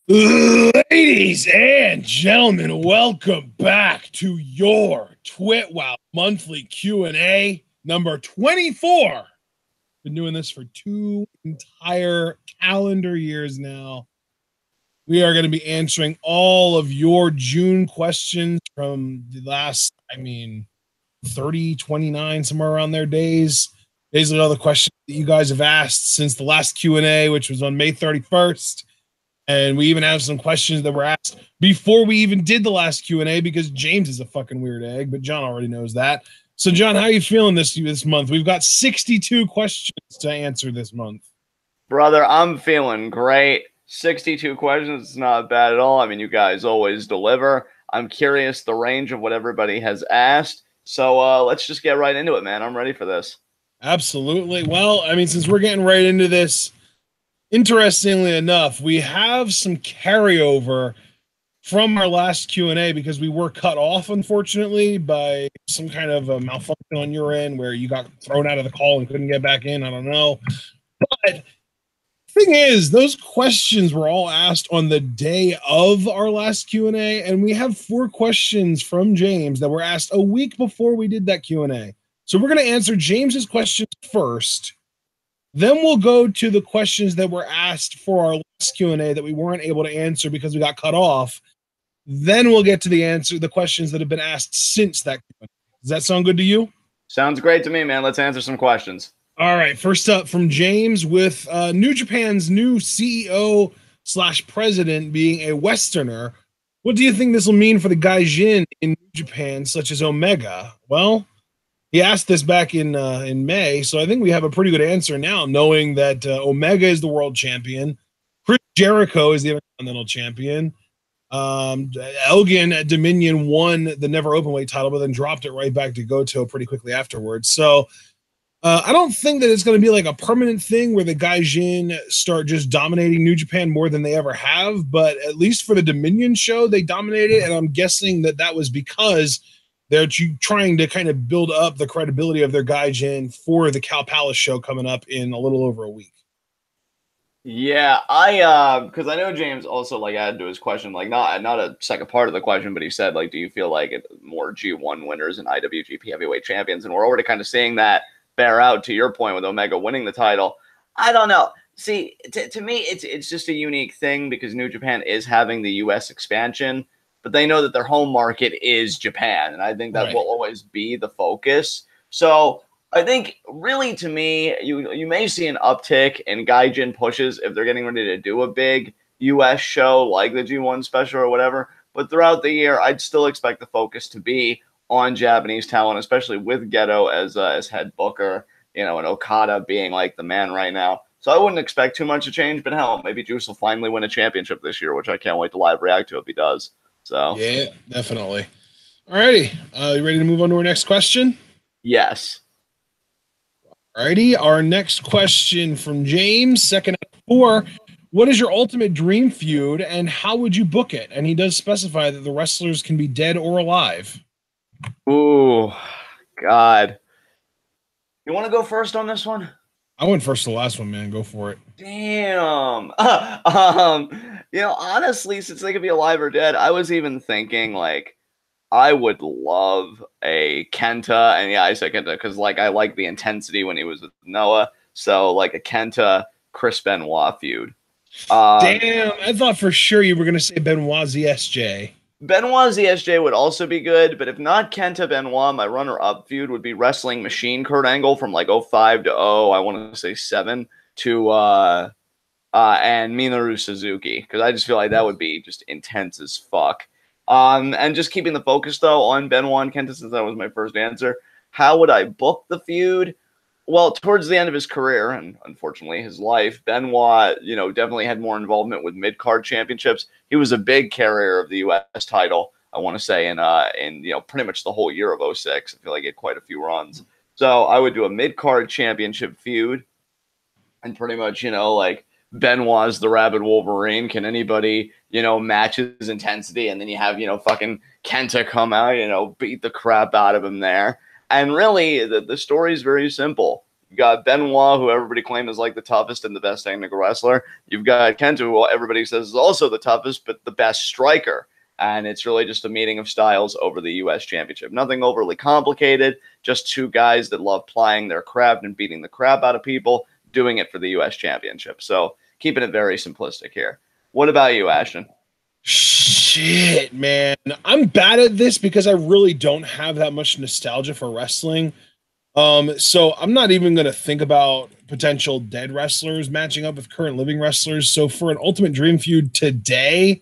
Ladies and gentlemen, welcome back to your TWitWoW monthly Q&A number 24. Been doing this for 2 entire calendar years now. We are going to be answering all of your June questions from the last, 30, 29, somewhere around there days. Basically all the questions that you guys have asked since the last Q&A, which was on May 31st. And we even have some questions that were asked before we even did the last Q&A because James is a fucking weird egg, but John already knows that. So, John, how are you feeling this month? We've got 62 questions to answer this month. Brother, I'm feeling great. 62 questions is not bad at all. I mean, you guys always deliver. I'm curious the range of what everybody has asked. So let's just get right into it, man. I'm ready for this. Absolutely. Well, I mean, since we're getting right into this, interestingly enough, we have some carryover from our last Q&A because we were cut off, unfortunately, by some kind of a malfunction on your end where you got thrown out of the call and couldn't get back in. I don't know. But the thing is, those questions were all asked on the day of our last Q&A, and we have 4 questions from James that were asked a week before we did that Q&A. So we're going to answer James's questions first. Then we'll go to the questions that were asked for our last Q&A that we weren't able to answer because we got cut off. Then we'll get to the questions that have been asked since that Q&A. Does that sound good to you? Sounds great to me, man. Let's answer some questions. All right. First up from James, with New Japan's new CEO/president being a Westerner, what do you think this will mean for the Gaijin in New Japan, such as Omega? Well, he asked this back in May, so I think we have a pretty good answer now, knowing that Omega is the world champion, Chris Jericho is the Intercontinental champion, Elgin at Dominion won the Never Openweight title, but then dropped it right back to Goto pretty quickly afterwards. So I don't think that it's going to be like a permanent thing where the Gaijin start just dominating New Japan more than they ever have, but at least for the Dominion show, they dominated, and I'm guessing that that was because they're trying to kind of build up the credibility of their Gaijin for the Cal Palace show coming up in a little over a week. Yeah, because I know James also added to his question, not a second part of the question, but he said do you feel like more G1 winners and IWGP Heavyweight Champions, and we're already kind of seeing that bear out to your point with Omega winning the title. I don't know. See, to me, it's just a unique thing because New Japan is having the U.S. expansion, but they know that their home market is Japan, and I think that will always be the focus. So I think, really, to me, you may see an uptick in Gaijin pushes if they're getting ready to do a big U.S. show like the G1 special or whatever. But throughout the year, I'd still expect the focus to be on Japanese talent, especially with Geto as head booker, and Okada being the man right now. So I wouldn't expect too much to change, but hell, maybe Juice will finally win a championship this year, which I can't wait to live react to if he does. So yeah, definitely. Alrighty, you ready to move on to our next question? Yes. Alrighty, our next question from James, second out of 4. What is your ultimate dream feud, and how would you book it? And he does specify that the wrestlers can be dead or alive. Ooh, God. You want to go first on this one? I went first to the last one, man. Go for it. Damn. Honestly, since they could be alive or dead, I was even thinking I would love a Kenta, and yeah, I said Kenta because I like the intensity when he was with Noah. So a Kenta Chris Benoit feud. Damn, I thought for sure you were gonna say Benoit ZSJ. Benoit ZSJ would also be good, but if not Kenta Benoit, my runner-up feud would be Wrestling Machine Kurt Angle from 05 to I want to say 7 to and Minoru Suzuki, because I just feel like that would be just intense as fuck. And just keeping the focus, though, on Benoit and Kenta, since that was my first answer. How would I book the feud? Well, towards the end of his career, and unfortunately his life, Benoit, definitely had more involvement with mid-card championships. He was a big carrier of the U.S. title, I want to say, in pretty much the whole year of 06. I feel like he had quite a few runs. So I would do a mid-card championship feud, and pretty much, Benoit's the Rabid Wolverine. Can anybody, match his intensity? And then you have, fucking Kenta come out, beat the crap out of him there. And really, the story is very simple. You've got Benoit, who everybody claims is like the toughest and the best technical wrestler. You've got Kenta, who everybody says is also the toughest, but the best striker. And it's really just a meeting of styles over the U.S. Championship. Nothing overly complicated, just two guys that love plying their craft and beating the crap out of people, doing it for the U.S. Championship. So keeping it very simplistic here. What about you, Ashton? Shit, man. I'm bad at this because I really don't have that much nostalgia for wrestling. So I'm not even going to think about potential dead wrestlers matching up with current living wrestlers. So for an Ultimate Dream feud today,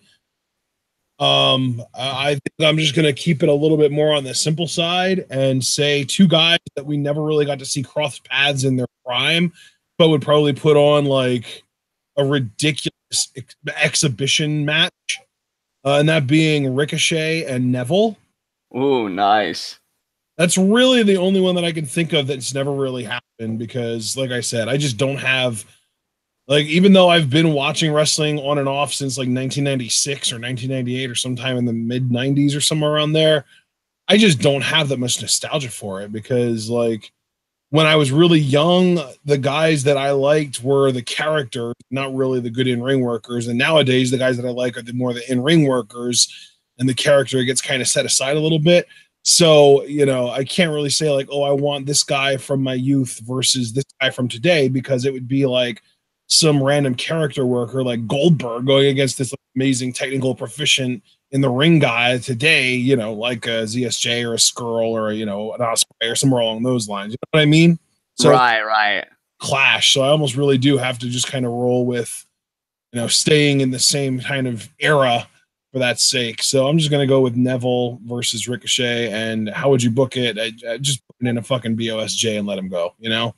I think I'm just going to keep it a little bit more on the simple side and say two guys that we never really got to see cross paths in their prime, but would probably put on like a ridiculous exhibition match, and that being Ricochet and Neville. Ooh, nice. That's really the only one that I can think of that's never really happened because, like I said, I just don't have, like, even though I've been watching wrestling on and off since like 1996 or 1998 or sometime in the mid 90s or somewhere around there, I just don't have that much nostalgia for it because, like, when I was really young, the guys that I liked were the characters, not really the good in-ring workers. And nowadays, the guys that I like are the more the in-ring workers, and the character gets kind of set aside a little bit. So, you know, I can't really say like, oh, I want this guy from my youth versus this guy from today, because it would be like some random character worker like Goldberg going against this amazing technical proficient in the ring guy today, you know, like a ZSJ or a Skrull or, you know, an Osprey or somewhere along those lines. You know what I mean? So right. Clash. So I almost really do have to just kind of roll with, you know, staying in the same kind of era for that sake. So I'm just going to go with Neville versus Ricochet. And how would you book it? I just put it in a fucking BOSJ and let him go, you know?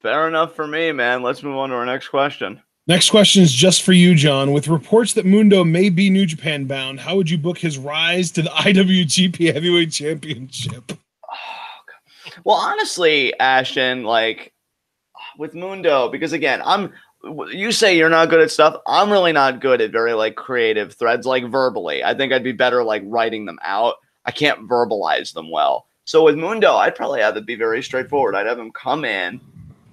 Fair enough for me, man. Let's move on to our next question. Next question is just for you, John. With reports that Mundo may be New Japan bound, how would you book his rise to the IWGP Heavyweight Championship? Well, honestly, Ashton, like with Mundo, because again, you say you're not good at stuff. I'm really not good at very like creative threads, like verbally. I think I'd be better like writing them out. I can't verbalize them well. So with Mundo, I'd probably have it be very straightforward. I'd have him come in.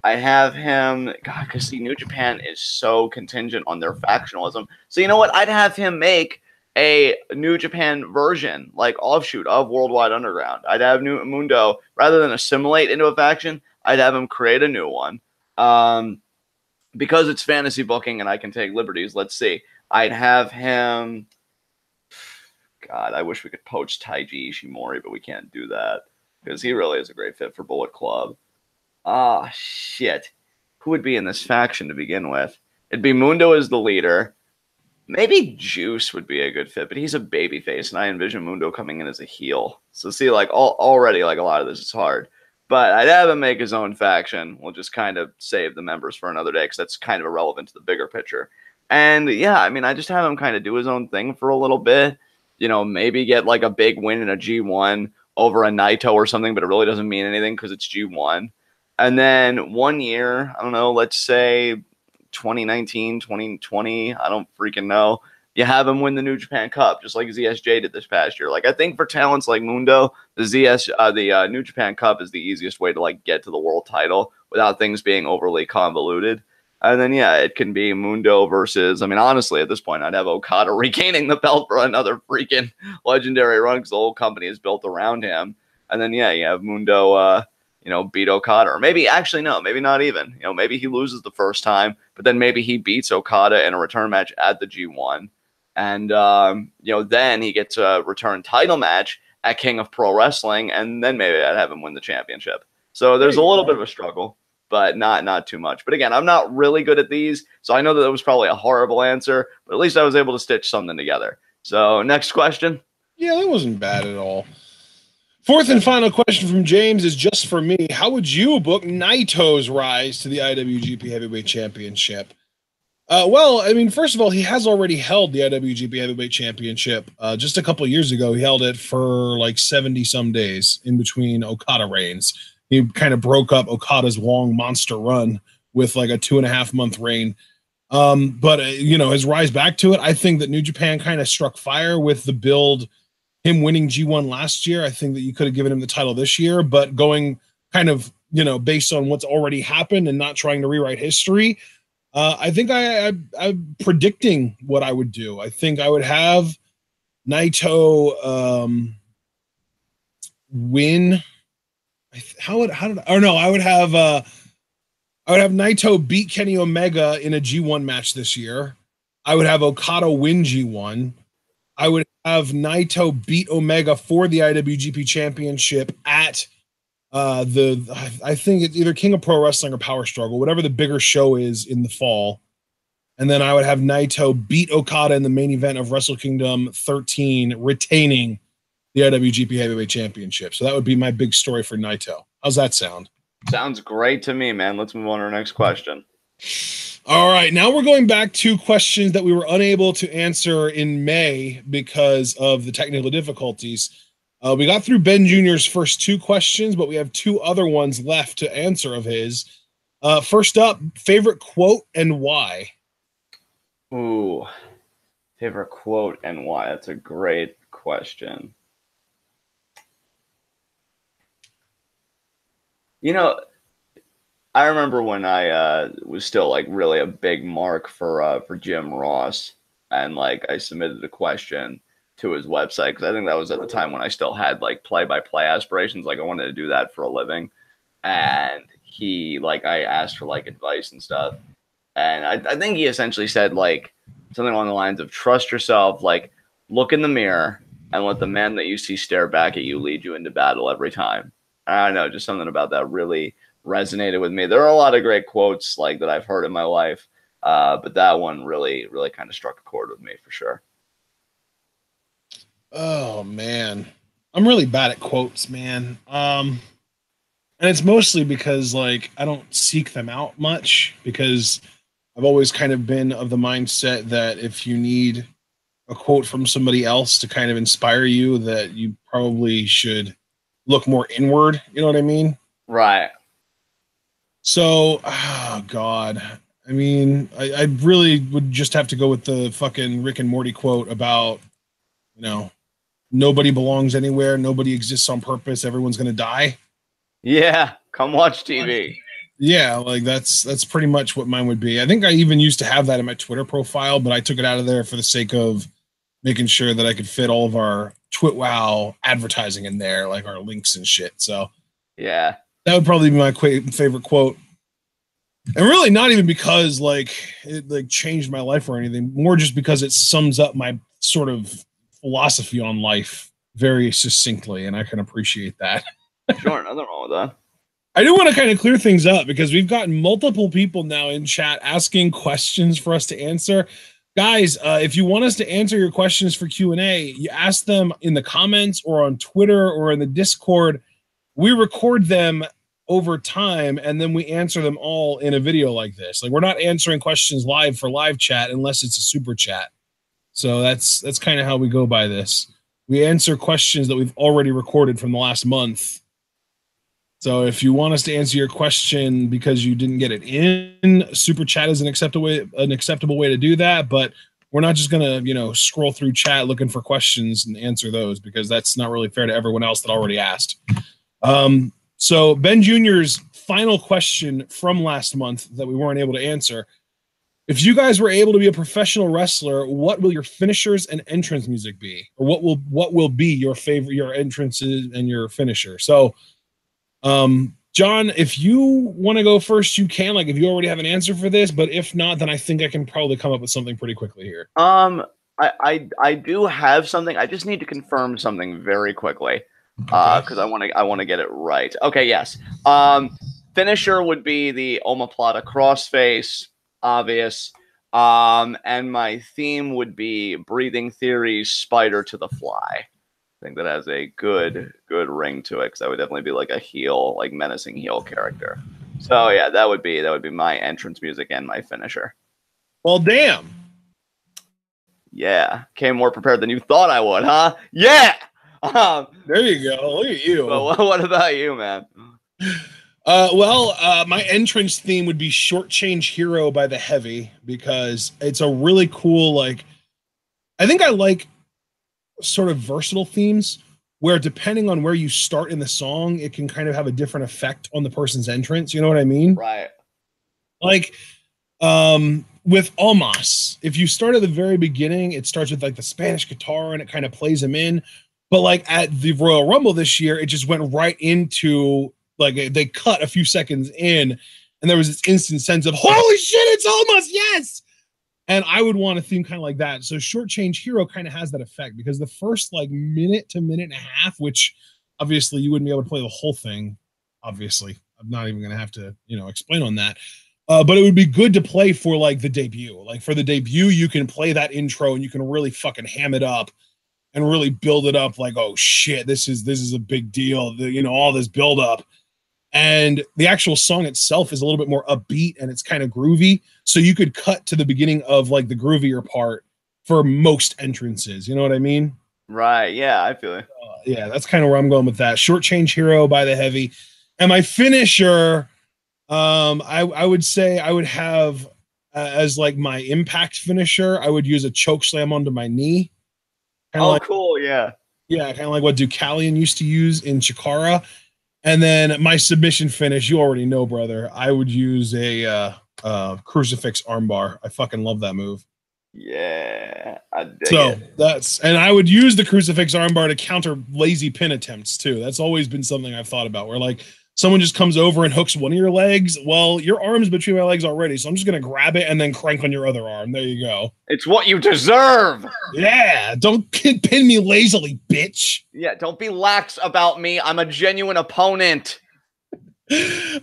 I have him, God, because see, New Japan is so contingent on their factionalism. So you know what? I'd have him make a New Japan version, like offshoot of Worldwide Underground. I'd have Mundo, rather than assimilate into a faction, I'd have him create a new one. Because it's fantasy booking and I can take liberties, let's see. I'd have him, God, I wish we could poach Taiji Ishimori, but we can't do that because he really is a great fit for Bullet Club. Ah, shit. Who would be in this faction to begin with? It'd be Mundo as the leader. Maybe Juice would be a good fit, but he's a babyface, and I envision Mundo coming in as a heel. So see, like, already, like, a lot of this is hard. But I'd have him make his own faction. We'll just kind of save the members for another day because that's kind of irrelevant to the bigger picture. And, yeah, I mean, I just have him kind of do his own thing for a little bit. You know, maybe get, like, a big win in a G1 over a Naito or something, but it really doesn't mean anything because it's G1. And then 1 year, I don't know, let's say 2019, 2020, I don't freaking know. You have him win the New Japan Cup, just like ZSJ did this past year. Like, I think for talents like Mundo, the New Japan Cup is the easiest way to, like, get to the world title without things being overly convoluted. And then, yeah, it can be Mundo versus, I mean, honestly, at this point, I'd have Okada regaining the belt for another freaking legendary run because the whole company is built around him. And then, yeah, you have Mundo, beat Okada. Or maybe, actually, no, maybe not even. Maybe he loses the first time, but then maybe he beats Okada in a return match at the G1. And, then he gets a return title match at King of Pro Wrestling, and then maybe I'd have him win the championship. So there's a little bit of a struggle, but not too much. But again, I'm not really good at these, so I know that was probably a horrible answer, but at least I was able to stitch something together. So next question. Yeah, that wasn't bad at all. Fourth and final question from James is just for me. How would you book Naito's rise to the IWGP Heavyweight Championship? Well, I mean, first of all, he has already held the IWGP Heavyweight Championship. Just a couple of years ago, he held it for like 70-some days in between Okada reigns. He kind of broke up Okada's long monster run with like a 2.5-month reign. But his rise back to it, I think that New Japan kind of struck fire with the build, him winning G1 last year. I think that you could have given him the title this year, but going kind of based on what's already happened and not trying to rewrite history. I think I'm predicting what I would do. I think I would have Naito win. I would have Naito beat Kenny Omega in a G1 match this year. I would have Okada win G1. I would have Naito beat Omega for the IWGP Championship at I think it's either King of Pro Wrestling or Power Struggle, whatever the bigger show is in the fall. And then I would have Naito beat Okada in the main event of Wrestle Kingdom 13, retaining the IWGP Heavyweight Championship. So that would be my big story for Naito. How's that sound? Sounds great to me, man. Let's move on to our next question. All right, now we're going back to questions that we were unable to answer in May because of the technical difficulties. We got through Ben Jr.'s first 2 questions, but we have 2 other ones left to answer of his. First up, favorite quote and why? Ooh, favorite quote and why? That's a great question. I remember when I was still like really a big mark for Jim Ross, and like I submitted a question to his website because I think that was at the time when I still had like play-by-play aspirations. Like I wanted to do that for a living, and I asked for like advice and stuff, and I think he essentially said like something along the lines of trust yourself, like look in the mirror and let the man that you see stare back at you lead you into battle every time. I don't know, just something about that really resonated with me. There are a lot of great quotes like that I've heard in my life, but that one really kind of struck a chord with me for sure. Oh man, I'm really bad at quotes, man. And it's mostly because like I don't seek them out much, because I've always kind of been of the mindset that if you need a quote from somebody else to kind of inspire you, that you probably should look more inward. You know what I mean? Right. So, oh God. I mean, I really would just have to go with the fucking Rick and Morty quote about, nobody belongs anywhere. Nobody exists on purpose. Everyone's going to die. Yeah. Come watch TV. Yeah. Like that's pretty much what mine would be. I think I even used to have that in my Twitter profile, but I took it out of there for the sake of making sure that I could fit all of our TWitWoW advertising in there, like our links and shit. So yeah, that would probably be my favorite quote. And really not even because like it like changed my life or anything, more just because it sums up my sort of philosophy on life very succinctly, and I can appreciate that. Sure, nothing wrong with that. I do want to kind of clear things up because we've gotten multiple people now in chat asking questions for us to answer. Guys, if you want us to answer your questions for Q&A, you ask them in the comments or on Twitter or in the Discord. We record them over time, and then we answer them all in a video like this. Like, we're not answering questions live for live chat unless it's a super chat. So that's kind of how we go by this. We answer questions that we've already recorded from the last month. So if you want us to answer your question because you didn't get it in, super chat is an acceptable way to do that. But we're not just gonna scroll through chat looking for questions and answer those, because that's not really fair to everyone else that already asked. So Ben Jr.'s final question from last month that we weren't able to answer: if you guys were able to be a professional wrestler, what will your finishers and entrance music be? Or what will be your favorite, your entrances and your finisher? So, John, if you want to go first, you can. Like, if you already have an answer for this, but if not, then I think I can probably come up with something pretty quickly here. I do have something. I just need to confirm something very quickly, because I want to get it right. Okay, yes. Finisher would be the omoplata crossface, obvious. And my theme would be Breathing Theory's Spider to the Fly. I think that has a good ring to it, because that would definitely be like a heel, like menacing heel character. So yeah, that would be my entrance music and my finisher. Well, damn. Yeah, came more prepared than you thought I would, huh? Yeah. There you go. Look at you. But what about you, man? My entrance theme would be Shortchange Hero by The Heavy, because it's a really cool, like, I think I like sort of versatile themes where depending on where you start in the song, it can kind of have a different effect on the person's entrance. You know what I mean? Right. Like, with Almas, if you start at the very beginning, it starts with like the Spanish guitar and it kind of plays him in. But like at the Royal Rumble this year, it just went right into like they cut a few seconds in, and there was this instant sense of holy shit, it's Almas, yes. And I would want a theme kind of like that. So Short Change Hero kind of has that effect because the first like minute to minute and a half, which obviously you wouldn't be able to play the whole thing. Obviously, I'm not even going to have to, explain on that. But it would be good to play for like the debut. Like for the debut, you can play that intro and you can really fucking ham it up and really build it up. Like, oh shit, this is a big deal. All this build up. And the actual song itself is a little bit more upbeat and it's kind of groovy. So you could cut to the beginning of like the groovier part for most entrances. You know what I mean? Right. Yeah, I feel it. Yeah, that's kind of where I'm going with that. Short Change Hero by the Heavy. And my finisher, I would say I would have as like my impact finisher, I would use a choke slam onto my knee. Cool. Yeah. Yeah, kind of like what Deucalion used to use in Chikara. And then my submission finish, you already know, brother. I would use a crucifix armbar. I fucking love that move. Yeah, I dig it. And I would use the crucifix armbar to counter lazy pin attempts too. That's always been something I've thought about. Where like someone just comes over and hooks one of your legs. Well, your arm's between my legs already, so I'm just gonna grab it and then crank on your other arm. There you go. It's what you deserve. Yeah, don't pin me lazily, bitch. Yeah, don't be lax about me. I'm a genuine opponent.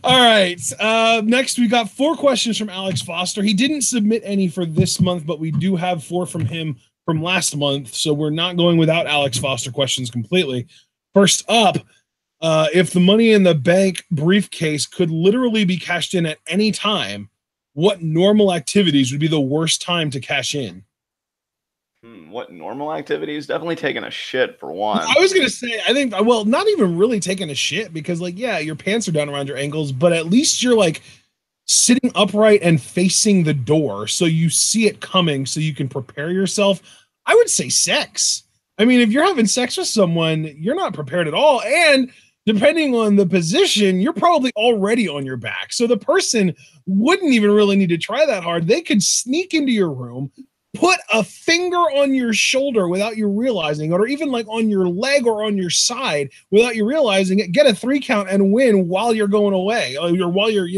All right. Next, we got 4 questions from Alex Foster. He didn't submit any for this month, but we do have 4 from him from last month, so we're not going without Alex Foster questions completely. First up, if the Money in the Bank briefcase could literally be cashed in at any time, what normal activities would be the worst time to cash in? What normal activities? Definitely taking a shit for one. I was going to say, I think, well, not even really taking a shit because, like, yeah, your pants are down around your ankles, but at least you're, like, sitting upright and facing the door so you see it coming so you can prepare yourself. I would say sex. I mean, if you're having sex with someone, you're not prepared at all. And depending on the position, you're probably already on your back. So the person wouldn't even really need to try that hard. They could sneak into your room, put a finger on your shoulder without you realizing it, or even like on your leg or on your side without you realizing it, get a 3 count and win while you're going away or while you're,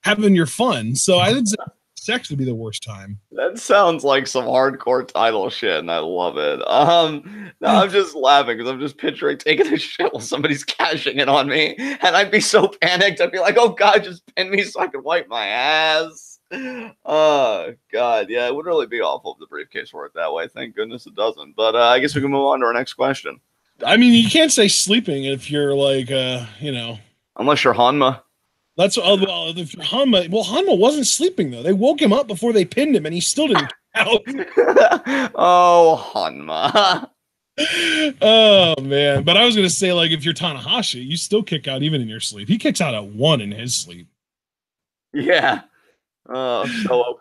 having your fun. So I would say sex would be the worst time. That sounds like some hardcore title shit, and I love it. No, I'm just laughing because I'm just picturing taking a shit while somebody's cashing it on me, and I'd be so panicked. I'd be like, "Oh God, just pin me so I can wipe my ass." Oh God, yeah, it would really be awful if the briefcase worked that way. Thank goodness it doesn't. But I guess we can move on to our next question. I mean, you can't say sleeping if you're like, unless you're Hanma. That's well, if you're Hanma. Well, Hanma wasn't sleeping though. They woke him up before they pinned him, and he still didn't count. Oh, Hanma. Oh man, but I was gonna say like if you're Tanahashi, you still kick out even in your sleep. He kicks out at 1 in his sleep. Yeah. Oh, so OP.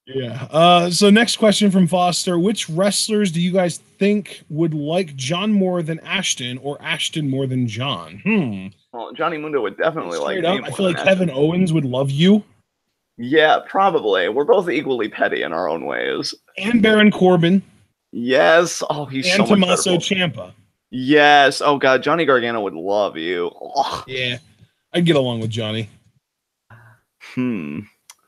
Yeah. So next question from Foster. Which wrestlers do you guys think would like John more than Ashton or Ashton more than John? Well, Johnny Mundo would definitely like me. I feel like Kevin Owens would love you. Yeah, probably. We're both equally petty in our own ways. And Baron Corbin. Yes. Oh, he's and so Tommaso Ciampa. Yes. Oh God, Johnny Gargano would love you. Oh. Yeah. I'd get along with Johnny.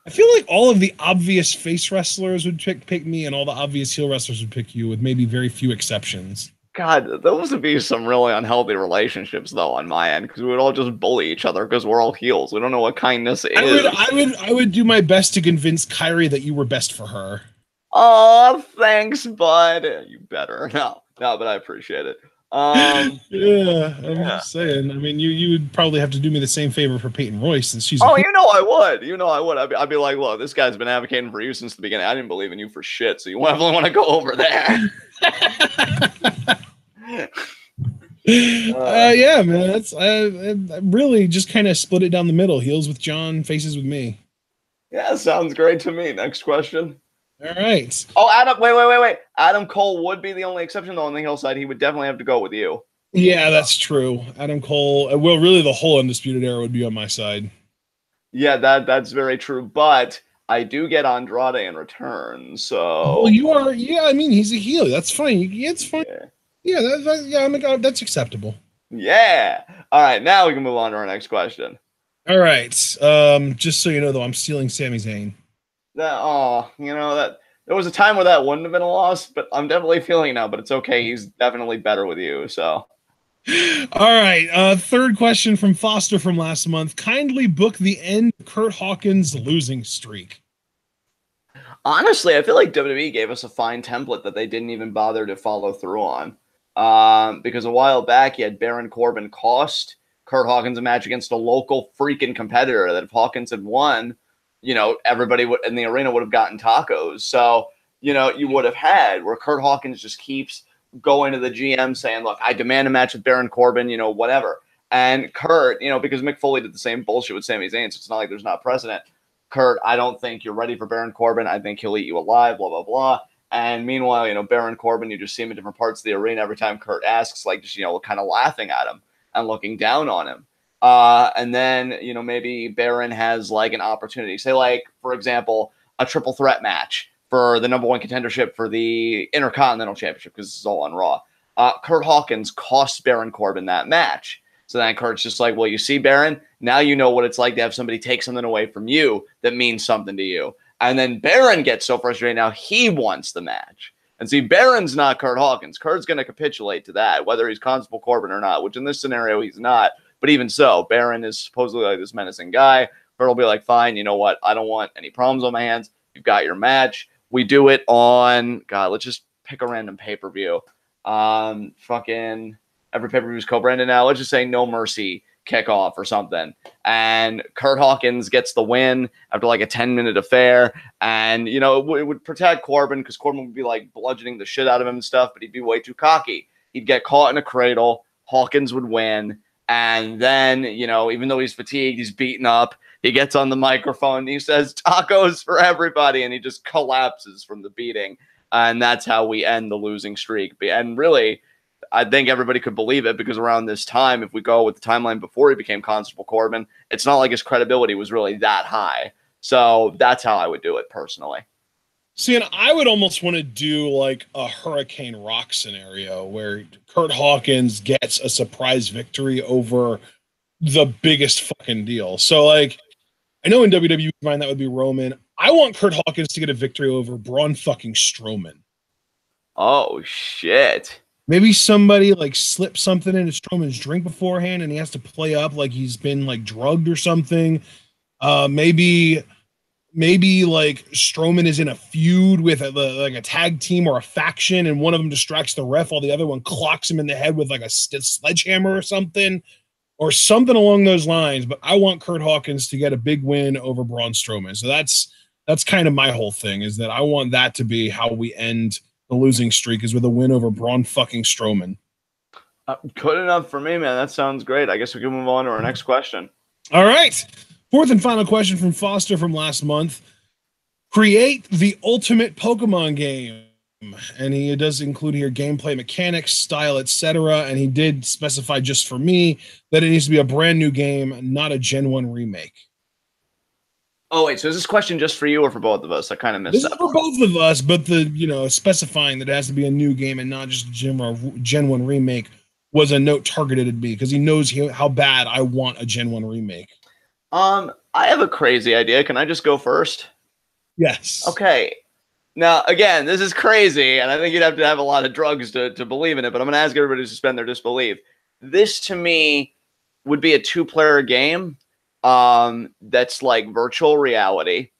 I feel like all of the obvious face wrestlers would pick me, and all the obvious heel wrestlers would pick you, with maybe very few exceptions. God, those would be some really unhealthy relationships, though, on my end, because we would all just bully each other because we're all heels. We don't know what kindness is. I would do my best to convince Kyrie that you were best for her. Oh, thanks, bud. You better. No, but I appreciate it. I'm just saying. I mean, you would probably have to do me the same favor for Peyton Royce, since she's. Oh, I would. I'd be like, look, this guy's been advocating for you since the beginning. I didn't believe in you for shit, so you definitely want to go over there. Yeah, man. That's I really just kind of split it down the middle. Heels with John, faces with me. Yeah, sounds great to me. Next question. All right. Oh, Adam, wait. Adam Cole would be the only exception, though, on the heel side. He would definitely have to go with you. Yeah, that's true. Adam Cole, well, really the whole Undisputed Era would be on my side. Yeah, that's very true. But I do get Andrade in return, Well, so you are, yeah, I mean, he's a heel. That's fine. Yeah, it's fine. yeah. Yeah, yeah, that's acceptable. Yeah. All right, now we can move on to our next question. All right. Just so you know, though, I'm stealing Sami Zayn. That there was a time where that wouldn't have been a loss, but I'm definitely feeling it now. But it's okay. He's definitely better with you. So All right. Third question from Foster from last month. Kindly book the end of Kurt Hawkins' losing streak. honestly, I feel like WWE gave us a fine template that they didn't even bother to follow through on. Because a while back, you had Baron Corbin cost Kurt Hawkins a match against a local freaking competitor that if Hawkins had won, everybody would in the arena would have gotten tacos. So, you would have had where Kurt Hawkins just keeps going to the GM saying, look, I demand a match with Baron Corbin, whatever. And Kurt, because Mick Foley did the same bullshit with Sami Zayn, so it's not like there's not precedent. Kurt, I don't think you're ready for Baron Corbin. I think he'll eat you alive, blah, blah, blah. And meanwhile, Baron Corbin, you just see him in different parts of the arena every time Kurt asks, like, just, kind of laughing at him and looking down on him. And then, maybe Baron has like an opportunity, say, like, for example, a triple threat match for the number one contendership for the Intercontinental Championship, because this is all on Raw. Kurt Hawkins costs Baron Corbin that match. So then Kurt's just like, well, you see, Baron, now you know what it's like to have somebody take something away from you that means something to you. And then Baron gets so frustrated now he wants the match. And see, Baron's not Kurt Hawkins. Kurt's going to capitulate to that, whether he's Constable Corbin or not, which in this scenario he's not. But even so, Baron is supposedly like this menacing guy. Kurt will be like, fine, you know what? I don't want any problems on my hands. You've got your match. We do it on, God, let's just pick a random pay-per-view. Fucking every pay-per-view is co-branded now. Let's just say No Mercy kickoff or something. And Kurt Hawkins gets the win after like a 10-minute affair. And, it would protect Corbin because Corbin would be like bludgeoning the shit out of him and stuff, but he'd be way too cocky. He'd get caught in a cradle. Hawkins would win. And then, even though he's fatigued, he's beaten up. He gets on the microphone and he says, tacos for everybody. And he just collapses from the beating. And that's how we end the losing streak. And really, I think everybody could believe it because around this time, if we go with the timeline before he became Constable Corbin, it's not like his credibility was really that high. So that's how I would do it personally. See, and I would almost want to do like a Hurricane Rock scenario where Kurt Hawkins gets a surprise victory over the biggest fucking deal. So, like, I know in WWE mind that would be Roman. I want Kurt Hawkins to get a victory over Braun fucking Strowman. Oh, shit. Maybe somebody like slips something into Strowman's drink beforehand and he has to play up like he's been like drugged or something. Maybe like Strowman is in a feud with like a tag team or a faction and one of them distracts the ref while the other one clocks him in the head with like a sledgehammer or something along those lines. But I want Kurt Hawkins to get a big win over Braun Strowman. So that's kind of my whole thing, is that I want that to be how we end the losing streak, is with a win over Braun fucking Strowman. Good enough for me, man. That sounds great. I guess we can move on to our next question. All right. Fourth and final question from Foster from last month. Create the ultimate Pokemon game. And he does include here gameplay mechanics, style, etc. And he did specify just for me that it needs to be a brand new game, not a Gen 1 remake. Oh, wait, so is this question just for you or for both of us? I kind of missed that. This is for both of us, but specifying that it has to be a new game and not just a Gen 1 remake was a note targeted at me because he knows how bad I want a Gen 1 remake. I have a crazy idea. Can I just go first? Yes. Okay. Now, again, this is crazy, and I think you'd have to have a lot of drugs to believe in it, but I'm going to ask everybody to suspend their disbelief. This, to me, would be a two-player game that's like virtual reality.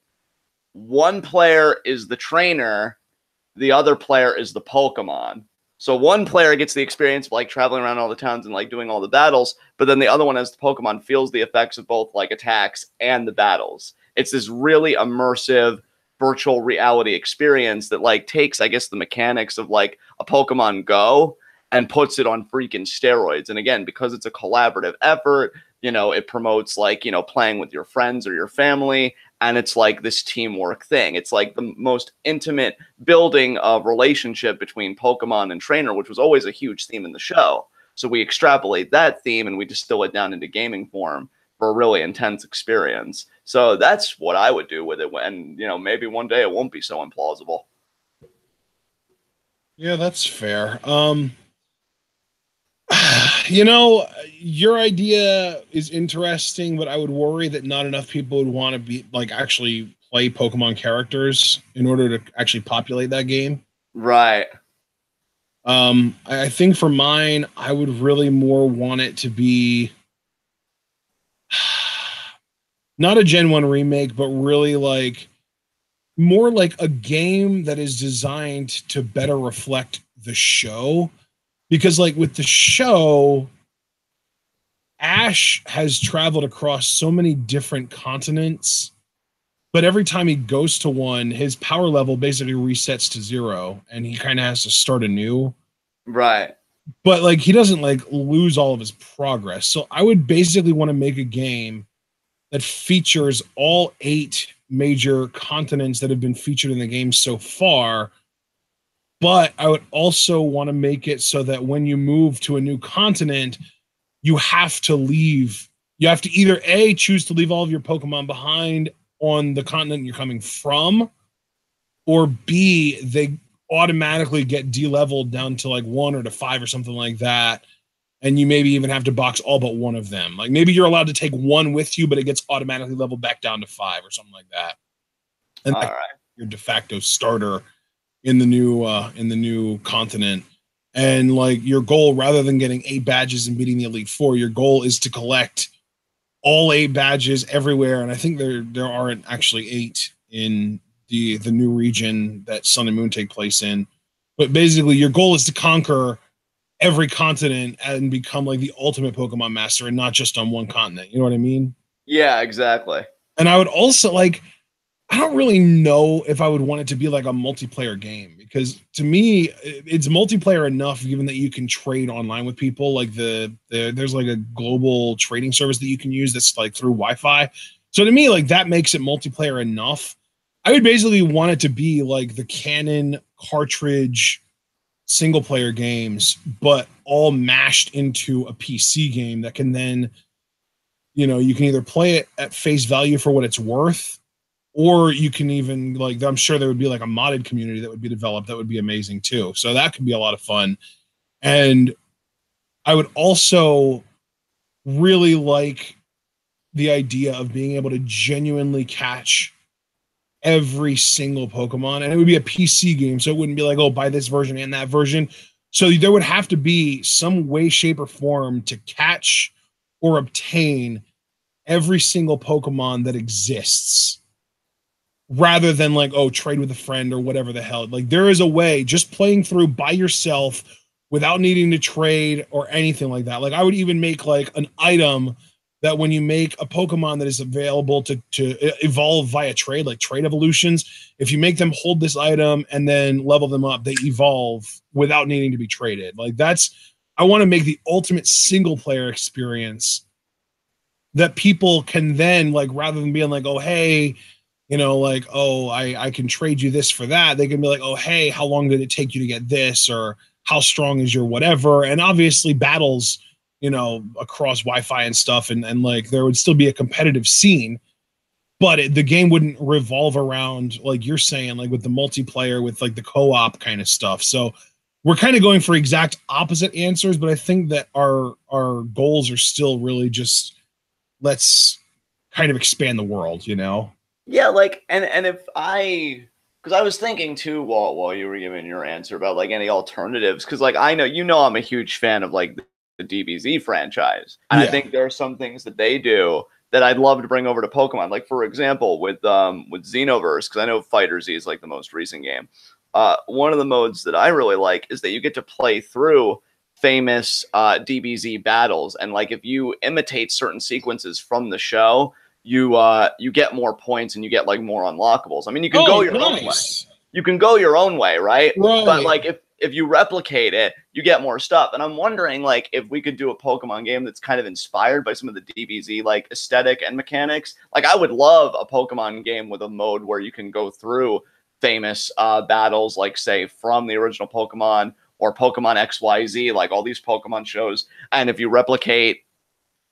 One player is the trainer, the other player is the Pokemon. So one player gets the experience of like traveling around all the towns and like doing all the battles, but then the other one, as the Pokemon, feels the effects of both like attacks and the battles. It's this really immersive virtual reality experience that like takes, I guess, the mechanics of like a Pokemon Go and puts it on freaking steroids. And again, because it's a collaborative effort, it promotes like, playing with your friends or your family. And it's like this teamwork thing. It's like the most intimate building of relationship between Pokemon and trainer, which was always a huge theme in the show. So we extrapolate that theme and we distill it down into gaming form for a really intense experience. So that's what I would do with it. And, you know, maybe one day it won't be so implausible. Yeah, that's fair. You know, your idea is interesting, but I would worry that not enough people would want to be like actually play Pokemon characters in order to actually populate that game. Right. I think for mine, I would really more want it to be not a Gen 1 remake, but really like more like a game that is designed to better reflect the show. Because like with the show, Ash has traveled across so many different continents, but every time he goes to one, his power level basically resets to 0 and he kind of has to start anew. Right. But like he doesn't like lose all of his progress. So I would basically want to make a game that features all 8 major continents that have been featured in the game so far. But I would also want to make it so that when you move to a new continent, you have to leave. You have to either A, choose to leave all of your Pokemon behind on the continent you're coming from, or B, they automatically get de-leveled down to like 1 or to 5 or something like that. And you maybe even have to box all but one of them. Like maybe you're allowed to take one with you, but it gets automatically leveled back down to 5 or something like that. And All like right. your de facto starter in the new continent. And like your goal, rather than getting 8 badges and beating the Elite Four, your goal is to collect all 8 badges everywhere. And I think there aren't actually 8 in the new region that Sun and Moon take place in. But basically, your goal is to conquer every continent and become like the ultimate Pokemon master, and not just on one continent. You know what I mean? Yeah, exactly. And I would also like, I don't really know if I would want it to be like a multiplayer game, because to me it's multiplayer enough given that you can trade online with people. Like there's like a global trading service that you can use that's like through Wi-Fi. So to me, like that makes it multiplayer enough. I would basically want it to be like the canon cartridge single player games, but all mashed into a PC game that can then, you know, you can either play it at face value for what it's worth, or you can even like, I'm sure there would be like a modded community that would be developed that would be amazing too. So that could be a lot of fun. And I would also really like the idea of being able to genuinely catch every single Pokemon. And it would be a PC game, so it wouldn't be like, oh, buy this version and that version. So there would have to be some way, shape, or form to catch or obtain every single Pokemon that exists, rather than like, oh, trade with a friend or whatever the hell. Like there is a way, just playing through by yourself without needing to trade or anything like that. Like I would even make like an item that when you make a Pokemon that is available to evolve via trade, like trade evolutions, if you make them hold this item and then level them up, they evolve without needing to be traded. Like I want to make the ultimate single player experience that people can then, like, rather than being like, oh, hey, you know, like, oh, I can trade you this for that. They can be like, oh, hey, how long did it take you to get this? Or how strong is your whatever? And obviously battles, you know, across Wi-Fi and stuff. And like, there would still be a competitive scene, but the game wouldn't revolve around, like you're saying, like with the multiplayer, with like the co-op kind of stuff. So we're kind of going for exact opposite answers, but I think that our goals are still really just, let's kind of expand the world, you know? Yeah, like, and if because I was thinking too while you were giving your answer about like any alternatives, because like I know I'm a huge fan of like the DBZ franchise, and I Yeah. think there are some things that they do that I'd love to bring over to Pokemon. Like for example, with Xenoverse, because I know Fighter Z is like the most recent game. One of the modes that I really like is that you get to play through famous DBZ battles, and like if you imitate certain sequences from the show, you get more points and you get like more unlockables. I mean, you can go your own way. You can go your own way, right? But like if you replicate it, you get more stuff. And I'm wondering like if we could do a Pokemon game that's kind of inspired by some of the DBZ like aesthetic and mechanics. Like I would love a Pokemon game with a mode where you can go through famous battles, like say from the original Pokemon, or Pokemon XYZ, like all these Pokemon shows. And if you replicate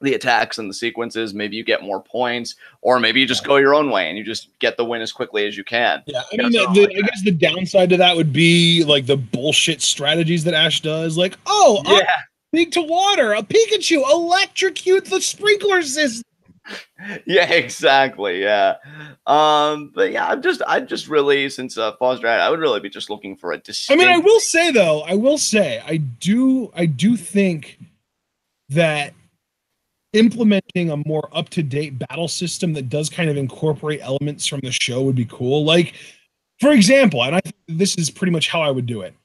the attacks and the sequences, maybe you get more points, or maybe you just go your own way and you just get the win as quickly as you can. Yeah, I mean, I guess the downside to that would be like the bullshit strategies that Ash does. Like, oh, yeah, speak to water, a Pikachu, electrocute the sprinkler system. Yeah, exactly. Yeah. But yeah, I just really, since Foster, I would really be just looking for a distinct. I mean, I will say though, I do think that implementing a more up-to-date battle system that does kind of incorporate elements from the show would be cool. Like, for example, and I think this is pretty much how I would do it.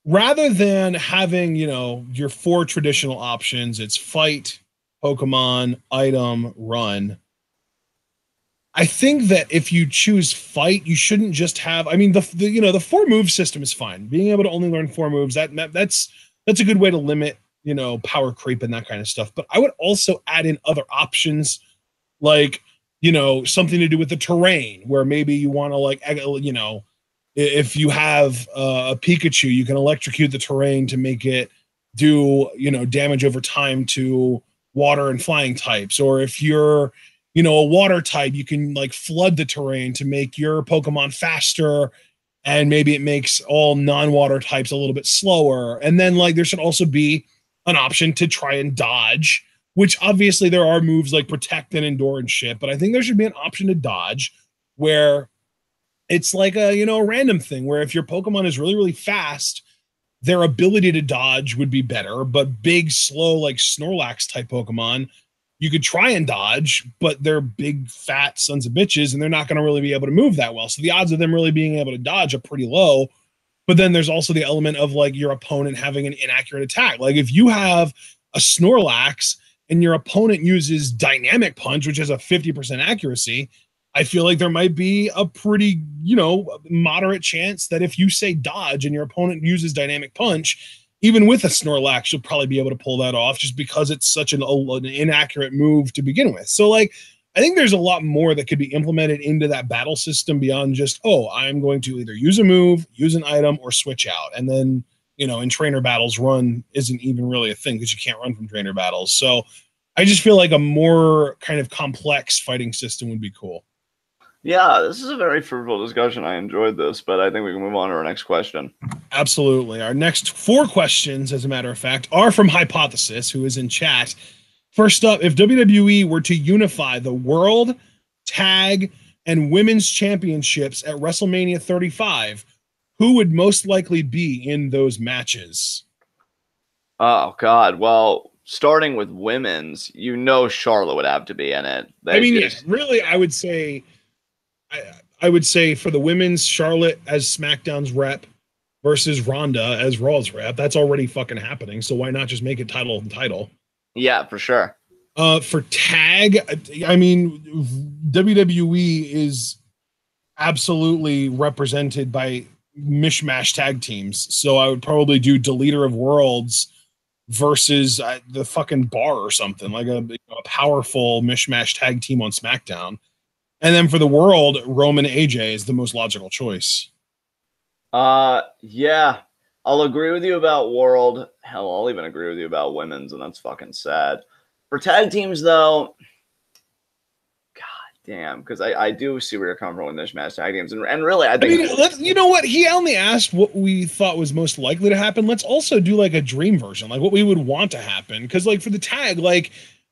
Rather than having, you know, your 4 traditional options, it's fight, Pokemon, item, run. I think that if you choose fight, you shouldn't just have. I mean, the 4 move system is fine. Being able to only learn 4 moves, that's a good way to limit, you know, power creep and that kind of stuff. But I would also add in other options, like, you know, something to do with the terrain, where maybe you want to, like, you know, if you have a Pikachu, you can electrocute the terrain to make it do, you know, damage over time to water and flying types. Or if you're, you know, a water type, you can like flood the terrain to make your Pokemon faster, and maybe it makes all non-water types a little bit slower. And then, like, there should also be an option to try and dodge, which obviously there are moves like protect and endure and shit, but I think there should be an option to dodge where it's like a, you know, a random thing where if your Pokemon is really, really fast, their ability to dodge would be better. But big, slow, like Snorlax type Pokemon, you could try and dodge, but they're big, fat sons of bitches, and they're not going to really be able to move that well. So the odds of them really being able to dodge are pretty low. But then there's also the element of like your opponent having an inaccurate attack. Like if you have a Snorlax and your opponent uses Dynamic Punch, which has a 50% accuracy, I feel like there might be a pretty, you know, moderate chance that if you say dodge and your opponent uses Dynamic Punch, even with a Snorlax, you'll probably be able to pull that off just because it's such an inaccurate move to begin with. So, like, I think there's a lot more that could be implemented into that battle system beyond just, oh, I'm going to either use a move, use an item, or switch out. And then, you know, in trainer battles, run isn't even really a thing because you can't run from trainer battles. So I just feel like a more kind of complex fighting system would be cool. Yeah, this is a very fruitful discussion. I enjoyed this, but I think we can move on to our next question. Absolutely. Our next 4 questions, as a matter of fact, are from Hypothesis, who is in chat. First up, if WWE were to unify the World, Tag, and Women's Championships at WrestleMania 35, who would most likely be in those matches? Oh, God. Well, starting with women's, you know Charlotte would have to be in it. I mean, yeah, really, I would say for the women's, Charlotte as SmackDown's rep versus Ronda as Raw's rep. That's already fucking happening. So why not just make it title and title? Yeah, for sure. For tag, I mean, WWE is absolutely represented by mishmash tag teams. So I would probably do Deleter of Worlds versus the fucking Bar or something, like a powerful mishmash tag team on SmackDown. And then for the World, Roman AJ is the most logical choice. Yeah, I'll agree with you about World. Hell, I'll even agree with you about women's, and that's fucking sad. For tag teams, though, God damn, because I do see where you're coming from with mishmash tag teams, and really, I think you know what? He only asked what we thought was most likely to happen. Let's also do like a dream version, like what we would want to happen. Because like for the tag, like,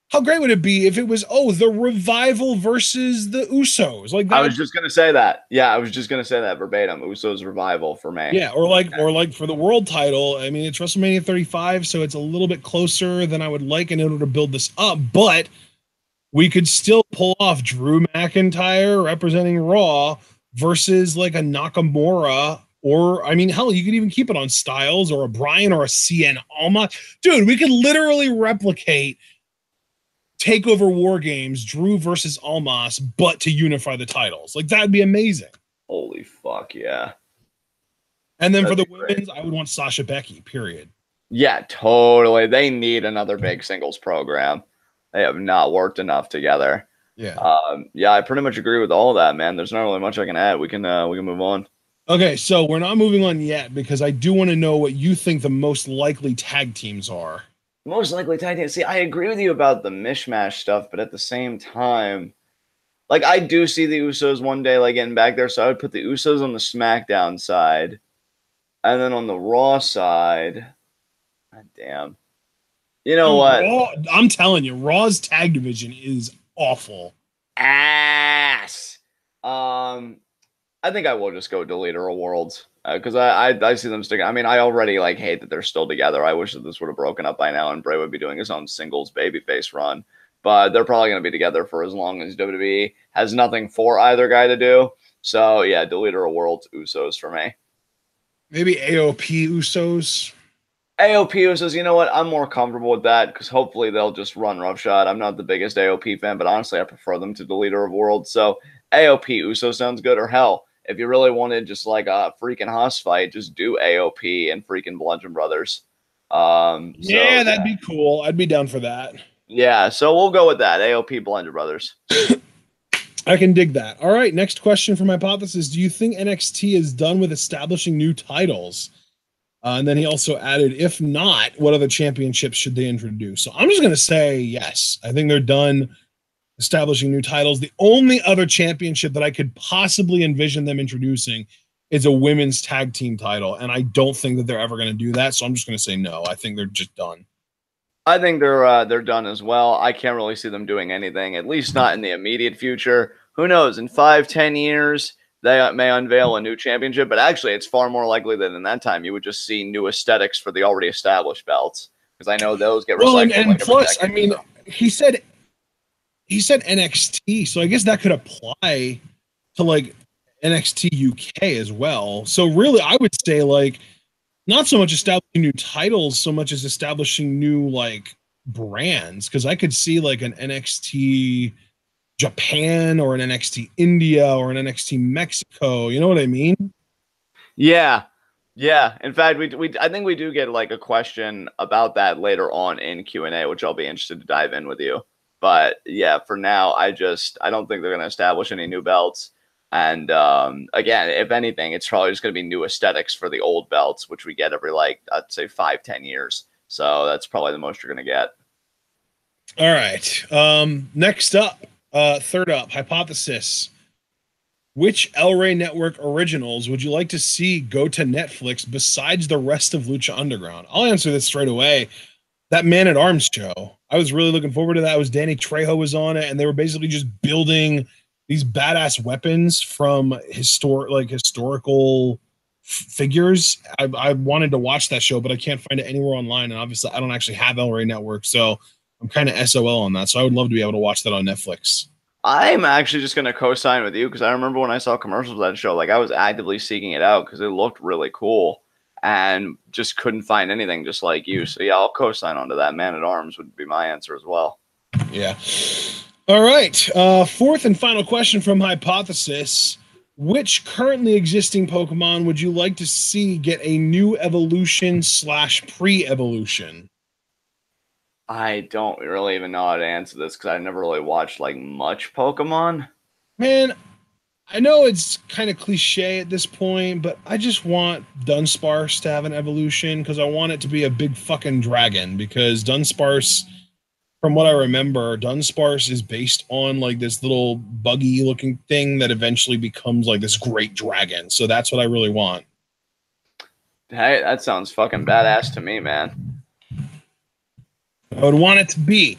how great would it be if it was, the Revival versus the Usos? Like that. I was just gonna say that. Yeah, I was just gonna say that verbatim. Usos Revival for me. Yeah, or like for the world title. I mean, it's WrestleMania 35, so it's a little bit closer than I would like in order to build this up. But we could still pull off Drew McIntyre representing Raw versus like a Nakamura. Or, I mean, hell, you could even keep it on Styles or a Bryan or a CN Alma. Dude, we could literally replicate Takeover War Games, Drew versus Almas, but to unify the titles. Like, that'd be amazing. Holy fuck, yeah. And then for the women's, I would want Sasha Becky, period. Yeah, totally. They need another big singles program. They have not worked enough together. Yeah. Yeah, I pretty much agree with all of that, man. There's not really much I can add. We can move on. Okay, so we're not moving on yet because I do want to know what you think the most likely tag teams are. Most likely tag team. See, I agree with you about the mishmash stuff, but at the same time, like I do see the Usos one day like getting back there, so I would put the Usos on the SmackDown side, and then on the Raw side, god damn. You know Dude, what? Raw, I'm telling you, Raw's tag division is awful. Ass. I think I will just go Deleter of Worlds because I see them sticking. I mean, I already like hate that they're still together. I wish that this would have broken up by now and Bray would be doing his own singles babyface run. But they're probably going to be together for as long as WWE has nothing for either guy to do. So yeah, Deleter of Worlds, Usos for me. Maybe AOP Usos. AOP Usos, you know what? I'm more comfortable with that because hopefully they'll just run roughshod. I'm not the biggest AOP fan, but honestly, I prefer them to Deleter of Worlds. So AOP Usos sounds good. Or hell, if you really wanted just like a freaking Haas fight, just do AOP and freaking Bludgeon Brothers. Yeah, that'd be cool. I'd be down for that. Yeah, so we'll go with that. AOP Bludgeon Brothers. I can dig that. All right, next question from Hypothesis. Do you think NXT is done with establishing new titles? And then he also added, if not, what other championships should they introduce? So I'm just going to say yes. I think they're done establishing new titles. The only other championship that I could possibly envision them introducing is a women's tag team title, and I don't think that they're ever going to do that. So I'm just going to say no. I think they're just done. I think they're done as well. I can't really see them doing anything, at least not in the immediate future. Who knows? In 5-10 years, they may unveil a new championship, but actually, it's far more likely that in that time you would just see new aesthetics for the already established belts, because I know those get recycled. Well, and plus, I mean, he said NXT, so I guess that could apply to like NXT UK as well. So really, I would say like not so much establishing new titles, so much as establishing new like brands. Because I could see like an NXT Japan or an NXT India or an NXT Mexico. You know what I mean? Yeah. Yeah. In fact, I think we do get like a question about that later on in Q&A, which I'll be interested to dive in with you. But yeah, for now, I don't think they're going to establish any new belts. And again, if anything, it's probably just going to be new aesthetics for the old belts, which we get every like, I'd say 5-10 years. So that's probably the most you're going to get. All right. Next up, third up, Hypothesis. Which El Rey Network originals would you like to see go to Netflix besides the rest of Lucha Underground? I'll answer this straight away. That Man at Arms show. I was really looking forward to that. It was Danny Trejo was on it, and they were basically just building these badass weapons from historical figures. I wanted to watch that show, but I can't find it anywhere online. And obviously, I don't actually have El Rey Network, so I'm kind of SOL on that. So I would love to be able to watch that on Netflix. I'm actually just going to co-sign with you because I remember when I saw commercials of that show, like I was actively seeking it out because it looked really cool and just couldn't find anything just like you. So yeah, I'll co-sign onto that. Man at Arms would be my answer as well. Yeah. All right. Fourth and final question from Hypothesis. Which currently existing Pokemon would you like to see get a new evolution / pre-evolution? I don't really even know how to answer this because I never really watched like much Pokemon. Man, I know it's kind of cliche at this point, but I just want Dunsparce to have an evolution because I want it to be a big fucking dragon because Dunsparce, from what I remember, Dunsparce is based on like this little buggy looking thing that eventually becomes like this great dragon. So that's what I really want. Hey, that sounds fucking badass to me, man. I would want it to be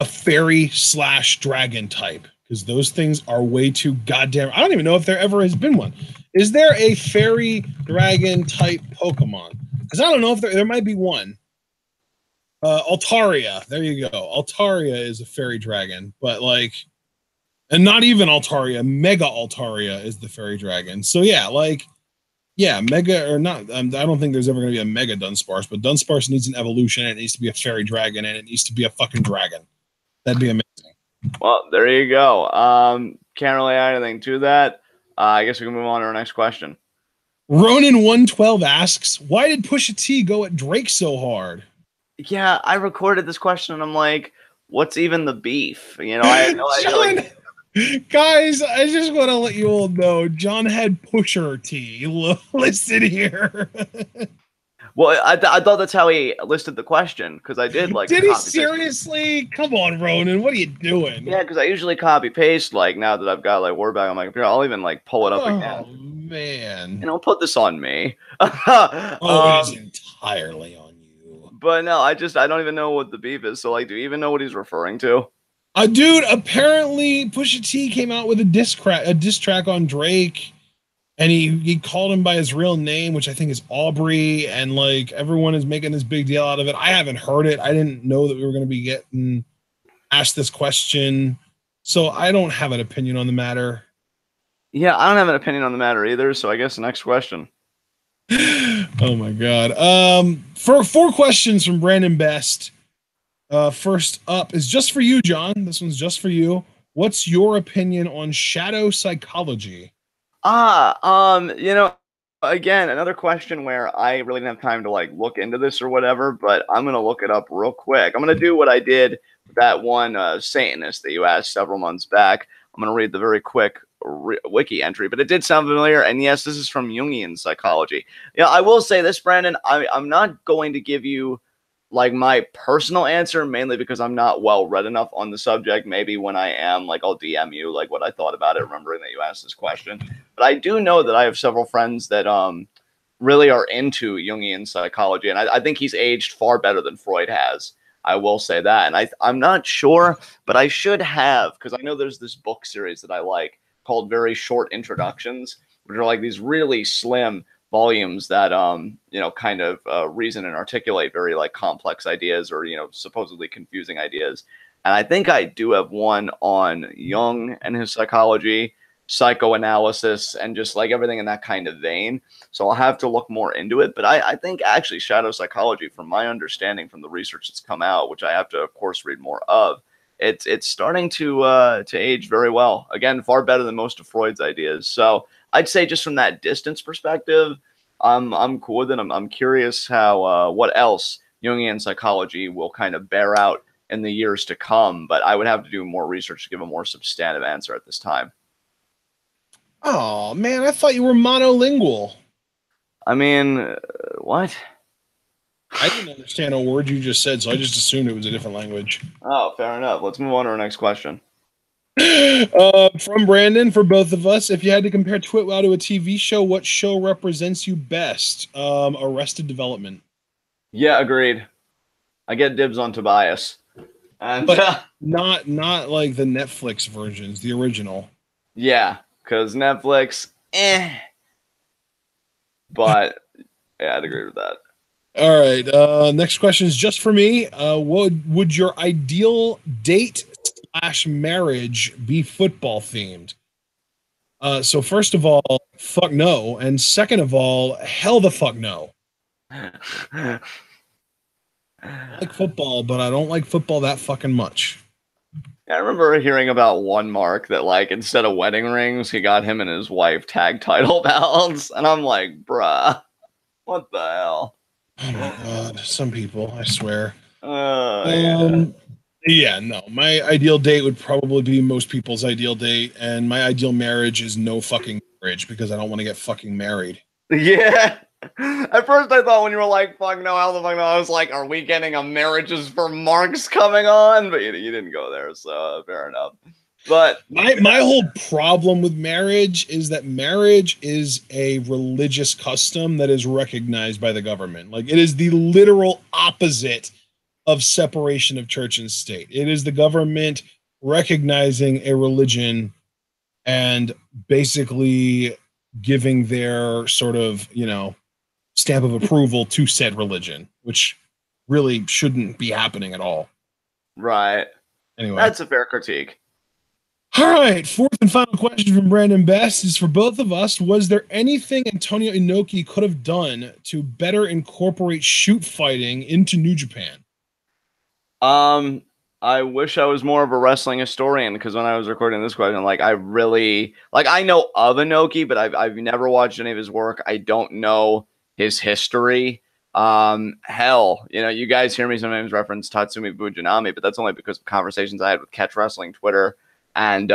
a fairy / dragon type because those things are way too goddamn. I don't even know if there ever has been one. Is there a fairy dragon type Pokemon? Because I don't know if there might be one. Altaria. There you go. Altaria is a fairy dragon, but like, and not even Altaria. Mega Altaria is the fairy dragon. So yeah, like, yeah, Mega or not. I don't think there's ever going to be a Mega Dunsparce, but Dunsparce needs an evolution, and it needs to be a fairy dragon, and it needs to be a fucking dragon. That'd be amazing. Well, there you go. Can't really add anything to that. I guess we can move on to our next question. Ronan112 asks, why did Pusha T go at Drake so hard? Yeah, I recorded this question, and I'm like, what's even the beef? You know, I had no idea. Like, Guys, I just want to let you all know John had Pusher T listed here. Well, I thought that's how he listed the question, because I did like Did he copy paste. seriously? Come on, Ronan. What are you doing? Yeah, because I usually copy paste, like, now that I've got like Word back on my computer, I'll even like pull it up Oh, again. man. And I'll put this on me. Oh, it is entirely on you. But no, I don't even know what the beef is. So, like, do you even know what he's referring to? Dude, apparently Pusha T came out with a diss track on Drake, and he called him by his real name, which I think is Aubrey, and like everyone is making this big deal out of it. I haven't heard it. I didn't know that we were going to be getting asked this question, so I don't have an opinion on the matter. Yeah, I don't have an opinion on the matter either. So I guess the next question. Oh my god. For 4 questions from Brandon Best. First up is just for you, John. This one's just for you. What's your opinion on shadow psychology? You know, again, another question where I really didn't have time to like look into this or whatever, but I'm gonna look it up real quick. I'm gonna do what I did with that one Satanist that you asked several months back. I'm gonna read the very quick wiki entry, but it did sound familiar. And yes, this is from Jungian psychology. Yeah, I will say this, Brandon. I'm not going to give you like my personal answer, mainly because I'm not well read enough on the subject. Maybe when I am, like, I'll DM you like what I thought about it, remembering that you asked this question. But I do know that I have several friends that really are into Jungian psychology, and I think he's aged far better than Freud has. I will say that, and I'm not sure, but I should have, because I know there's this book series that I like called Very Short Introductions, which are like these really slim volumes that you know, kind of reason and articulate very like complex ideas, or, you know, supposedly confusing ideas. And I think I do have one on Jung and his psychology, psychoanalysis, and just like everything in that kind of vein. So I'll have to look more into it. But I think actually shadow psychology, from my understanding from the research that's come out, which I have to of course read more of, it's starting to age very well. Again, far better than most of Freud's ideas. So I'd say just from that distance perspective, I'm cool with it. I'm curious how what else Jungian psychology will kind of bear out in the years to come, but I would have to do more research to give a more substantive answer at this time. Oh man, I thought you were monolingual. I mean, what? I didn't understand a word you just said, so I just assumed it was a different language. Oh, fair enough. Let's move on to our next question. From Brandon, for both of us, if you had to compare TWitWoW to a TV show, what show represents you best? Arrested Development. Yeah, agreed. I get dibs on Tobias. And but not like the Netflix versions, the original. Yeah, because Netflix, But yeah, I'd agree with that. All right. Next question is just for me. Would your ideal date / marriage be football themed? So first of all, fuck no, and second of all, hell the fuck no. I like football, but I don't like football that fucking much. Yeah, I remember hearing about one Mark that, like, instead of wedding rings, he got him and his wife tag title belts, and I'm like, bruh, what the hell? Oh my god, some people, I swear. Yeah. Yeah, no. My ideal date would probably be most people's ideal date, and my ideal marriage is no fucking marriage because I don't want to get fucking married. Yeah. At first I thought when you were like, fuck no, how the fuck no, I was like, are we getting a marriages for Marks coming on? But you didn't go there, so fair enough. But my whole problem with marriage is that marriage is a religious custom that is recognized by the government. Like, it is the literal opposite of separation of church and state. It is the government recognizing a religion and basically giving their sort of, you know, stamp of approval to said religion, which really shouldn't be happening at all. Right. Anyway, that's a fair critique. All right, fourth and final question from Brandon Best is for both of us. Was there anything Antonio Inoki could have done to better incorporate shoot fighting into New Japan? I wish I was more of a wrestling historian, because when I was recording this question, like, I really, like, I know of Inoki, but I've never watched any of his work. I don't know his history. Hell, you know, you guys hear me sometimes reference Tatsumi Fujinami, but that's only because of conversations I had with Catch Wrestling Twitter and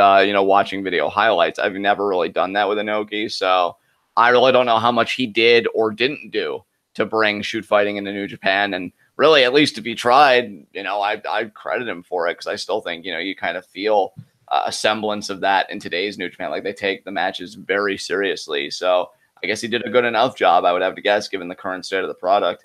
watching video highlights. I've never really done that with Inoki, so I really don't know how much he did or didn't do to bring shoot fighting into New Japan. And really, at least if he tried, I credit him for it, because I still think you kind of feel a semblance of that in today's New Japan. Like, they take the matches very seriously. So I guess he did a good enough job, I would have to guess, given the current state of the product.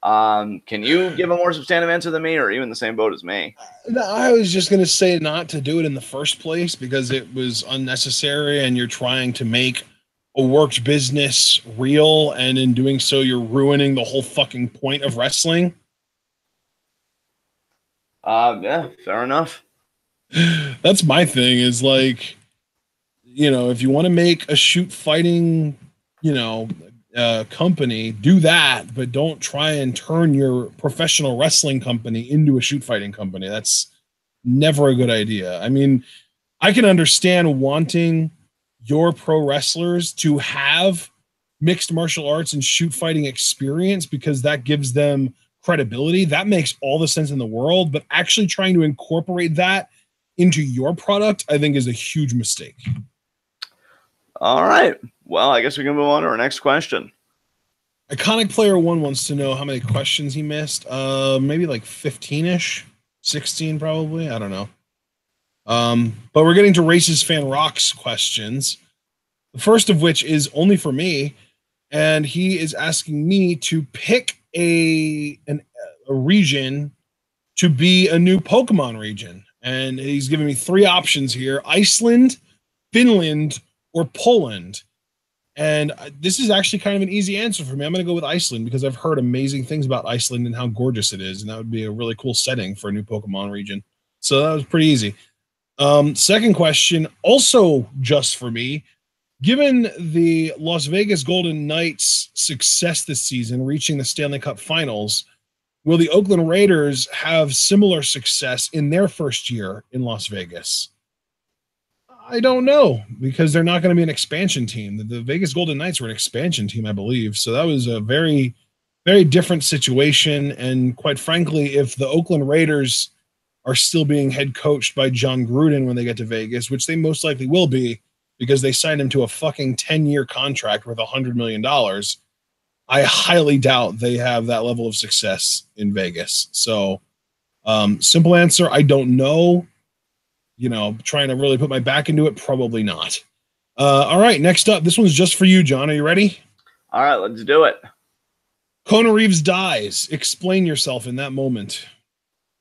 Can you give a more substantive answer than me, or are you in the same boat as me? No, I was just going to say not to do it in the first place because it was unnecessary, and you're trying to make a worked business real, and in doing so, you're ruining the whole fucking point of wrestling. Yeah, fair enough. That's my thing, is like, if you want to make a shoot fighting, company, do that, but don't try and turn your professional wrestling company into a shoot fighting company. That's never a good idea. I mean, I can understand wanting your pro wrestlers to have mixed martial arts and shoot fighting experience because that gives them credibility. That makes all the sense in the world, but actually trying to incorporate that into your product, I think, is a huge mistake. All right. Well, I guess we can move on to our next question. Iconic Player 1 wants to know how many questions he missed. Maybe like 15-ish, 16 probably. I don't know. But we're getting to Races Fan Rock's questions. The first of which is only for me, and he is asking me to pick a region to be a new Pokemon region. And he's giving me 3 options here: Iceland, Finland, or Poland. And this is actually kind of an easy answer for me. I'm going to go with Iceland because I've heard amazing things about Iceland and how gorgeous it is. And that would be a really cool setting for a new Pokemon region. So that was pretty easy. Second question, also just for me. Given the Las Vegas Golden Knights' success this season, reaching the Stanley Cup Finals, will the Oakland Raiders have similar success in their first year in Las Vegas? I don't know, because they're not going to be an expansion team. The Vegas Golden Knights were an expansion team, I believe. So that was a very, very different situation. And quite frankly, if the Oakland Raiders are still being head coached by John Gruden when they get to Vegas, which they most likely will be, because they signed him to a fucking 10-year contract worth $100 million, I highly doubt they have that level of success in Vegas. So simple answer, I don't know. Trying to really put my back into it, probably not. All right, next up, this one's just for you, John. Are you ready? All right, let's do it. Kona Reeves dies. Explain yourself in that moment.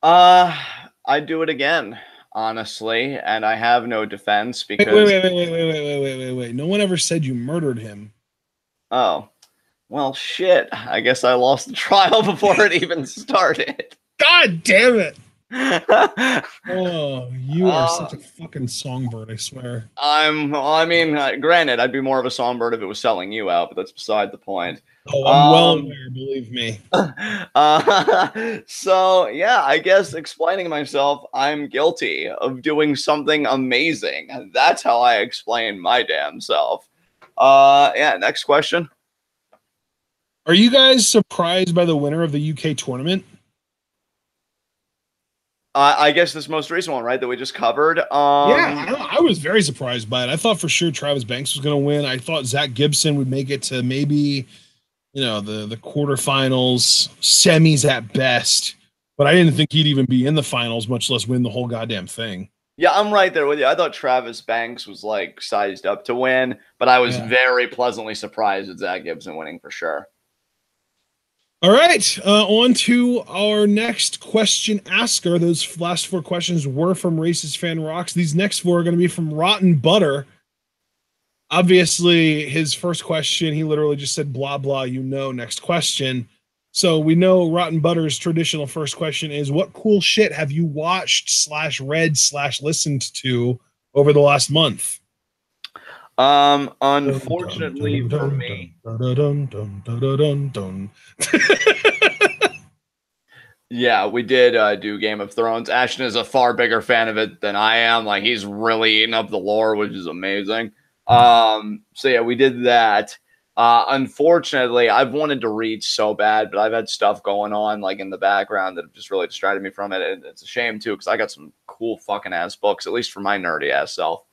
I do it again, honestly, and I have no defense because... Wait. No one ever said you murdered him. Oh. Well, shit. I guess I lost the trial before it even started. God damn it. Oh, you are such a fucking songbird, I swear. Granted, I'd be more of a songbird if it was selling you out, but that's beside the point. Oh, I'm well aware, believe me. So, yeah, I guess explaining myself, I'm guilty of doing something amazing. That's how I explain my damn self. Yeah, next question. Are you guys surprised by the winner of the UK tournament? I guess this most recent one, right, that we just covered. Yeah, I was very surprised by it. I thought for sure Travis Banks was going to win. I thought Zach Gibson would make it to maybe, the quarterfinals, semis at best. But I didn't think he'd even be in the finals, much less win the whole goddamn thing. Yeah, I'm right there with you. I thought Travis Banks was sized up to win, but I was very pleasantly surprised at Zach Gibson winning for sure. All right, on to our next question asker. Those last 4 questions were from Racist Fan Rocks. These next 4 are going to be from Rotten Butter. Obviously, his first question, he literally just said, blah, blah, next question. So we know Rotten Butter's traditional first question is, what cool shit have you watched /read/listened to over the last month? Unfortunately for me, yeah, we did do Game of Thrones. Ashton is a far bigger fan of it than I am. He's really eating up the lore, which is amazing. So yeah, we did that. Unfortunately, I've wanted to read so bad, but I've had stuff going on like in the background that have just really distracted me from it. And it's a shame too, because I got some cool fucking ass books, at least for my nerdy ass self,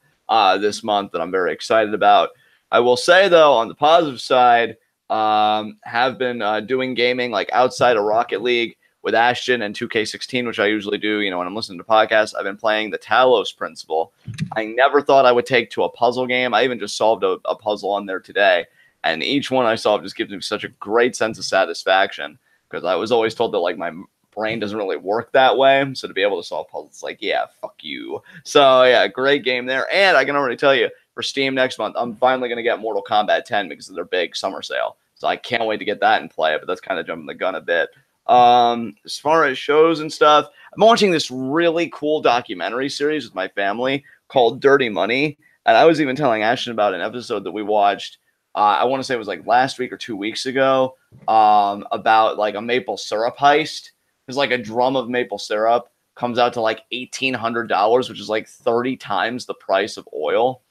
this month that I'm very excited about. I will say though, on the positive side, have been doing gaming like outside of Rocket League with Ashton and 2K16, which I usually do, you know, when I'm listening to podcasts. I've been playing the Talos Principle. I never thought I would take to a puzzle game. I even just solved a puzzle on there today. And each one I solve just gives me such a great sense of satisfaction, because I was always told that like my brain doesn't really work that way. So to be able to solve puzzles, like, yeah, fuck you. So yeah, great game there. And I can already tell you, for Steam next month, I'm finally going to get Mortal Kombat 10 because of their big summer sale. So I can't wait to get that and play it, but that's kind of jumping the gun a bit. As far as shows and stuff, I'm watching this really cool documentary series with my family called Dirty Money. And I was even telling Ashton about an episode that we watched, I want to say it was like last week or 2 weeks ago, about like a maple syrup heist. Because like a drum of maple syrup comes out to like $1,800, which is like 30 times the price of oil.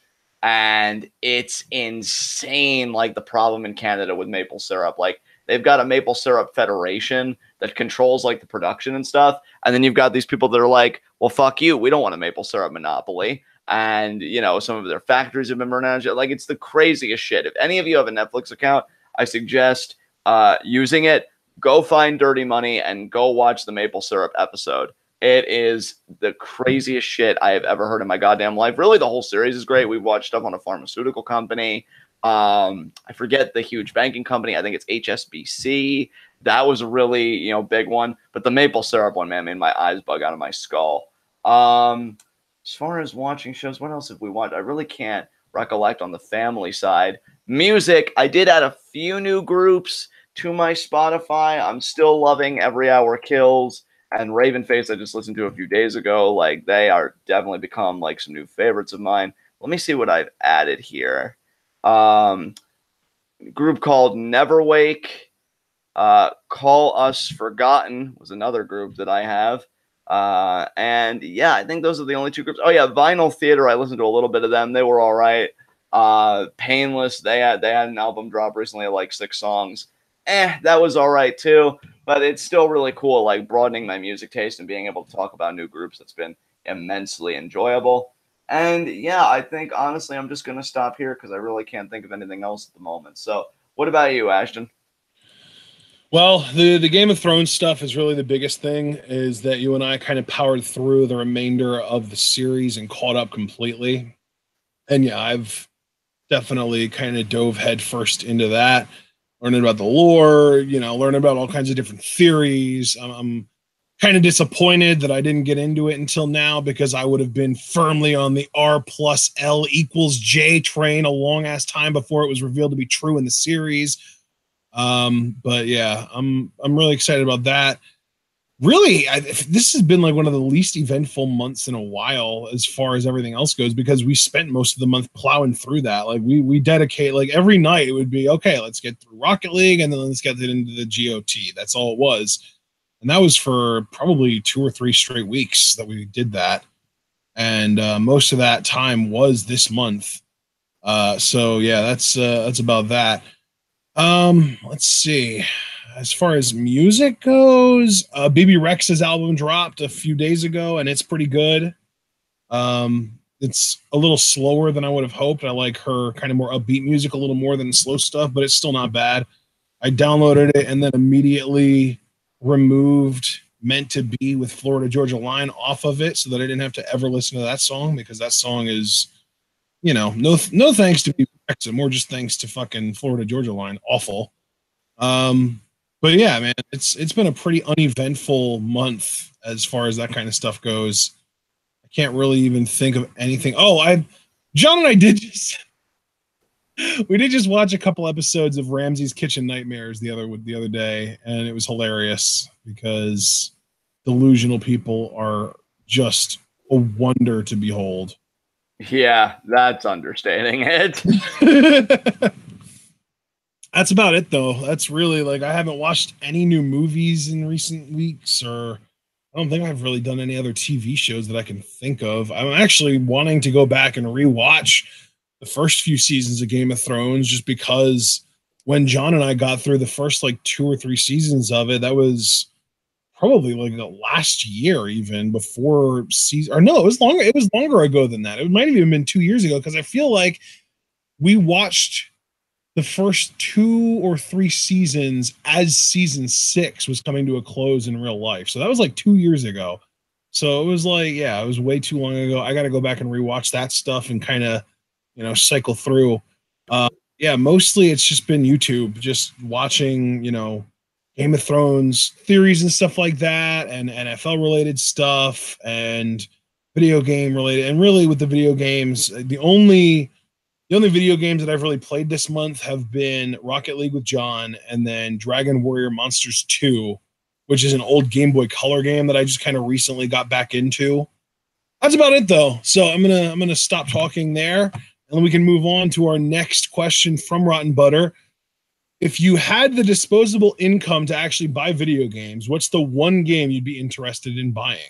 And it's insane, like the problem in Canada with maple syrup. Like they've got a maple syrup federation that controls like the production and stuff. And then you've got these people that are like, well, fuck you. We don't want a maple syrup monopoly. And, you know, some of their factories have been burned down. Like, it's the craziest shit. If any of you have a Netflix account, I suggest using it. Go find Dirty Money and go watch the maple syrup episode. It is the craziest shit I have ever heard in my goddamn life. Really, the whole series is great. We've watched stuff on a pharmaceutical company. I forget the huge banking company. I think it's HSBC. That was a really, you know, big one. But the maple syrup one, man, made my eyes bug out of my skull. As far as watching shows, what else have we watched? I really can't recollect on the family side. Music, I did add a few new groups to my Spotify. I'm still loving Every Hour Kills and Ravenface. I just listened to a few days ago. Like, they are definitely become like some new favorites of mine. Let me see what I've added here. Group called Neverwake. Call Us Forgotten was another group that I have. And yeah, I think those are the only two groups. Oh yeah, Vinyl Theater, I listened to a little bit of them. They were all right. Painless, they had an album drop recently of like 6 songs. That was all right too. But it's still really cool, like broadening my music taste and being able to talk about new groups. That's been immensely enjoyable. And yeah, I think honestly I'm just gonna stop here because I really can't think of anything else at the moment. So what about you, Ashton? Well, the Game of Thrones stuff is really the biggest thing, is that you and I kind of powered through the remainder of the series and caught up completely. And yeah, I've definitely kind of dove headfirst into that, learning about the lore, you know, learning about all kinds of different theories. I'm kind of disappointed that I didn't get into it until now, because I would have been firmly on the R plus L equals J train a long ass time before it was revealed to be true in the series. But yeah, I'm really excited about that. Really, this has been like one of the least eventful months in a while as far as everything else goes, because we spent most of the month plowing through that. Like we dedicate, like every night it would be, okay, let's get through Rocket League and then let's get into the GOT. That's all it was. And that was for probably 2 or 3 straight weeks that we did that. And most of that time was this month. So yeah, that's about that. Let's see. As far as music goes, BB Rex's album dropped a few days ago, and it's pretty good. It's a little slower than I would have hoped. I like her kind of more upbeat music a little more than slow stuff, but it's still not bad. I downloaded it and then immediately removed Meant to Be with Florida Georgia Line off of it so that I didn't have to ever listen to that song, because that song is, you know, no thanks to BB Rex, more just thanks to fucking Florida Georgia Line. Awful. But yeah, man, it's been a pretty uneventful month as far as that kind of stuff goes. I can't really even think of anything. Oh, John and I did just we did just watch a couple episodes of Ramsey's Kitchen Nightmares the other day, and it was hilarious because delusional people are just a wonder to behold. Yeah, that's understating it. That's about it, though. That's really, like, I haven't watched any new movies in recent weeks, or I don't think I've really done any other TV shows that I can think of. I'm actually wanting to go back and rewatch the first few seasons of Game of Thrones, just because when John and I got through the first like 2 or 3 seasons of it. That was probably like the last year, even before season. Or no, it was longer. It was longer ago than that. It might have even been 2 years ago because I feel like we watched the first 2 or 3 seasons as season 6 was coming to a close in real life. So that was like 2 years ago. So it was like, yeah, it was way too long ago. I got to go back and rewatch that stuff and kind of, cycle through. Yeah, mostly it's just been YouTube, just watching, Game of Thrones theories and stuff like that, and NFL related stuff, and video game related. And really, with the video games, the only video games that I've really played this month have been Rocket League with John, and then Dragon Warrior Monsters 2, which is an old Game Boy Color game that I just kind of recently got back into. That's about it though. So I'm gonna stop talking there, and then we can move on to our next question from Rotten Butter. If you had the disposable income to actually buy video games, what's the one game you'd be interested in buying?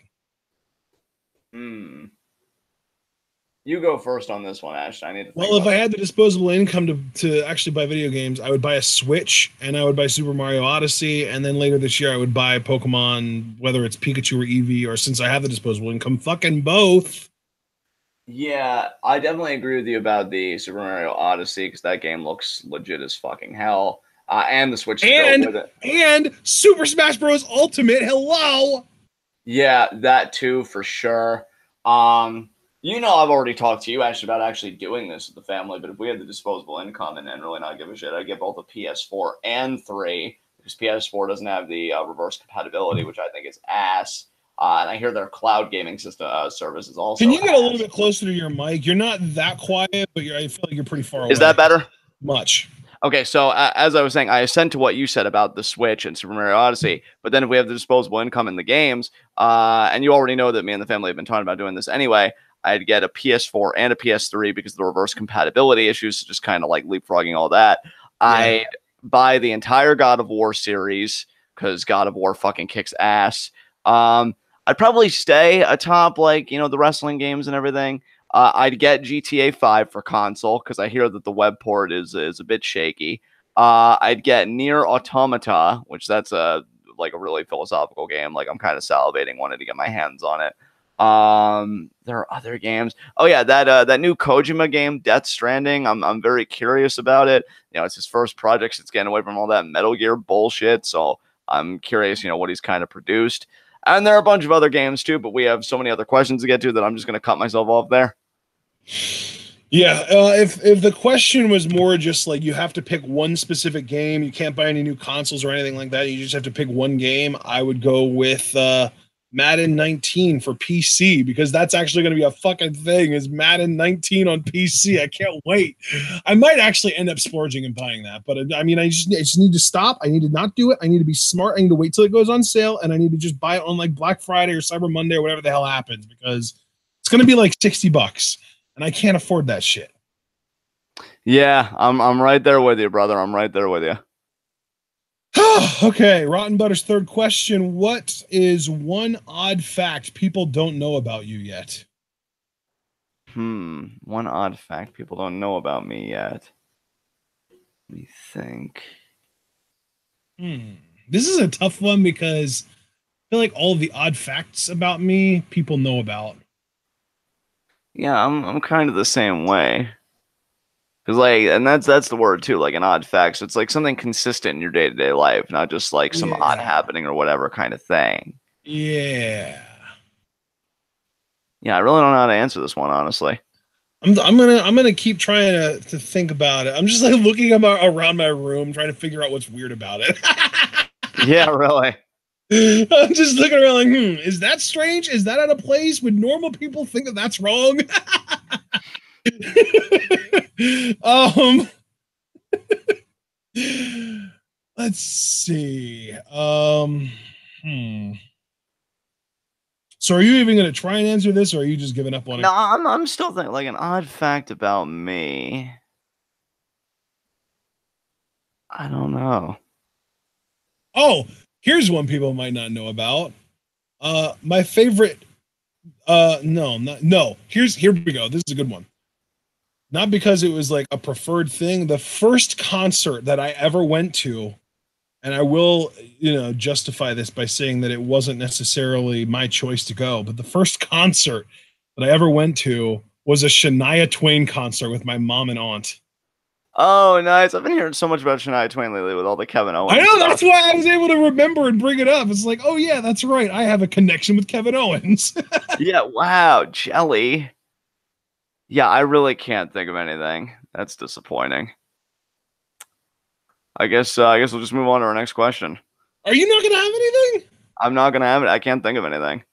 You go first on this one, Ashton. I need to think. Well, if I had the disposable income to actually buy video games, I would buy a Switch, and I would buy Super Mario Odyssey, and then later this year I would buy Pokemon, whether it's Pikachu or Eevee, or since I have the disposable income, fucking both. Yeah, I definitely agree with you about the Super Mario Odyssey because that game looks legit as fucking hell. And the Switch to go with it. And Super Smash Bros. Ultimate, hello! Yeah, that too, for sure. I've already talked to you, actually, about actually doing this with the family, but if we had the disposable income and really not give a shit, I'd get both a PS4 and 3, because PS4 doesn't have the reverse compatibility, which I think is ass. And I hear their cloud gaming system service is also. Can you get a little bit closer to your mic? You're not that quiet, but I feel like you're pretty far away. Is that better? Much. Okay, so as I was saying, I assent to what you said about the Switch and Super Mario Odyssey, but then if we have the disposable income in the games, and you already know that me and the family have been talking about doing this anyway, I'd get a PS4 and a PS3 because of the reverse compatibility issues, just kind of like leapfrogging all that. Yeah. I'd buy the entire God of War series because God of War fucking kicks ass. I'd probably stay atop the wrestling games and everything. I'd get GTA 5 for console because I hear that the web port is a bit shaky. I'd get Nier Automata, which that's a really philosophical game. Like I'm kind of salivating, wanted to get my hands on it. There are other games. Oh yeah, that new Kojima game, Death Stranding. I'm very curious about it. It's his first project. So it's getting away from all that Metal Gear bullshit. So I'm curious, what he's kind of produced. And there are a bunch of other games too, but we have so many other questions to get to that I'm just going to cut myself off there. Yeah, if the question was more just like you have to pick one specific game, you can't buy any new consoles or anything like that, you just have to pick one game, I would go with Madden 19 for PC, because that's actually going to be a fucking thing, is Madden 19 on PC. I can't wait. I might actually end up splurging and buying that, but I mean, I just need to stop. I need to not do it. I need to be smart. I need to wait till it goes on sale, and I need to just buy it on like Black Friday or Cyber Monday or whatever the hell happens, because it's going to be like $60, and I can't afford that shit. Yeah, I'm right there with you, brother. I'm right there with you. Okay, Rotten Butter's third question. What is one odd fact people don't know about you yet? One odd fact people don't know about me yet. Let me think. This is a tough one because I feel like all of the odd facts about me people know about. Yeah, I'm kind of the same way. Cause and that's the word too, like an odd fact. So it's like something consistent in your day-to-day life, not just like some odd happening or whatever kind of thing. Yeah. Yeah, I really don't know how to answer this one, honestly. I'm gonna keep trying to think about it. I'm just like looking around my room, trying to figure out what's weird about it. Yeah, really. I'm just looking around like, is that strange? Is that out of place? Would normal people think that that's wrong? Let's see. So are you even going to try and answer this, or are you just giving up on it? No, I'm still thinking like an odd fact about me. I don't know. Oh, here's one people might not know about. My favorite. Here we go. This is a good one. not because it was like a preferred thing. The first concert that I ever went to, and I will, justify this by saying that it wasn't necessarily my choice to go, but the first concert that I ever went to was a Shania Twain concert with my mom and aunt. Oh, nice. I've been hearing so much about Shania Twain lately with all the Kevin Owens I know, stuff. that's why I was able to remember and bring it up. It's like, oh yeah, that's right. I have a connection with Kevin Owens. Yeah, wow, Jelly. Yeah, I really can't think of anything. That's disappointing. I guess we'll just move on to our next question. Are you not gonna have anything? I'm not gonna have it. I can't think of anything.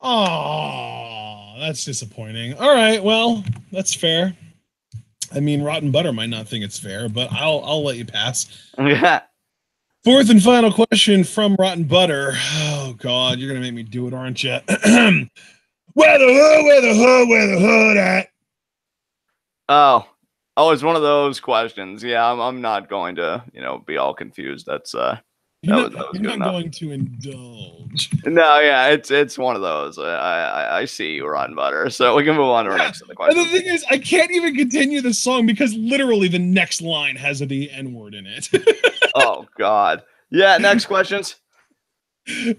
Oh, that's disappointing. All right, well, that's fair. I mean, Rotten Butter might not think it's fair, but I'll let you pass. Yeah. Fourth and final question from Rotten Butter. Oh God, you're gonna make me do it, aren't you? Where the hood at? Oh, it's one of those questions. Yeah, I'm not going to, be all confused. That's that was You're good not enough. going to indulge. No, yeah, it's one of those. I see you, Rotten Butter. So we can move on to our next question. And the thing is, I can't even continue the song because literally the next line has the N-word in it. Oh God. Yeah. Next questions.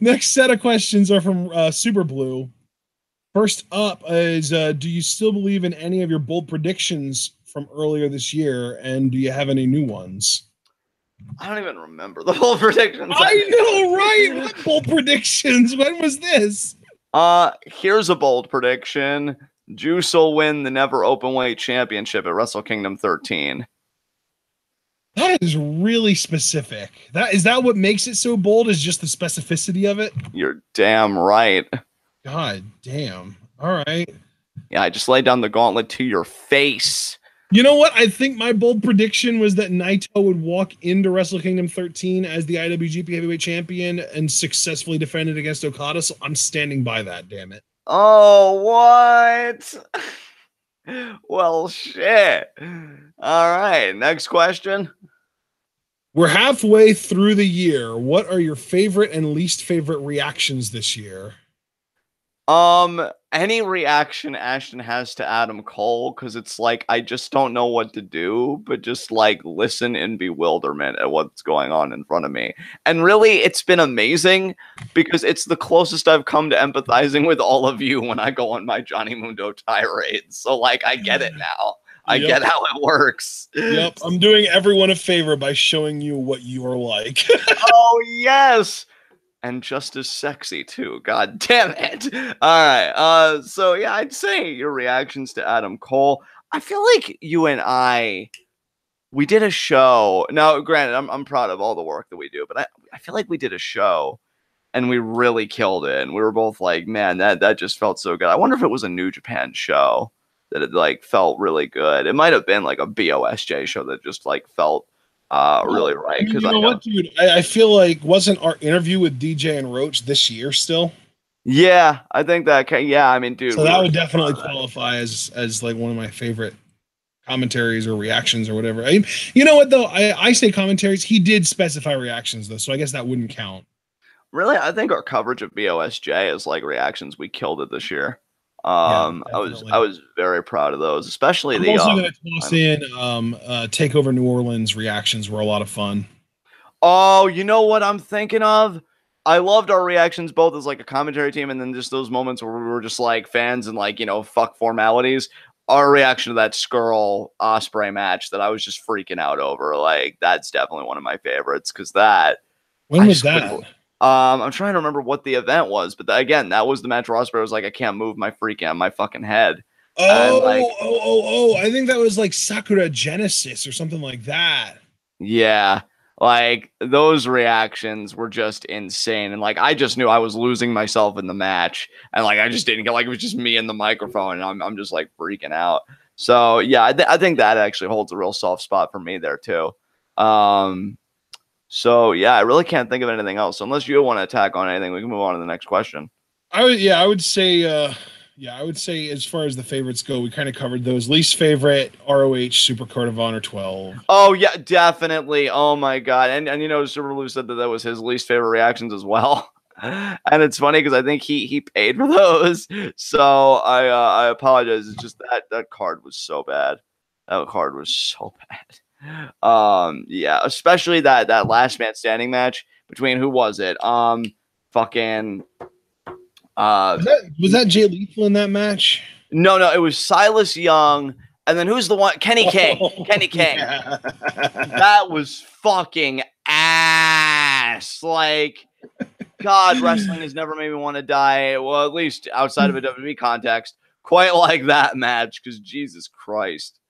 Next set of questions are from Super Blue. First up is, do you still believe in any of your bold predictions from earlier this year, and do you have any new ones? I don't even remember the whole predictions. I know, right? What bold predictions? When was this? Here's a bold prediction. Juice will win the Never Openweight Championship at Wrestle Kingdom 13. That is really specific. Is that what makes it so bold? Is just the specificity of it? You're damn right. God damn. All right. Yeah, I just laid down the gauntlet to your face. You know what? I think my bold prediction was that Naito would walk into Wrestle Kingdom 13 as the IWGP Heavyweight Champion and successfully defend it against Okada. So I'm standing by that. Damn it. Oh, what? Well, shit. All right. Next question. We're halfway through the year. What are your favorite and least favorite reactions this year? Any reaction Ashton has to Adam Cole, because it's like I just don't know what to do, but just like listen in bewilderment at what's going on in front of me. And really, it's been amazing because it's the closest I've come to empathizing with all of you when I go on my Johnny Mundo tirades. So like I get it now. I get how it works. Yep. I'm doing everyone a favor by showing you what you are like. Oh, yes. And just as sexy too. God damn it. All right. So yeah, I'd say your reactions to Adam Cole. I feel like you and we did a show. Now, granted, I'm proud of all the work that we do, but I feel like we did a show and we really killed it. And we were both like, man, that just felt so good. I wonder if it was a New Japan show that it like felt really good. It might have been like a BOSJ show that just like felt really right. Because you know what, dude? I feel like wasn't our interview with DJ and Roach this year still? Yeah, I think that. Yeah, I mean, dude. So that would definitely qualify as like one of my favorite commentaries or reactions or whatever. You know what though? I say commentaries. He did specify reactions though, so I guess that wouldn't count. Really, I think our coverage of BOSJ is like reactions. We killed it this year. I was very proud of those, especially I'm also going to toss in Takeover New Orleans reactions were a lot of fun. Oh, you know what I'm thinking of? I loved our reactions both as like a commentary team and then just those moments where we were just like fans and like, fuck formalities. Our reaction to that Skrull Osprey match that I was just freaking out over, like that's definitely one of my favorites because that. When was that? I'm trying to remember what the event was, but again, that was the match where Osprey was like, I can't move my fucking head. I think that was like Sakura Genesis or something like that. Yeah, like those reactions were just insane, and like I just knew I was losing myself in the match, and like I just didn't get like it was just me and the microphone, and I'm just like freaking out. So yeah, I think that actually holds a real soft spot for me there too. So yeah, I really can't think of anything else. So unless you want to attack on anything, we can move on to the next question. I would say as far as the favorites go, we kind of covered those. Least favorite, ROH Super Card of Honor 12. Oh yeah, definitely. Oh my god. And Super Blue said that was his least favorite reactions as well. And it's funny because I think he paid for those. So I apologize. It's just that card was so bad. That card was so bad. Yeah, especially that last man standing match between who was it? Fucking Was that Jay Lethal in that match? no, it was Silas Young, and then who's the one? Kenny King. Kenny King. Yeah. That was fucking ass. Like, God, wrestling has never made me want to die. Well, at least outside of a WWE context, quite like that match. Because Jesus Christ.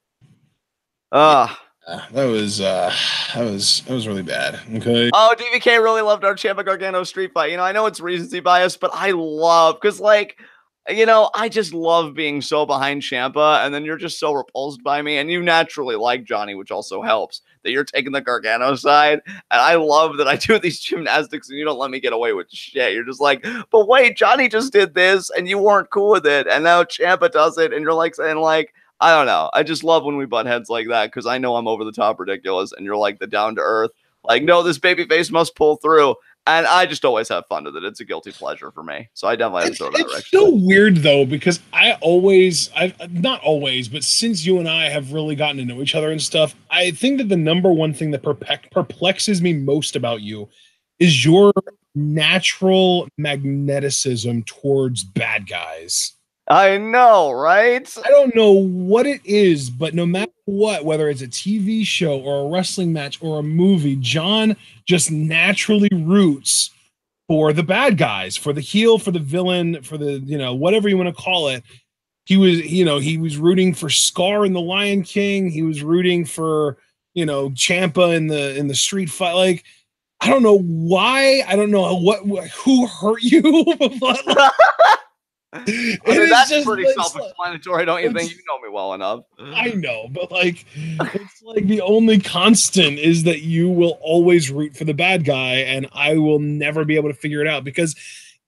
That was really bad. Okay. Oh, DVK really loved our Ciampa Gargano street fight. I know it's recency bias, but I love because I just love being so behind Ciampa, and then you're just so repulsed by me, and you naturally like Johnny, which also helps that you're taking the Gargano side. And I love that I do these gymnastics and you don't let me get away with shit. You're just like, but wait, Johnny just did this and you weren't cool with it, and now Ciampa does it, and you're like saying like, I don't know. I just love when we butt heads like that because I know I'm over the top ridiculous, and you're like the down to earth, like, no, this babyface must pull through. And I just always have fun with it. It's a guilty pleasure for me. So I definitely have to throw that It's direction. so weird though, because I've not always, but since you and I have really gotten to know each other and stuff, I think that the number one thing that perplexes me most about you is your natural magneticism towards bad guys. I know, right? I don't know what it is, but no matter what, whether it's a TV show or a wrestling match or a movie, John just naturally roots for the bad guys, for the heel, for the villain, for the, whatever you want to call it. He was rooting for Scar in The Lion King. He was rooting for, Ciampa in the street fight. Like, I don't know why. I don't know who hurt you. But that's just pretty self-explanatory, don't you think? You know me well enough. I know, but it's like the only constant is that you will always root for the bad guy, and I will never be able to figure it out, because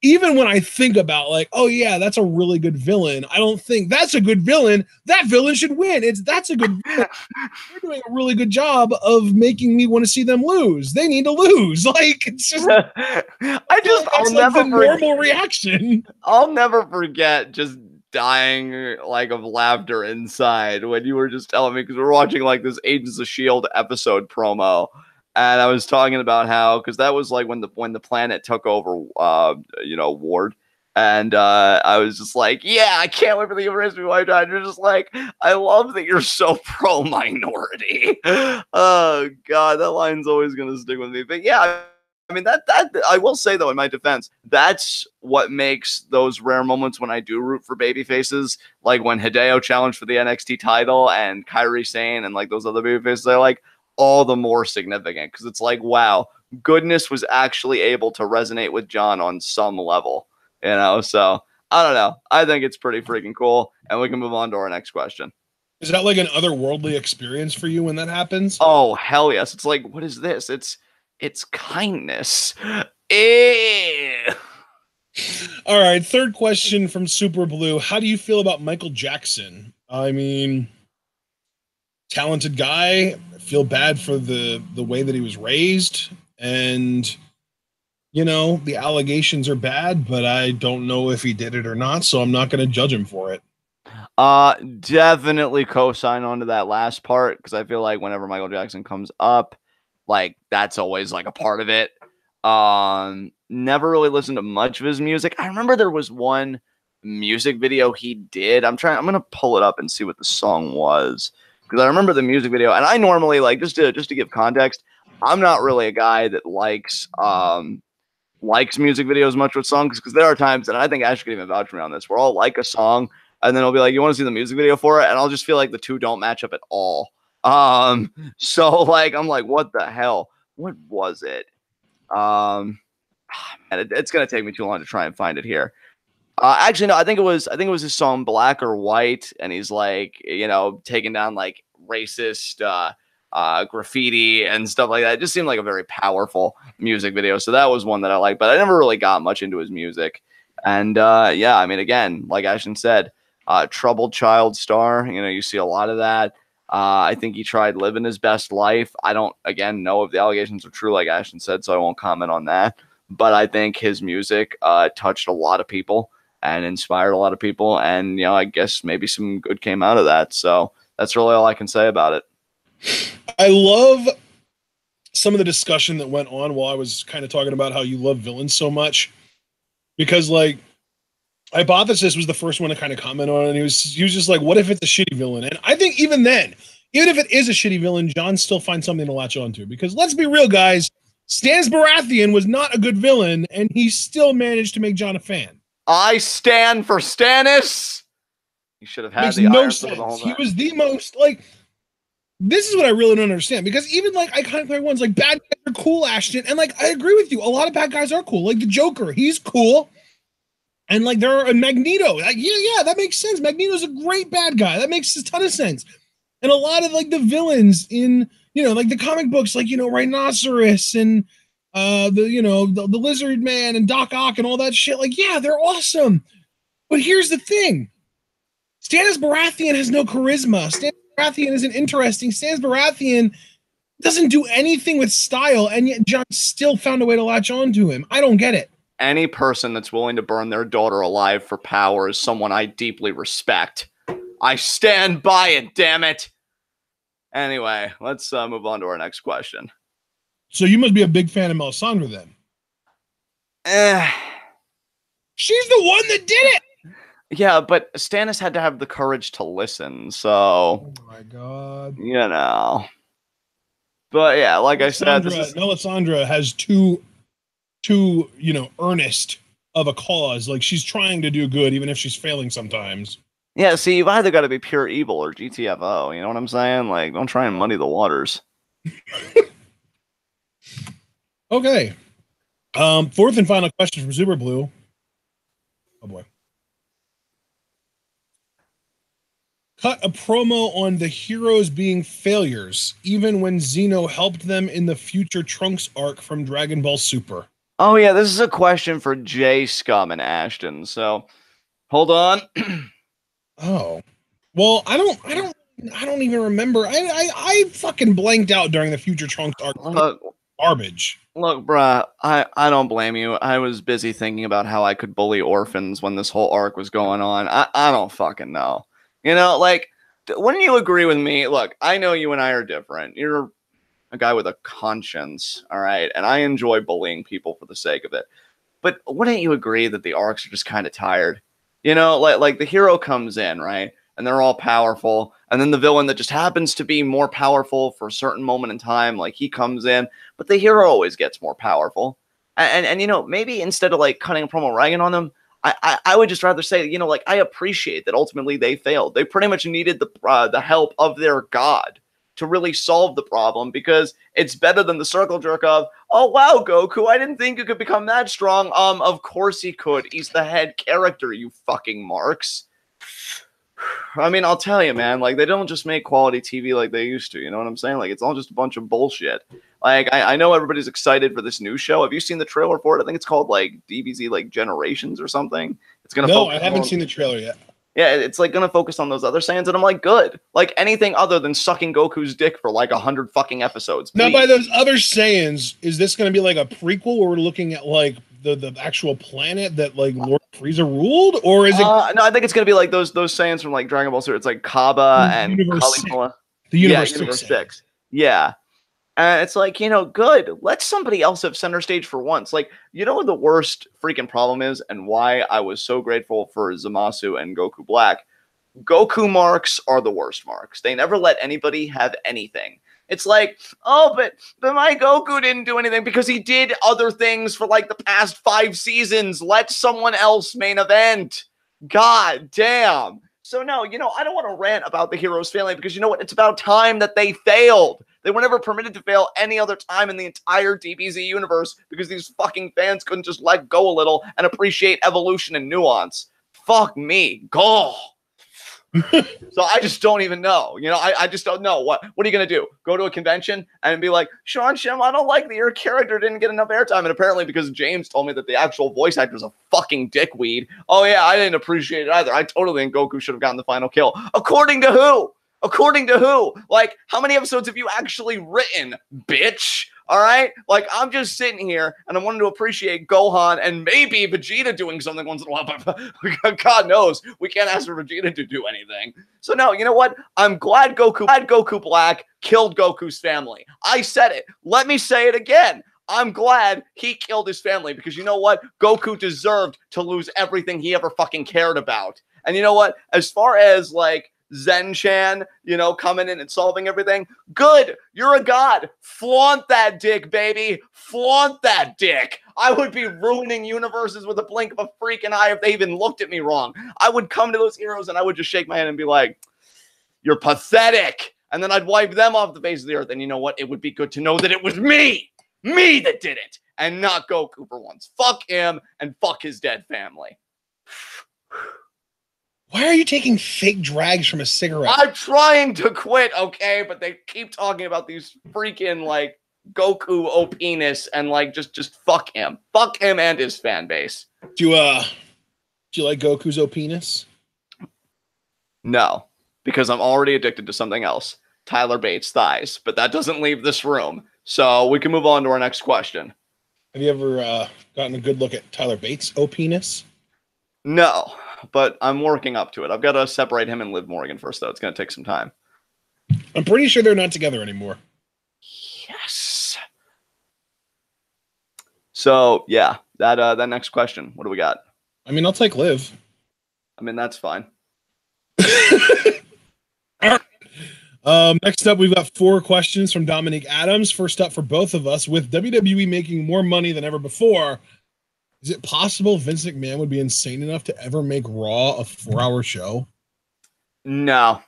even when I think about oh yeah, that's a really good villain, I don't think that's a good villain. That villain should win. That's a good villain. They're doing a really good job of making me want to see them lose. They need to lose. It's just I'll never the normal reaction. I'll never forget just dying of laughter inside when you were just telling me, because we're watching this Agents of S.H.I.E.L.D. episode promo. And I was talking about how, because that was when the planet took over, Ward. And I was just like, yeah, I can't wait for the anniversary wipe out. You're just like, I love that you're so pro-minority. Oh, God, that line's always going to stick with me. But yeah, I mean, that I will say, though, in my defense, that's what makes those rare moments when I do root for baby faces, like when Hideo challenged for the NXT title and Kairi Sane and those other baby faces I like, all the more significant, because it's like, wow, goodness was actually able to resonate with John on some level, so I don't know. I think it's pretty freaking cool, and we can move on to our next question. Is that an otherworldly experience for you when that happens? Oh, hell yes. It's like, what is this? It's kindness. All right, third question from Super Blue. How do you feel about Michael Jackson? I mean, talented guy. Feel bad for the way that he was raised, and the allegations are bad, but I don't know if he did it or not, so I'm not going to judge him for it. Definitely co-sign onto that last part, because I feel like whenever Michael Jackson comes up, that's always a part of it. Never really listened to much of his music. I remember there was one music video he did. I'm gonna pull it up and see what the song was, because I remember the music video. And I normally just to give context, I'm not really a guy that likes music videos much with songs, because there are times, and I think Ash could even vouch for me on this, where I'll like a song and then I'll be like, you want to see the music video for it? And I'll just feel like the two don't match up at all. So I'm like, what the hell? What was it? And it's gonna take me too long to try and find it here. Actually, no, I think it was his song Black or White, and he's taking down racist graffiti and stuff like that. It just seemed like a very powerful music video. So that was one that I liked, but I never really got much into his music. And yeah, I mean, again, like Ashton said, troubled child star, you see a lot of that. I think he tried living his best life. I don't, again, know if the allegations are true, like Ashton said, so I won't comment on that. But I think his music touched a lot of people and inspired a lot of people. And, I guess maybe some good came out of that. So That's really all I can say about it. I love some of the discussion that went on while I was kind of talking about how you love villains so much, because like Hypothesis was the first one to kind of comment on it, and he was just like, what if it's a shitty villain? And I think even then, even if it is a shitty villain, John still finds something to latch onto, because let's be real, guys, Stannis Baratheon was not a good villain, and he still managed to make John a fan. I stand for Stannis. He should have had Makes the no Iron sense. the whole He time. was the most like. This is what I really don't understand, because even like iconic player ones, like bad guys are cool, Ashton, and like I agree with you, a lot of bad guys are cool. Like the Joker, he's cool, and like there are Magneto. Like, yeah, that makes sense. Magneto's a great bad guy. That makes a ton of sense. And a lot of like the villains in like the comic books, like Rhinoceros and the Lizard Man and Doc Ock and all that shit. Like, yeah, they're awesome. But here's the thing: Stannis Baratheon has no charisma. Stannis Baratheon isn't interesting. Stannis Baratheon doesn't do anything with style, and yet John still found a way to latch on to him. I don't get it. Any person that's willing to burn their daughter alive for power is someone I deeply respect. I stand by it, damn it. Anyway, let's move on to our next question. So you must be a big fan of Melisandre then. She's the one that did it. Yeah, but Stannis had to have the courage to listen, so... Oh my god. But yeah, like I said... Melisandre has too earnest of a cause. Like, she's trying to do good, even if she's failing sometimes. Yeah, see, you've either got to be pure evil or GTFO, you know what I'm saying? Like, don't try and muddy the waters. Okay. Fourth and final question from Super Blue. Oh boy. Cut a promo on the heroes being failures, even when Zeno helped them in the future Trunks arc from Dragon Ball Super. Oh yeah, this is a question for Jay Scum and Ashton. So, hold on. Oh, well, I don't even remember. I fucking blanked out during the future Trunks arc. Garbage. Look, bruh, I don't blame you. I was busy thinking about how I could bully orphans when this whole arc was going on. I don't fucking know. Like, wouldn't you agree with me? Look, I know you and I are different. You're a guy with a conscience, all right? And I enjoy bullying people for the sake of it. But wouldn't you agree that the arcs are just kind of tired? Like the hero comes in, right? And they're all powerful. And then the villain that just happens to be more powerful for a certain moment in time, like he comes in. But the hero always gets more powerful. And maybe instead of like cutting a promo ragging on them, I would just rather say, like, I appreciate that ultimately they failed. They pretty much needed the help of their god to really solve the problem, because it's better than the circle jerk of, oh, wow, Goku, I didn't think you could become that strong. Of course he could. He's the head character, you fucking marks. I mean, I'll tell you, man, like, they don't just make quality TV like they used to. You know what I'm saying? Like, it's all just a bunch of bullshit. Like, I know everybody's excited for this new show. Have you seen the trailer for it? I think it's called, like, DBZ, like, Generations or something. It's gonna No, I haven't seen the trailer yet. Yeah, it's, like, gonna focus on those other Saiyans, and I'm like, good. Like, anything other than sucking Goku's dick for, like, 100 fucking episodes, please. Now, by those other Saiyans, is this gonna be, like, a prequel where we're looking at, like, the actual planet that, like, Lord Frieza ruled? Or is it... No, I think it's gonna be, like, those Saiyans from, like, Dragon Ball Super. It's, like, Kaba and Caulifla. The Universe 6. Yeah. And it's like, good. Let somebody else have center stage for once. Like, what the worst freaking problem is, and why I was so grateful for Zamasu and Goku Black? Goku marks are the worst marks. They never let anybody have anything. It's like, oh, but my Goku didn't do anything because he did other things for like the past 5 seasons. Let someone else main event. God damn. So no, I don't want to rant about the heroes failing, because you know what? It's about time that they failed. They were never permitted to fail any other time in the entire DBZ universe, because these fucking fans couldn't just let go a little and appreciate evolution and nuance. Fuck me. Go. So I just don't even know. I just don't know. What are you going to do? Go to a convention and be like, Sean Shim, I don't like that your character didn't get enough airtime. And apparently because James told me that the actual voice actor is a fucking dickweed. Oh yeah, I didn't appreciate it either. I totally think Goku should have gotten the final kill. According to who? According to who? Like, how many episodes have you actually written, bitch? All right? Like, I'm just sitting here and I wanted to appreciate Gohan and maybe Vegeta doing something once in a while, but God knows we can't ask for Vegeta to do anything. So, no, you know what? I'm glad Goku Black killed Goku's family. I said it. Let me say it again. I'm glad he killed his family because you know what? Goku deserved to lose everything he ever fucking cared about. And you know what? As far as, like, Zen-chan, you know, coming in and solving everything. Good. You're a god. Flaunt that dick, baby. Flaunt that dick. I would be ruining universes with a blink of a freaking eye if they even looked at me wrong. I would come to those heroes and I would just shake my hand and be like, you're pathetic. And then I'd wipe them off the face of the earth. And you know what? It would be good to know that it was me that did it and not Goku for once. Fuck him and fuck his dead family. Why are you taking fake drags from a cigarette? I'm trying to quit, okay? But they keep talking about these freaking, like, Goku OP-ness and, like, just fuck him. Fuck him and his fan base. Do you like Goku's OP-ness? No, because I'm already addicted to something else. Tyler Bates' thighs. But that doesn't leave this room. So we can move on to our next question. Have you ever gotten a good look at Tyler Bates' OP-ness? No. But I'm working up to it. I've got to separate him and Liv Morgan first, though. It's going to take some time. I'm pretty sure they're not together anymore. Yes. So, yeah, that next question. What do we got? I mean, I'll take Liv. I mean, that's fine. All right. Next up, we've got 4 questions from Dominique Adams. First up for both of us. With WWE making more money than ever before, is it possible Vince McMahon would be insane enough to ever make Raw a 4-hour show? No,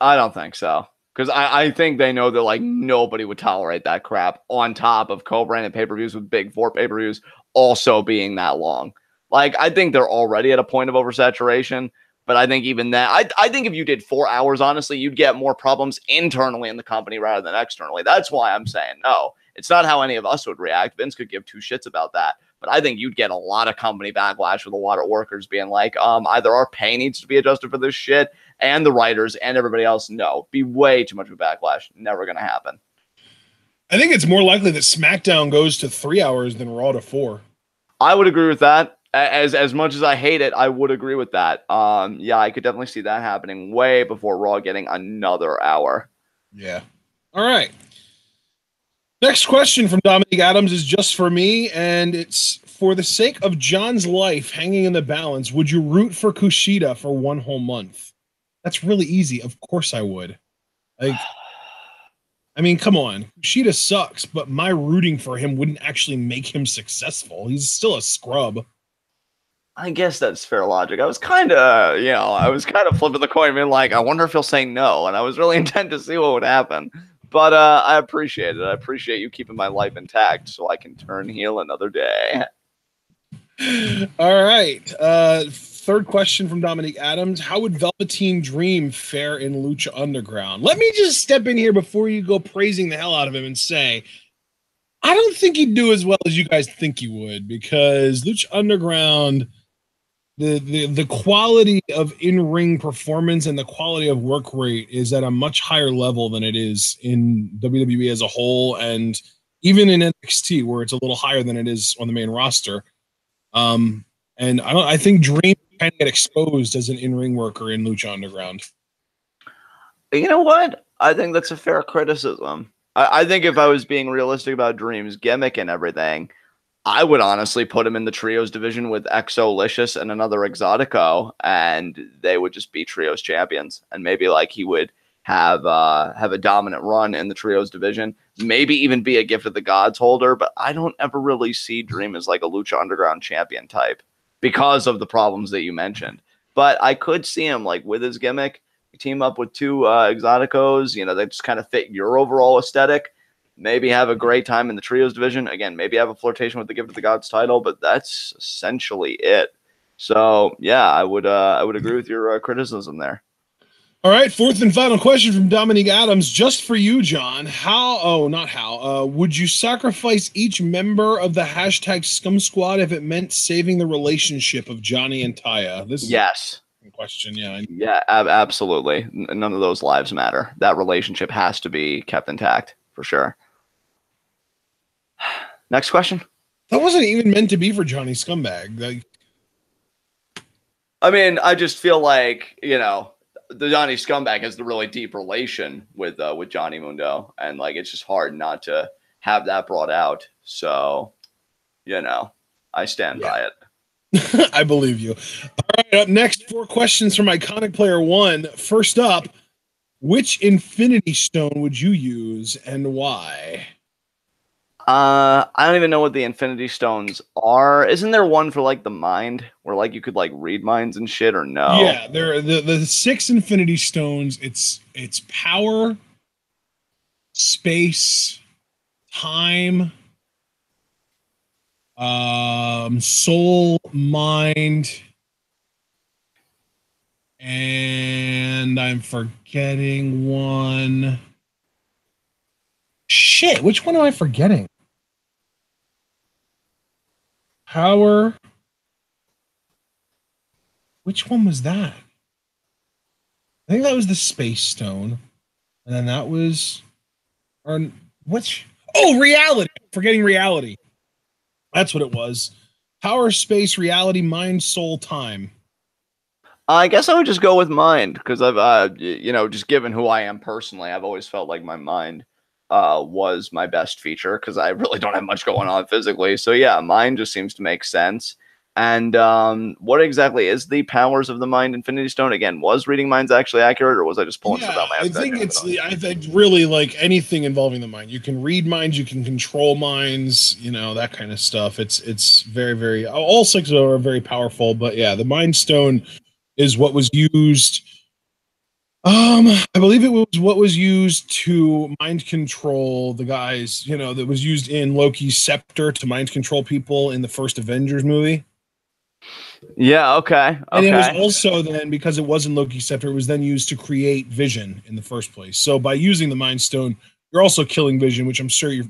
I don't think so. Because I think they know that, like, nobody would tolerate that crap on top of co-branded pay-per-views with big 4 pay-per-views also being that long. Like, I think they're already at a point of oversaturation. But I think even that, I think if you did 4 hours, honestly, you'd get more problems internally in the company rather than externally. That's why I'm saying no. It's not how any of us would react. Vince could give 2 shits about that. But I think you'd get a lot of company backlash with a lot of workers being like, either our pay needs to be adjusted for this shit and the writers and everybody else. No, be way too much of a backlash. Never going to happen. I think it's more likely that SmackDown goes to 3 hours than Raw to 4. I would agree with that. As much as I hate it, I would agree with that. Yeah, I could definitely see that happening way before Raw getting another hour. Yeah. All right. Next question from Dominique Adams is just for me, and it's for the sake of John's life hanging in the balance. Would you root for Kushida for 1 whole month? That's really easy. Of course I would. Like, I mean, come on. Kushida sucks, but my rooting for him wouldn't actually make him successful. He's still a scrub. I guess that's fair logic. I was kind of, flipping the coin, being like, I wonder if he'll say no, and I was really intent to see what would happen. But I appreciate it. I appreciate you keeping my life intact so I can turn heel another day. All right. Third question from Dominique Adams. How would Velveteen Dream fare in Lucha Underground? Let me just step in here before you go praising the hell out of him and say, I don't think he'd do as well as you guys think he would, because Lucha Underground, the quality of in-ring performance and the quality of work rate is at a much higher level than it is in WWE as a whole, and even in NXT, where it's a little higher than it is on the main roster. And I think Dream kind of get exposed as an in-ring worker in Lucha Underground. You know what? I think that's a fair criticism. I think if I was being realistic about Dream's gimmick and everything, I would honestly put him in the trios division with Exolicious and another Exotico, and they would just be trios champions. And maybe like he would have a dominant run in the trios division, maybe even be a Gift of the Gods holder. But I don't ever really see Dream as like a Lucha Underground champion type because of the problems that you mentioned. But I could see him like with his gimmick, team up with 2 Exoticos, they just kind of fit your overall aesthetic. Maybe have a great time in the trios division. Again, maybe have a flirtation with the Gift of the Gods title, but that's essentially it. So yeah, I would agree with your criticism there. All right, fourth and final question from Dominique Adams, just for you, John. Would you sacrifice each member of the hashtag Scum Squad if it meant saving the relationship of Johnny and Taya? This is yes. A question, yeah. Yeah, absolutely. None of those lives matter. That relationship has to be kept intact for sure. Next question. That wasn't even meant to be for Johnny Scumbag. Like, I mean, I just feel like, you know, the Johnny Scumbag has the really deep relation with Johnny Mundo, and like it's just hard not to have that brought out. So, you know, I stand by it. I believe you. All right, up next, 4 questions from Iconic Player 1. First up, which Infinity Stone would you use and why? I don't even know what the Infinity Stones are. Isn't there one for like the mind where like you could like read minds and shit, or no? Yeah, there are the 6 Infinity Stones. It's power, space, time, soul, mind, and I'm forgetting one. Shit, which one am I forgetting? Power. Which one was that? I think that was the Space Stone. And then that was or which reality. Forgetting reality. That's what it was. Power, space, reality, mind, soul, time. I guess I would just go with mind because I've, you know, just given who I am personally, I've always felt like my mind was my best feature because I really don't have much going on physically. So yeah, mind just seems to make sense. And what exactly is the powers of the mind Infinity Stone? Again, was reading minds actually accurate, or was I just pulling stuff out my ass? I think really like anything involving the mind. You can read minds, you can control minds, you know, that kind of stuff. It's very, very all 6 of them are very powerful, but yeah, the Mind Stone is what was used. I believe it was what was used to mind control the guys, you know, that was used in Loki's scepter to mind control people in the first Avengers movie. Yeah, okay. And it was also then, because it was in Loki's scepter, it was then used to create Vision in the first place. So by using the Mind Stone, you're also killing Vision, which I'm sure you're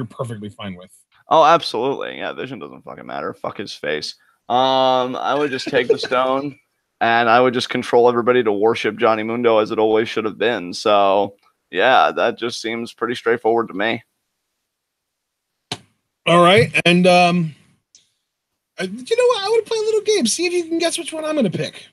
perfectly fine with. Oh, absolutely. Yeah, Vision doesn't fucking matter. Fuck his face. I would just take the stone and I would just control everybody to worship Johnny Mundo as it always should have been. So yeah, that just seems pretty straightforward to me. All right, and you know what? I want to play a little game. See if you can guess which one I'm going to pick.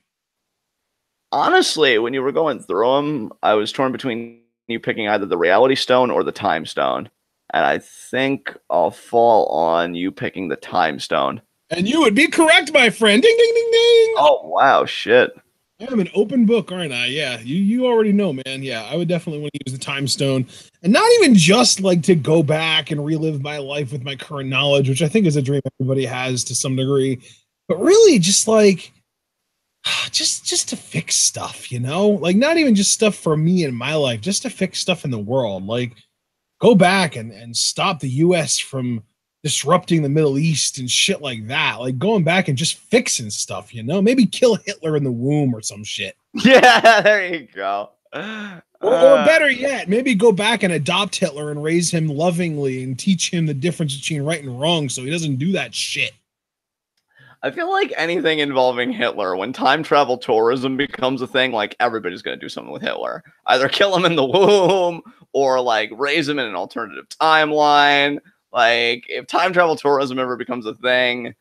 Honestly, when you were going through them, I was torn between you picking either the Reality Stone or the Time Stone, and I think I'll fall on you picking the Time Stone. And you would be correct, my friend. Ding, ding, ding, ding. Oh, wow, shit. I'm an open book, aren't I? Yeah, you already know, man. Yeah, I would definitely want to use the Time Stone, and not even just like to go back and relive my life with my current knowledge, which I think is a dream everybody has to some degree, but really just like just to fix stuff, you know, like not even just stuff for me in my life, just to fix stuff in the world, like go back and stop the US from disrupting the Middle East and shit like that. Like going back and just fixing stuff, you know, maybe kill Hitler in the womb or some shit. Yeah, there you go. Or better yet, maybe go back and adopt Hitler and raise him lovingly and teach him the difference between right and wrong so he doesn't do that shit. I feel like anything involving Hitler, when time travel tourism becomes a thing, like everybody's going to do something with Hitler. Either kill him in the womb or like raise him in an alternative timeline. Like if time travel tourism ever becomes a thing,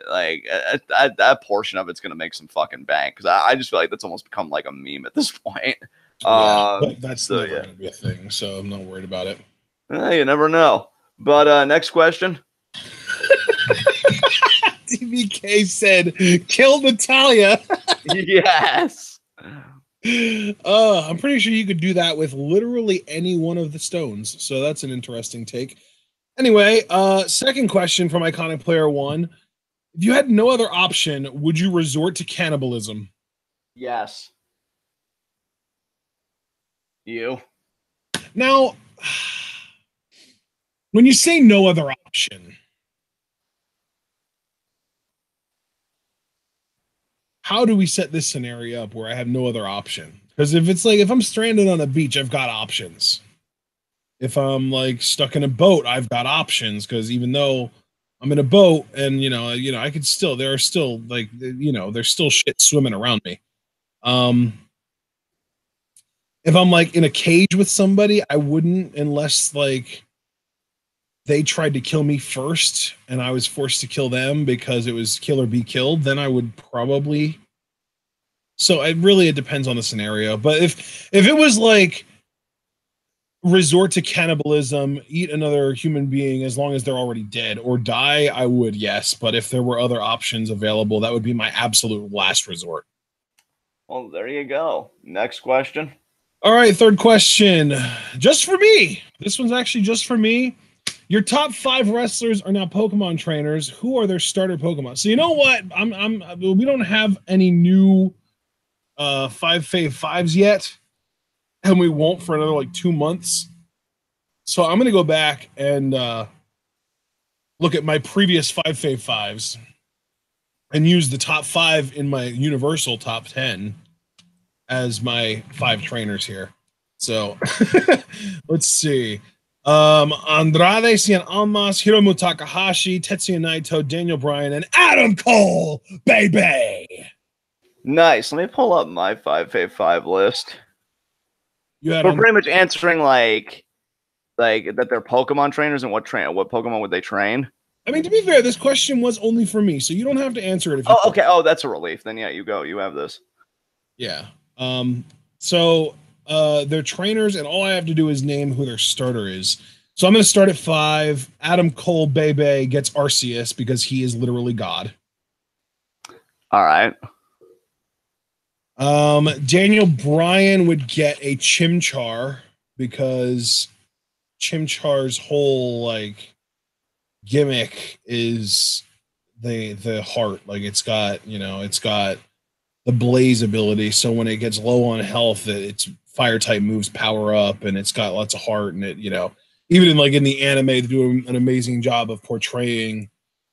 like that portion of it's going to make some fucking bank. Because I just feel like that's almost become like a meme at this point. Yeah, but that's never going to be a thing, so I'm not worried about it. You never know. But next question. DBK said, kill Natalia. Yes. I'm pretty sure you could do that with literally any one of the stones. So that's an interesting take. Anyway, second question from Iconic Player 1. If you had no other option, would you resort to cannibalism? Yes. You? Now, when you say no other option, how do we set this scenario up where I have no other option? Because if it's like, if I'm stranded on a beach, I've got options. If I'm like stuck in a boat, I've got options. Because even though I'm in a boat and, you know, I could still, there are still like, you know, there's still shit swimming around me. If I'm like in a cage with somebody, I wouldn't, unless like they tried to kill me first and I was forced to kill them because it was kill or be killed, then I would probably. So it depends on the scenario. But if it was like resort to cannibalism, eat another human being as long as they're already dead, or die, I would, yes. But if there were other options available, that would be my absolute last resort. Well, there you go. Next question. All right, third question. Just for me. This one's actually just for me. Your top 5 wrestlers are now Pokemon trainers. Who are their starter Pokemon? So you know what? We don't have any new 5 Fave 5s yet, and we won't for another like 2 months. So I'm gonna go back and look at my previous 5 Fave 5s and use the top 5 in my universal top 10 as my 5 trainers here. So let's see. Andrade, Cien Almas, Hiromu Takahashi, Tetsuya Naito, Daniel Bryan, and Adam Cole, baby. Nice. Let me pull up my 5v5 list. We're pretty much answering like that they're Pokemon trainers and what Pokemon would they train? I mean, to be fair, this question was only for me, so you don't have to answer it. If you okay. Oh, that's a relief. Then yeah, you go. You have this. Yeah. So they're trainers, and all I have to do is name who their starter is. So I'm going to start at 5. Adam Cole Bebe gets Arceus because he is literally God. All right. Daniel Bryan would get a Chimchar because Chimchar's whole like gimmick is the heart. Like it's got the blaze ability. So when it gets low on health, its fire type moves power up, and it's got lots of heart. And it, even in the anime, they do an amazing job of portraying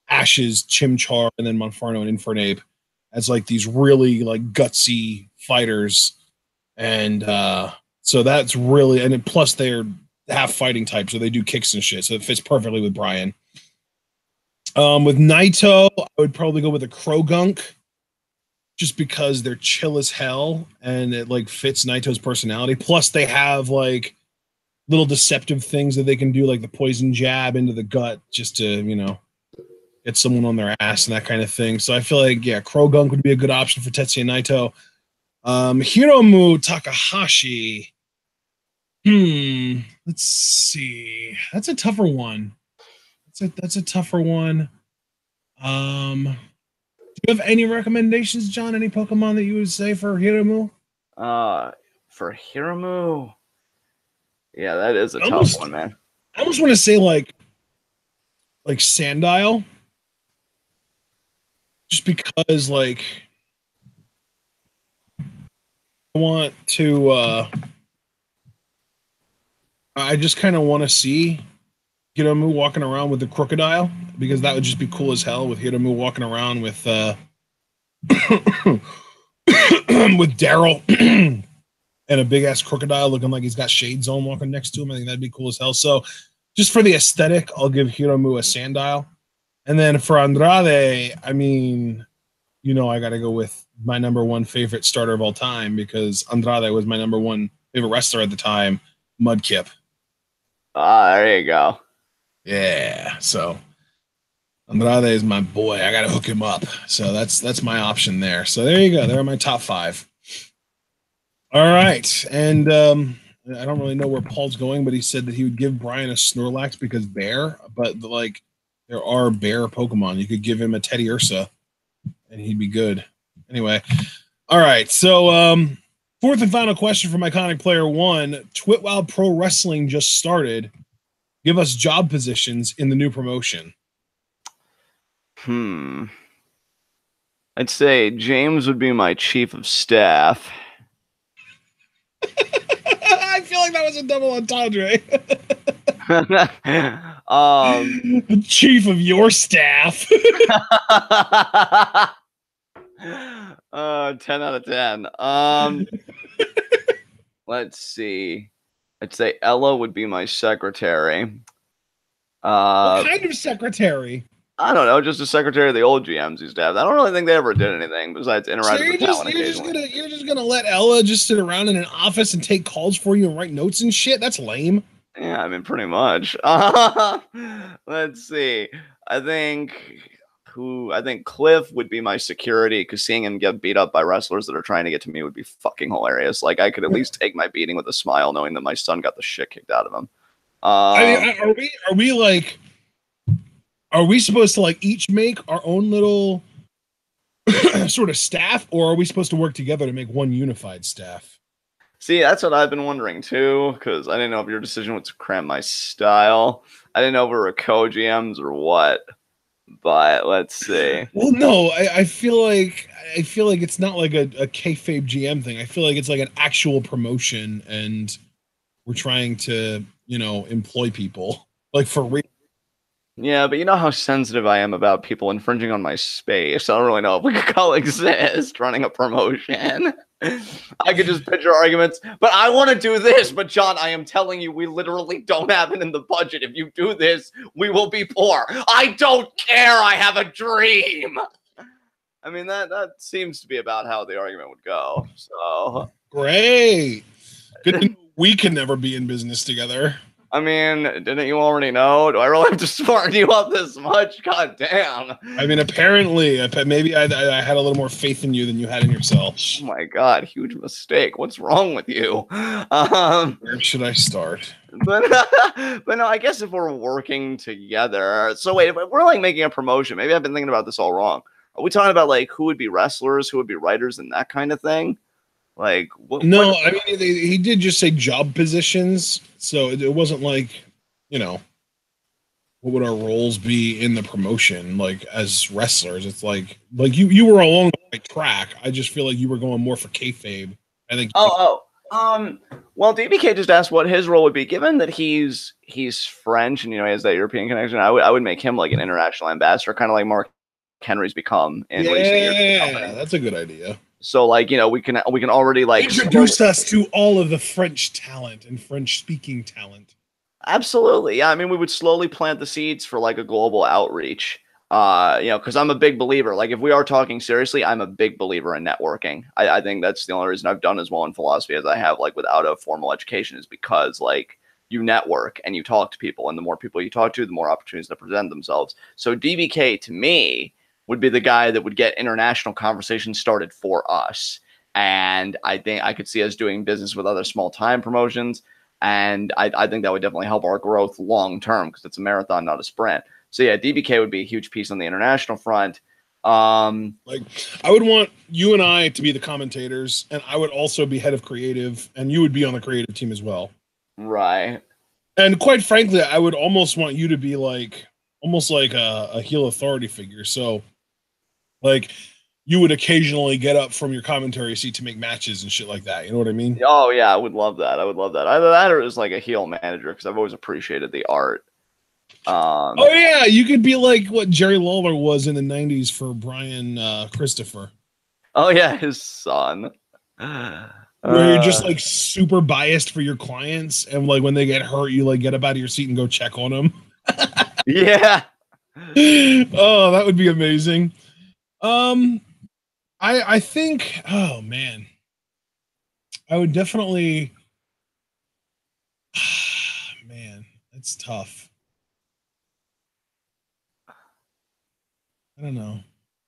Ash's Chimchar and then Monferno and Infernape as like these really like gutsy fighters. And so that's really, and plus they're half fighting type, so they do kicks and shit. So it fits perfectly with Bryan. With Naito, I would probably go with a Krogunk, just because they're chill as hell and it like fits Naito's personality. Plus they have like little deceptive things that they can do, like the poison jab into the gut just to, get someone on their ass and that kind of thing. So I feel like, yeah, Krogunk would be a good option for Tetsuya Naito. Hiromu Takahashi. Let's see. That's a tougher one. That's a tougher one. Do you have any recommendations, John? Any Pokemon that you would say for Hiromu? For Hiromu, yeah, that is a tough one, man. I almost want to say like Sandile, just because like I want to. I just kind of want to see Hiromu walking around with the crocodile, because that would just be cool as hell with Hiromu walking around with with Daryl and a big ass crocodile looking like he's got shades on walking next to him. I think that'd be cool as hell. So just for the aesthetic, I'll give Hiromu a Sandile. And then for Andrade, I mean, I got to go with my number 1 favorite starter of all time, because Andrade was my number 1 favorite wrestler at the time, Mudkip. There you go. Yeah, so Andrade is my boy. I gotta hook him up. So that's my option there. So there you go. There are my top 5. All right, and I don't really know where Paul's going, but he said that he would give Bryan a Snorlax because bear. But like, there are bear Pokemon. You could give him a Teddy Ursa, and he'd be good. Anyway, all right. So fourth and final question from Iconic Player 1. TWitWoW Pro Wrestling just started. Give us job positions in the new promotion. I'd say James would be my chief of staff. I feel like that was a double entendre. The chief of your staff. 10 out of 10. Let's see. I'd say Ella would be my secretary. What kind of secretary? I don't know, just a secretary of the old GMs used to have. I don't really think they ever did anything besides interact with the talent occasionally. You're just gonna let Ella just sit around in an office and take calls for you and write notes and shit? That's lame. Yeah, I mean, pretty much. Let's see. I think I think Cliff would be my security because seeing him get beat up by wrestlers that are trying to get to me would be fucking hilarious. Like I could at least take my beating with a smile, knowing that my son got the shit kicked out of him. I mean, are we supposed to like each make our own little sort of staff, or are we supposed to work together to make one unified staff? See, that's what I've been wondering too, because I didn't know if your decision was to cram my style. I didn't know if we were co-GMs or what. But let's see. Well, no, I feel like it's not like a kayfabe GM thing. I feel like it's like an actual promotion, and we're trying to, employ people like for real. Yeah, but you know how sensitive I am about people infringing on my space. I don't really know if we could coexist running a promotion. I could just picture arguments, but I want to do this. But John, I am telling you, we literally don't have it in the budget. If you do this, we will be poor. I don't care. I have a dream. I mean, that seems to be about how the argument would go. So great. Good to know we can never be in business together. I mean, didn't you already know? Do I really have to smarten you up this much? God damn. I mean, apparently, maybe I had a little more faith in you than you had in yourself. Oh my God, huge mistake. What's wrong with you? Where should I start? But no, I guess if we're working together. So wait, if we're like making a promotion, maybe I've been thinking about this all wrong. Are we talking about like who would be wrestlers, who would be writers, and that kind of thing? Like, no, I mean, he did just say job positions, so it wasn't like, what would our roles be in the promotion, like as wrestlers? It's like you were along the right track. I just feel like you were going more for kayfabe. I think. Well, DBK just asked what his role would be, given that he's French and he has that European connection. I would make him like an international ambassador, kind of like Mark Henry's become in recent years. Yeah, that's a good idea. So like, we can already like introduce us to all of the French talent and French speaking talent. Absolutely. Yeah. I mean, we would slowly plant the seeds for like a global outreach. Because I'm a big believer. Like if we are talking seriously, I'm a big believer in networking. I think that's the only reason I've done as well in philosophy as I have, like without a formal education, is because like you network and you talk to people, and the more people you talk to, the more opportunities that present themselves. So DBK to me would be the guy that would get international conversations started for us. And I think I could see us doing business with other small time promotions. And I think that would definitely help our growth long term, because it's a marathon, not a sprint. So yeah, DBK would be a huge piece on the international front. Like I would want you and I to be the commentators, and I would also be head of creative, and you would be on the creative team as well. Right. And quite frankly, I would almost want you to be like almost like a heel authority figure. So like you would occasionally get up from your commentary seat to make matches and shit like that. You know what I mean? Oh yeah, I would love that. I would love that. Either that or as like a heel manager, because I've always appreciated the art. Oh yeah, you could be like what Jerry Lawler was in the '90s for Brian Christopher. Oh yeah, his son. Where you're just like super biased for your clients, and like when they get hurt, you like get up out of your seat and go check on them. Yeah. Oh, that would be amazing. I think, oh man, I would definitely, man, it's tough. I don't know.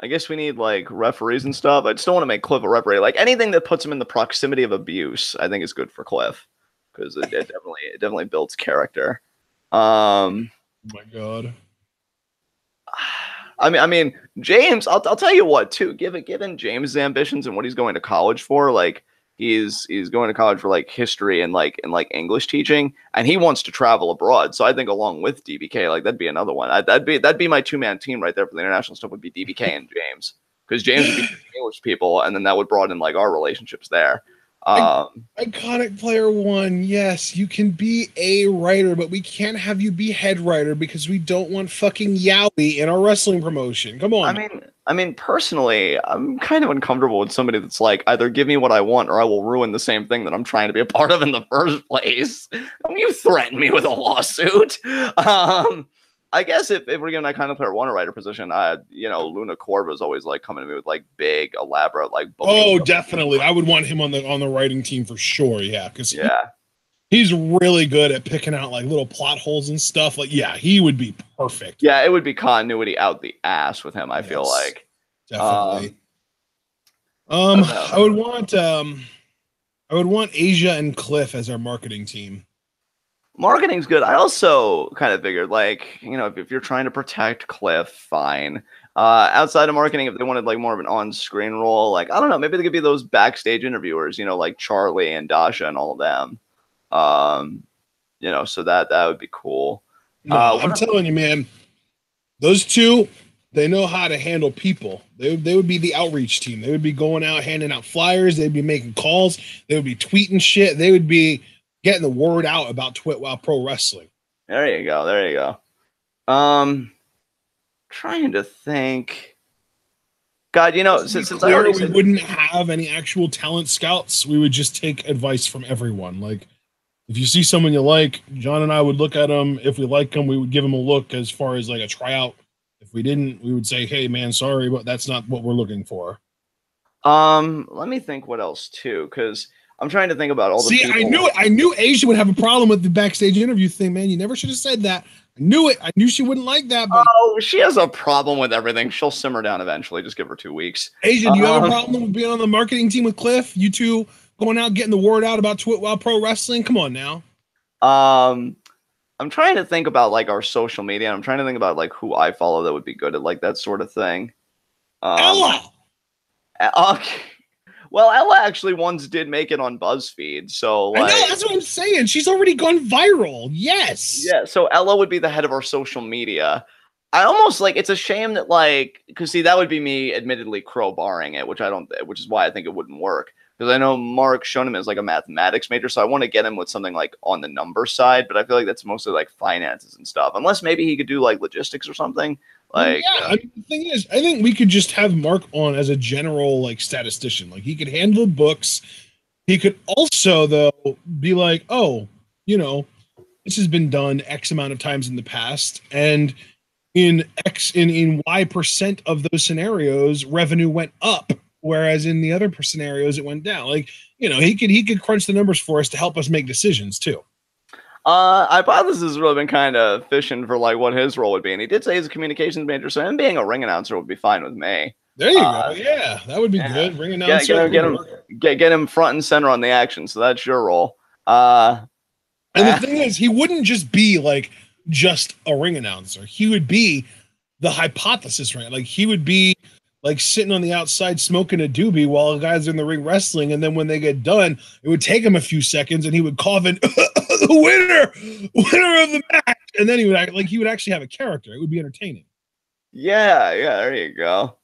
I guess we need like referees and stuff. I just don't want to make Cliff a referee. Like anything that puts him in the proximity of abuse, I think is good for Cliff, because it definitely builds character. Oh my God. I mean, James. I'll tell you what too. Given James' ambitions and what he's going to college for, like he's going to college for like history and like English teaching, and he wants to travel abroad. So I think along with DBK, like that'd be another one. That'd be my 2-man team right there for the international stuff. Would be DBK and James, because James would be English people, and then that would broaden like our relationships there. Iconic player one, yes, you can be a writer, but we can't have you be head writer because we don't want fucking yaoi in our wrestling promotion. Come on. I mean, personally, I'm kind of uncomfortable with somebody that's like, either give me what I want or I will ruin the same thing that I'm trying to be a part of in the first place. Don't you threaten me with a lawsuit. I guess if we're giving that kind of player one a writer position, Luna Corb is always like coming to me with like big, elaborate, like definitely. I would want him on the writing team for sure. Yeah, because He's really good at picking out like little plot holes and stuff. Like, yeah, he would be perfect. Yeah, it would be continuity out the ass with him, I feel like. Definitely. I don't know. I would want Asia and Cliff as our marketing team. Marketing's good. I also kind of figured, like, you know, if you're trying to protect Cliff, fine. Outside of marketing, if they wanted like more of an on-screen role, like I don't know, maybe they could be those backstage interviewers, you know, like Charlie and Dasha and all of them. You know, so that would be cool. No, I'm telling you, man, those two, they know how to handle people. They would be the outreach team. They would be going out handing out flyers. They'd be making calls. They would be tweeting shit. They would be getting the word out about TWitWoW Pro Wrestling. There you go. There you go. Trying to think. God, you know, since I already we wouldn't have any actual talent scouts, we would just take advice from everyone. Like, if you see someone you like, John and I would look at them. If we like them, we would give them a look as far as like a tryout. If we didn't, we would say, "Hey, man, sorry, but that's not what we're looking for." Let me think what else too, because I'm trying to think about all the people. I knew it. I knew Asia would have a problem with the backstage interview thing, man. You never should have said that. I knew it. I knew she wouldn't like that. But oh, she has a problem with everything. She'll simmer down eventually. Just give her 2 weeks. Asia, do you have a problem with being on the marketing team with Cliff? You two going out getting the word out about TWitWoW Pro Wrestling? Come on now. I'm trying to think about like our social media. I'm trying to think about like who I follow that would be good at like that sort of thing. Ella. Okay. Well, Ella actually once did make it on BuzzFeed, so like, I know, that's what I'm saying. She's already gone viral. Yes. Yeah, so Ella would be the head of our social media. I almost like it's a shame that like because see that would be me admittedly crowbarring it, which is why I think it wouldn't work. Because I know Mark Schoeneman is like a mathematics major, so I want to get him with something like on the number side, but I feel like that's mostly like finances and stuff. Unless maybe he could do like logistics or something. Like, yeah, I mean, the thing is, I think we could just have Mark on as a general like statistician. Like he could handle books. He could also though be like, oh, you know, this has been done X amount of times in the past, and in Y% of those scenarios, revenue went up, whereas in the other scenarios it went down. Like, you know, he could crunch the numbers for us to help us make decisions too. Hypothesis has really been kind of fishing for like what his role would be, and he did say he's a communications major, so him being a ring announcer would be fine with me. There you go. Yeah, that would be good. Ring announcer. Get him front and center on the action. So that's your role. And the thing is, he wouldn't just be like just a ring announcer. He would be the hypothesis, right? Like he would be like sitting on the outside smoking a doobie while the guys are in the ring wrestling, and then when they get done, it would take him a few seconds, and he would cough in the winner of the match, and then he would act like he would actually have a character. It would be entertaining. Yeah, there you go.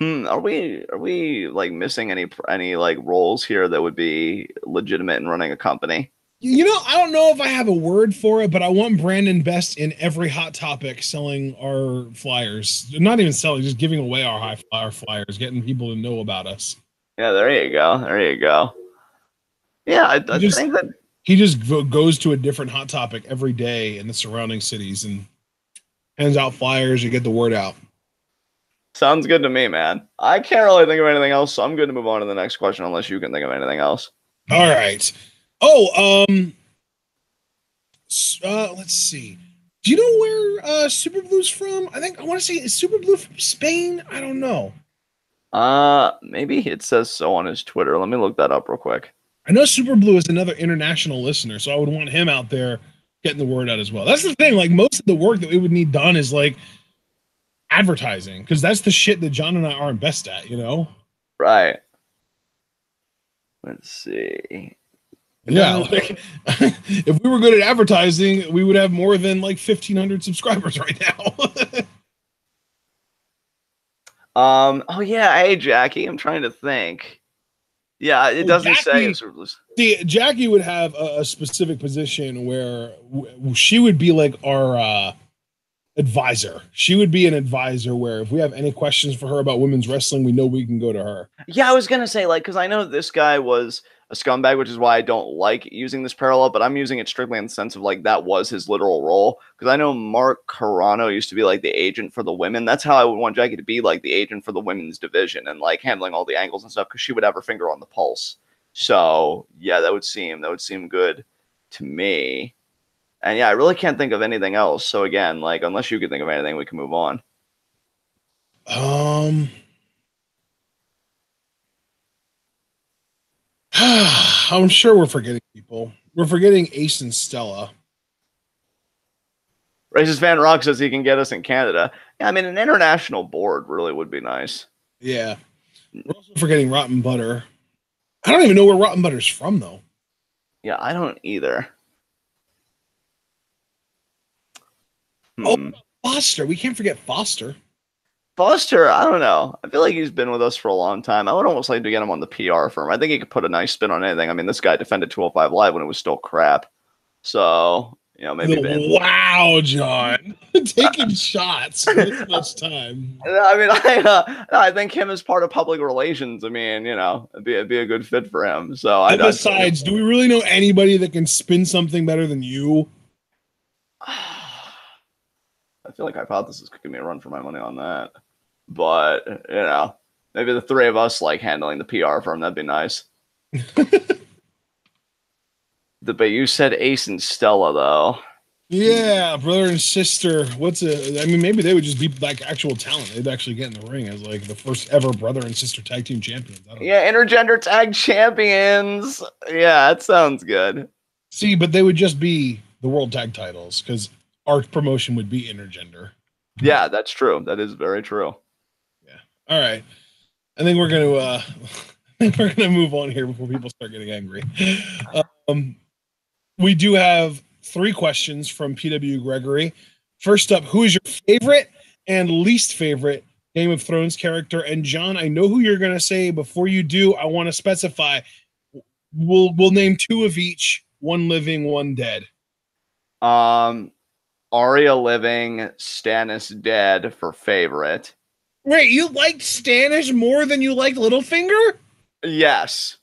Are we like missing any like roles here that would be legitimate in running a company? You know, I don't know if I have a word for it, but I want Brandon Best in every Hot Topic selling our flyers. Not even selling, just giving away our flyers, getting people to know about us. Yeah, there you go. There you go. Yeah, I think that he just goes to a different Hot Topic every day in the surrounding cities and hands out flyers and get the word out. Sounds good to me, man. I can't really think of anything else, so I'm good to move on to the next question unless you can think of anything else. All right. Oh, let's see. Do you know where Super Blue's from? I want to say, is Super Blue from Spain? I don't know. Maybe it says so on his Twitter. Let me look that up real quick. I know Super Blue is another international listener, so I would want him out there getting the word out as well. That's the thing. Like most of the work that we would need done is like advertising, because that's the shit that John and I aren't best at, you know? Right. Let's see. Yeah, like, if we were good at advertising, we would have more than like 1,500 subscribers right now. Oh yeah, hey Jackie, I'm trying to think. Yeah, it doesn't say. See, Jackie would have a specific position where she would be like our advisor. She would be an advisor where if we have any questions for her about women's wrestling, we know we can go to her. Yeah, I was gonna say, like, because I know this guy was a scumbag, which is why I don't like using this parallel, but I'm using it strictly in the sense of like that was his literal role. Because I know Mark Carano used to be like the agent for the women. That's how I would want Jackie to be, like the agent for the women's division and like handling all the angles and stuff, because she would have her finger on the pulse. So yeah, that would seem good to me. And yeah, I really can't think of anything else. So again, like unless you can think of anything, we can move on. I'm sure we're forgetting people. We're forgetting Ace and Stella. Racist Fan Rock says he can get us in Canada. Yeah, I mean, an international board really would be nice. Yeah. We're also forgetting Rotten Butter. I don't even know where Rotten Butter's from, though. Yeah, I don't either. Oh, Foster. We can't forget Foster. Foster, I don't know. I feel like he's been with us for a long time. I would almost like to get him on the PR firm. I think he could put a nice spin on anything. I mean, this guy defended 205 Live when it was still crap. So, you know, maybe. Wow, John. Taking shots this much time. I mean, I think him as part of public relations, I mean, you know, it'd be a good fit for him. So, besides, do we really know anybody that can spin something better than you? I feel like Hypothesis could give me a run for my money on that. But, you know, maybe the three of us like handling the PR firm. That'd be nice. But you said Ace and Stella, though. Yeah, brother and sister. I mean, maybe they would just be like actual talent. They'd actually get in the ring as like the first ever brother and sister tag team champions. Yeah, intergender tag champions. Yeah, that sounds good. See, but they would just be the world tag titles because our promotion would be intergender. Yeah, that's true. That is very true. Yeah. All right. I think we're gonna move on here before people start getting angry. We do have 3 questions from PW Gregory. First up, who is your favorite and least favorite Game of Thrones character? And John, I know who you're gonna say. Before you do, I want to specify. We'll name 2 of each, 1 living, 1 dead. Arya living, Stannis dead for favorite. Wait, you liked Stannis more than you liked Littlefinger? Yes.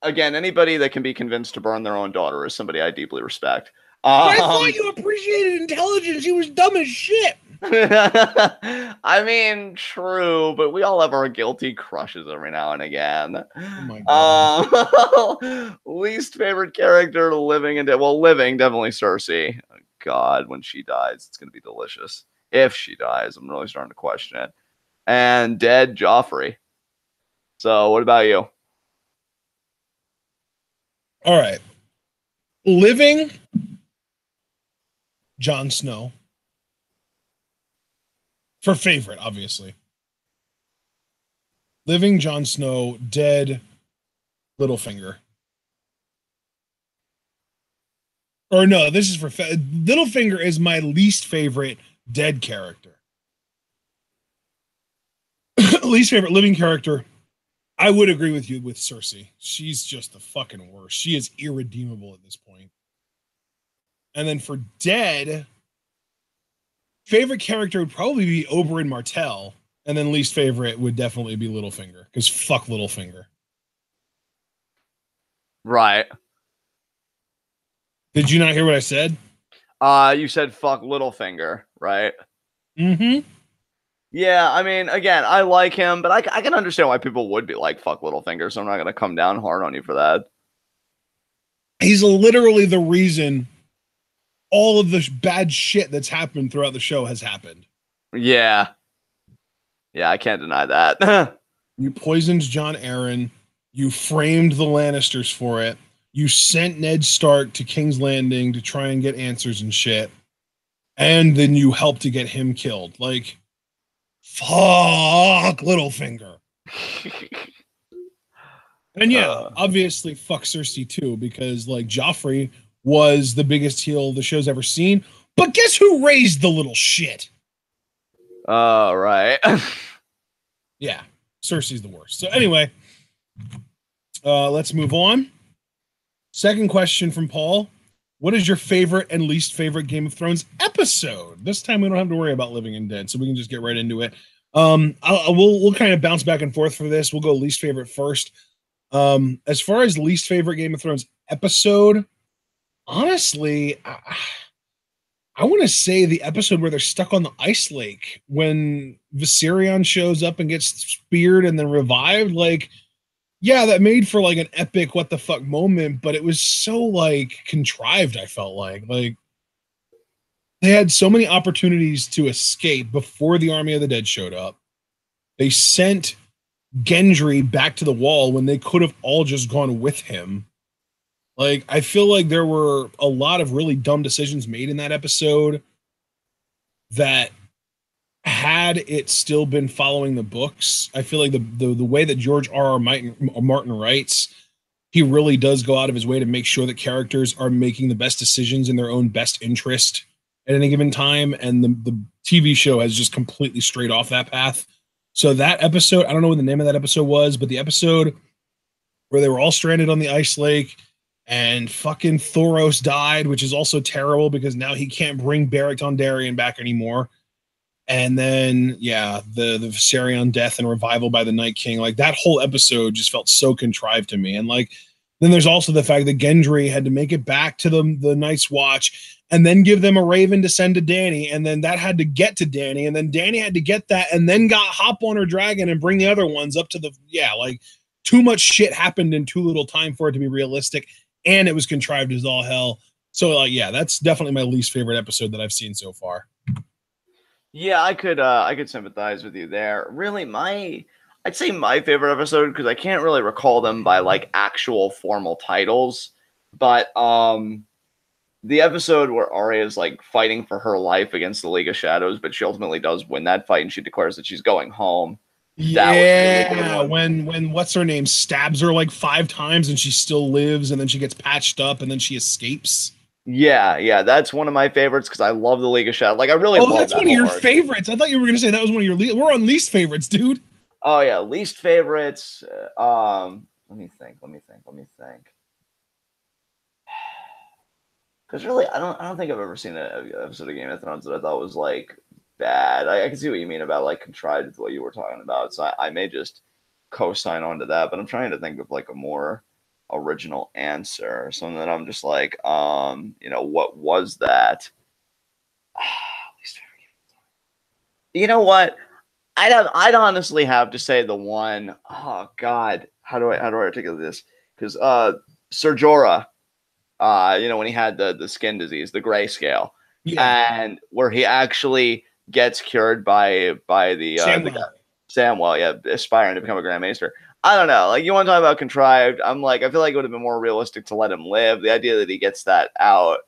Again, anybody that can be convinced to burn their own daughter is somebody I deeply respect. I thought you appreciated intelligence. He was dumb as shit. I mean, true, but we all have our guilty crushes every now and again. Oh my God. Least favorite character, living and dead. Well, living, definitely Cersei. Oh, God, when she dies, it's going to be delicious. If she dies, I'm really starting to question it. And dead, Joffrey. So, what about you? All right. Living, Jon Snow. For favorite, obviously. Living, Jon Snow. Dead, Littlefinger. Or no, this is for Littlefinger is my least favorite dead character. Least favorite living character. I would agree with you with Cersei. She's just the fucking worst. She is irredeemable at this point. And then for dead, favorite character would probably be Oberyn Martell. And then least favorite would definitely be Littlefinger. Because fuck Littlefinger. Right. Did you not hear what I said? You said fuck Littlefinger, right? Mm-hmm. Yeah, I mean, again, I like him, but I can understand why people would be like, fuck Littlefinger, so I'm not going to come down hard on you for that. He's literally the reason all of the bad shit that's happened throughout the show has happened. Yeah. Yeah, I can't deny that. You poisoned Jon Arryn. You framed the Lannisters for it. You sent Ned Stark to King's Landing to try and get answers and shit. And then you helped to get him killed. Like, fuck Littlefinger. And yeah, obviously fuck Cersei too, because like Joffrey was the biggest heel the show's ever seen. But guess who raised the little shit? Oh, right. Yeah, Cersei's the worst. So anyway, let's move on. Second question from Paul. What is your favorite and least favorite Game of Thrones episode? This time we don't have to worry about living and dead, so we can just get right into it. We'll kind of bounce back and forth for this. We'll go least favorite first. As far as least favorite Game of Thrones episode, honestly, I want to say the episode where they're stuck on the ice lake when Viserion shows up and gets speared and then revived. Like, yeah, that made for like an epic what the fuck moment, but it was so like contrived. I felt like they had so many opportunities to escape before the Army of the Dead showed up. They sent Gendry back to the wall when they could have all just gone with him. Like, I feel like there were a lot of really dumb decisions made in that episode that had it still been following the books, I feel like the way that George R. Martin writes, he really does go out of his way to make sure that characters are making the best decisions in their own best interest at any given time. And the TV show has just completely strayed off that path. So that episode, I don't know what the name of that episode was, but the episode where they were all stranded on the ice lake and fucking Thoros died, which is also terrible because now he can't bring Beric Dondarrion back anymore. And then, yeah, the Viserion death and revival by the Night King, like that whole episode just felt so contrived to me. And like, then there's also the fact that Gendry had to make it back to the Night's Watch and then give them a raven to send to Dany, and then that had to get to Dany, and then Dany had to get that, and then got hop on her dragon and bring the other ones up to the like too much shit happened in too little time for it to be realistic, and it was contrived as all hell. So like, yeah, that's definitely my least favorite episode that I've seen so far. Yeah, I could sympathize with you there. Really, I'd say my favorite episode, because I can't really recall them by like actual formal titles, but the episode where Arya is like fighting for her life against the League of Shadows, but she ultimately does win that fight and she declares that she's going home. Yeah, when what's her name stabs her like 5 times and she still lives, and then she gets patched up and then she escapes. Yeah, that's one of my favorites because I love the League of Shadows. Like, I really love that's one of your favorites. I thought you were gonna say that was one of your we're on least favorites, dude. Oh yeah, least favorites. Let me think. Because really, I don't think I've ever seen an episode of Game of Thrones that I thought was like bad. I can see what you mean about like contrived with what you were talking about. So I may just co-sign onto that, but I'm trying to think of like a more original answer, something that I'm just like, what was that? You know what? I'd honestly have to say the one. Oh God, how do I articulate this? Because Ser Jorah, when he had the skin disease, the grayscale, and where he actually gets cured by the Samwell, aspiring to become a Grand Maester. I don't know. Like, you want to talk about contrived? I'm like, I feel like it would have been more realistic to let him live. The idea that he gets that out,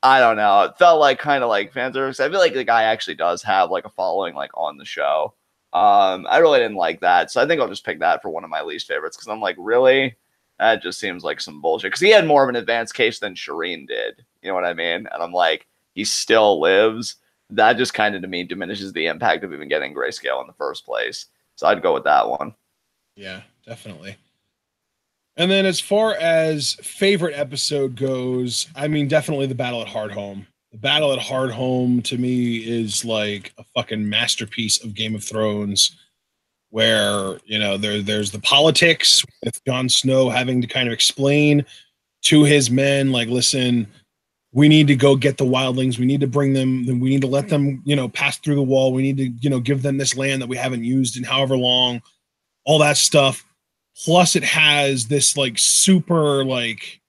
I don't know. It felt like kind of like fan service. I feel like the guy actually does have like a following like on the show. I really didn't like that, so I think I'll just pick that for one of my least favorites because I'm like, really? That just seems like some bullshit. Because he had more of an advanced case than Shireen did. You know what I mean? And I'm like, he still lives. That just kind of, to me, diminishes the impact of even getting grayscale in the first place. So I'd go with that one. Yeah, definitely. And then as far as favorite episode goes, I mean, definitely the Battle at Hardhome. The Battle at Hardhome to me is like a fucking masterpiece of Game of Thrones, where, there's the politics with Jon Snow having to kind of explain to his men, like, listen, we need to go get the wildlings. We need to bring them. We need to let them, pass through the wall. We need to, give them this land that we haven't used in however long, all that stuff. Plus it has this like super like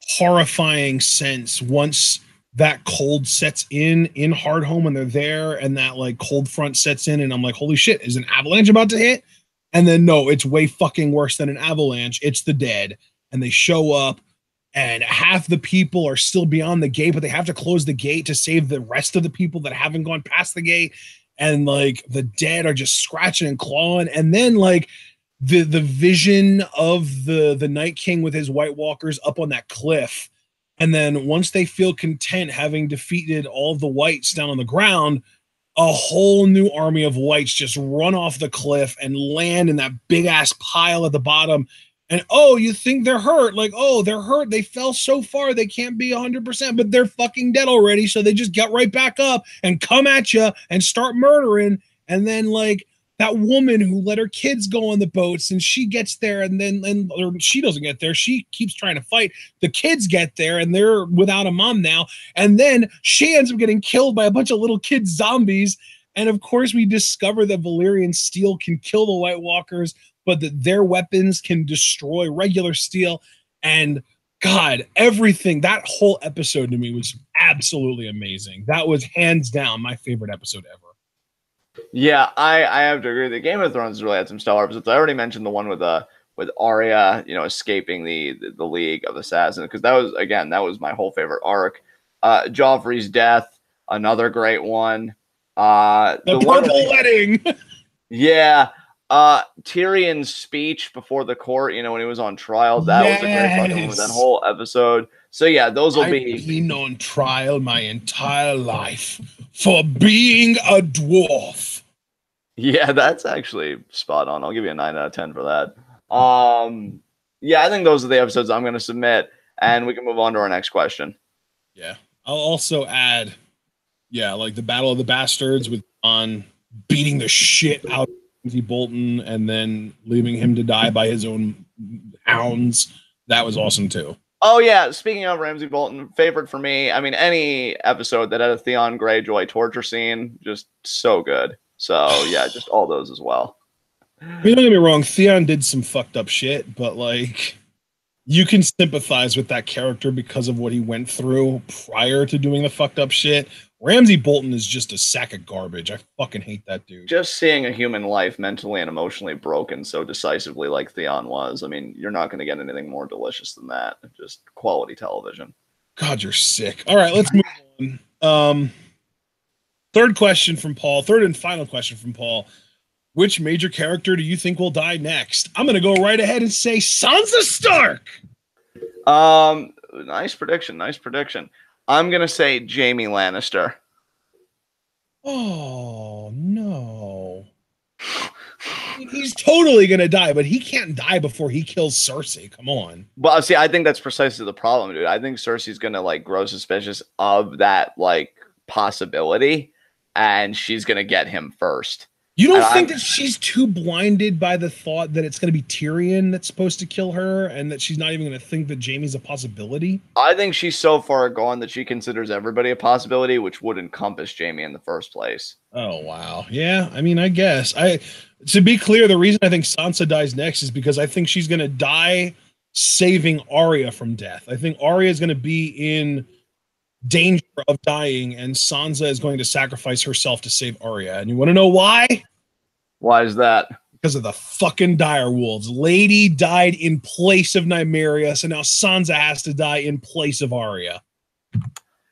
horrifying sense once that cold sets in Hardhome and they're there and that like cold front sets in, and I'm like, holy shit, is an avalanche about to hit? And then no, it's way fucking worse than an avalanche. It's the dead, and they show up and half the people are still beyond the gate, but they have to close the gate to save the rest of the people that haven't gone past the gate. And like the dead are just scratching and clawing. And then like the vision of the Night King with his White Walkers up on that cliff. And then once they feel content having defeated all the whites down on the ground, a whole new army of whites just run off the cliff and land in that big ass pile at the bottom. And oh, you think they're hurt? Like, oh, they're hurt. They fell so far they can't be 100%, but they're fucking dead already. So they just got right back up and come at you and start murdering. And then like that woman who let her kids go on the boats, and she gets there, or she doesn't get there. She keeps trying to fight. The kids get there and they're without a mom now. And then she ends up getting killed by a bunch of little kid zombies. And of course, we discover that Valyrian steel can kill the White Walkers. but that their weapons can destroy regular steel. And God, everything, that whole episode to me was absolutely amazing. That was hands down my favorite episode ever. Yeah, I have to agree. The Game of Thrones really had some stellar episodes. I already mentioned the one with Arya, escaping the League of Assassins, because that was my whole favorite arc. Joffrey's death, another great one. The purple wedding. Yeah. Tyrion's speech before the court, when he was on trial, that was a great fucking one, that whole episode. So yeah, those will be. I've been on trial my entire life for being a dwarf. Yeah, that's actually spot on. I'll give you a 9 out of 10 for that. Yeah, I think those are the episodes I'm going to submit, and we can move on to our next question. Yeah, I'll also add, like the Battle of the Bastards with Jon beating the shit out of Ramsay Bolton and then leaving him to die by his own hounds. That was awesome too. Oh yeah, speaking of Ramsay Bolton, favorite for me. I mean, any episode that had a Theon Greyjoy torture scene, just so good. So yeah, just all those as well. Don't get me wrong, Theon did some fucked up shit, but like you can sympathize with that character because of what he went through prior to doing the fucked up shit. Ramsay Bolton is just a sack of garbage. I fucking hate that dude. Just seeing a human life mentally and emotionally broken so decisively like Theon was, I mean, you're not going to get anything more delicious than that. Just quality television. God, you're sick. All right, let's move on. Third question from Paul. Third and final question from Paul. Which major character do you think will die next? I'm going to go right ahead and say Sansa Stark. Nice prediction. Nice prediction. I'm going to say Jaime Lannister. Oh, no. He's totally going to die, but he can't die before he kills Cersei. Come on. Well, see, I think that's precisely the problem, dude. I think Cersei's going to, like, grow suspicious of that, like, possibility, and she's going to get him first. You don't think that she's too blinded by the thought that it's going to be Tyrion that's supposed to kill her and that she's not even going to think that Jaime's a possibility? I think she's so far gone that she considers everybody a possibility, which would encompass Jaime in the first place. Oh, wow. Yeah, I mean, I guess. To be clear, the reason I think Sansa dies next is because I think she's going to die saving Arya from death. I think Arya is going to be in danger of dying, and Sansa is going to sacrifice herself to save Arya. And you want to know why? Why is that? Because of the fucking direwolves. Lady died in place of Nymeria, so now Sansa has to die in place of Arya.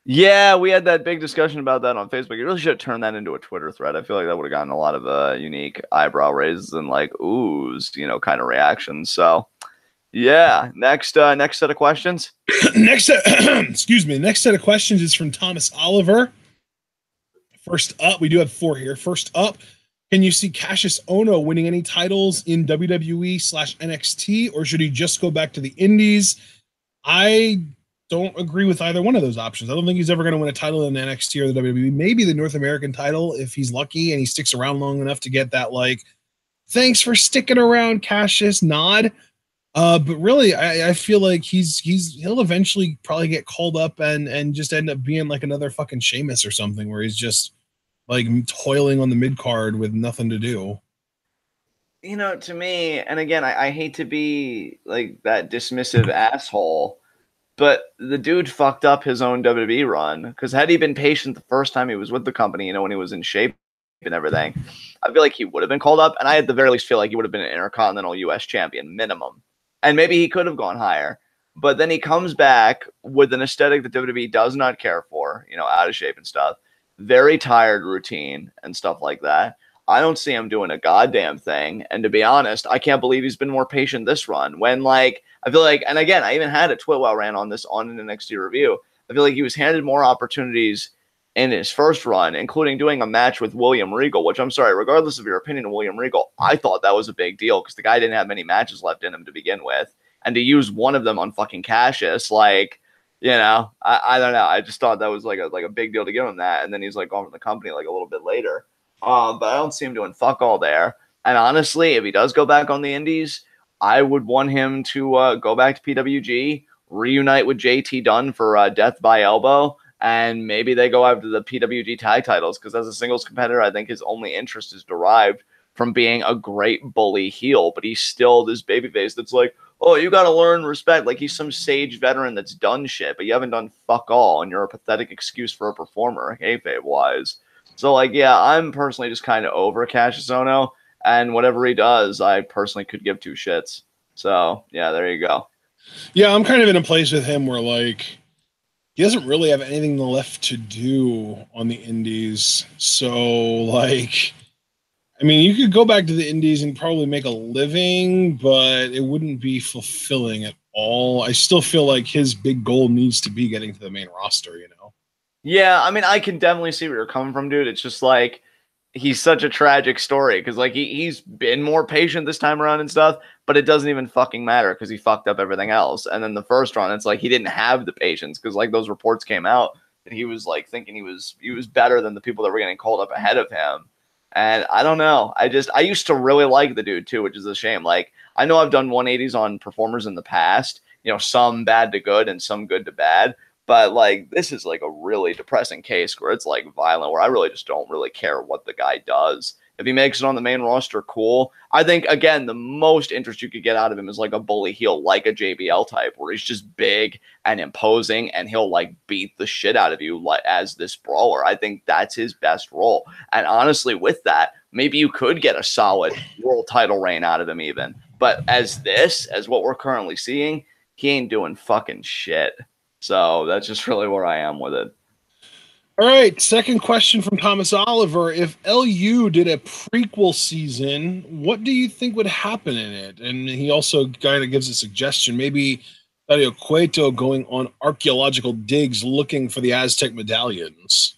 Yeah, we had that big discussion about that on Facebook. You really should have turned that into a Twitter thread. I feel like that would have gotten a lot of unique eyebrow raises and like oohs, kind of reactions. So yeah, next set of questions. Next set of questions is from Thomas Oliver. First up, we do have 4 here. First up, can you see Cassius Ohno winning any titles in WWE/NXT, or should he just go back to the Indies? I don't agree with either one of those options. I don't think he's ever going to win a title in NXT or the WWE. Maybe the North American title if he's lucky and he sticks around long enough to get that, like, thanks for sticking around, Cassius nod. But really, I feel like he'll eventually probably get called up and just end up being like another fucking Sheamus or something, where he's just like toiling on the mid card with nothing to do. To me, and again, I hate to be like that dismissive asshole, but the dude fucked up his own WWE run, because had he been patient the first time he was with the company, when he was in shape and everything, I feel like he would have been called up, and I at the very least feel like he would have been an Intercontinental US champion minimum. And maybe he could have gone higher, but then he comes back with an aesthetic that WWE does not care for, out of shape and stuff. Very tired routine and stuff like that. I don't see him doing a goddamn thing. And to be honest, I can't believe he's been more patient this run. When, like, I feel like, and again, I even had a TWitWoW rant on this on an NXT review. I feel like he was handed more opportunities in his first run, including doing a match with William Regal, which I'm sorry, regardless of your opinion of William Regal, I thought that was a big deal because the guy didn't have many matches left in him to begin with. And to use one of them on fucking Cassius, like, I don't know. I just thought that was like a big deal to give him that. And then he's like gone from the company like a little bit later. But I don't see him doing fuck all there. And honestly, if he does go back on the indies, I would want him to go back to PWG, reunite with JT Dunn for Death by Elbow, and maybe they go after the PWG tag titles, because as a singles competitor, I think his only interest is derived from being a great bully heel, but he's still this babyface that's like, oh, you got to learn respect. Like he's some sage veteran that's done shit, but you haven't done fuck all, and you're a pathetic excuse for a performer, kayfabe wise. So like, yeah, I'm personally just kind of over Cassius Ohno, and whatever he does, I personally could give two shits. So yeah, there you go. Yeah, I'm kind of in a place with him where like he doesn't really have anything left to do on the indies. So like, I mean, you could go back to the indies and probably make a living, but it wouldn't be fulfilling at all. I still feel like his big goal needs to be getting to the main roster, you know? Yeah, I mean, I can definitely see where you're coming from, dude. It's just like he's such a tragic story because like he's been more patient this time around and stuff, but it doesn't even fucking matter because he fucked up everything else. And then the first run, it's like he didn't have the patience because like those reports came out and he was like thinking he was better than the people that were getting called up ahead of him. And I don't know. I used to really like the dude too, which is a shame. Like I know I've done 180s on performers in the past, you know, some bad to good and some good to bad. But like this is like a really depressing case where it's like violent, where I really just don't really care what the guy does. If he makes it on the main roster, cool. I think again the most interest you could get out of him is like a bully heel, like a JBL type, where he's just big and imposing, and he'll like beat the shit out of you like as this brawler. I think that's his best role. And honestly, with that, maybe you could get a solid world title reign out of him even. But as what we're currently seeing, he ain't doing fucking shit. So that's just really where I am with it. All right, second question from Thomas Oliver. If LU did a prequel season, what do you think would happen in it? And he also kind of gives a suggestion, maybe Dario Cueto going on archaeological digs looking for the Aztec medallions.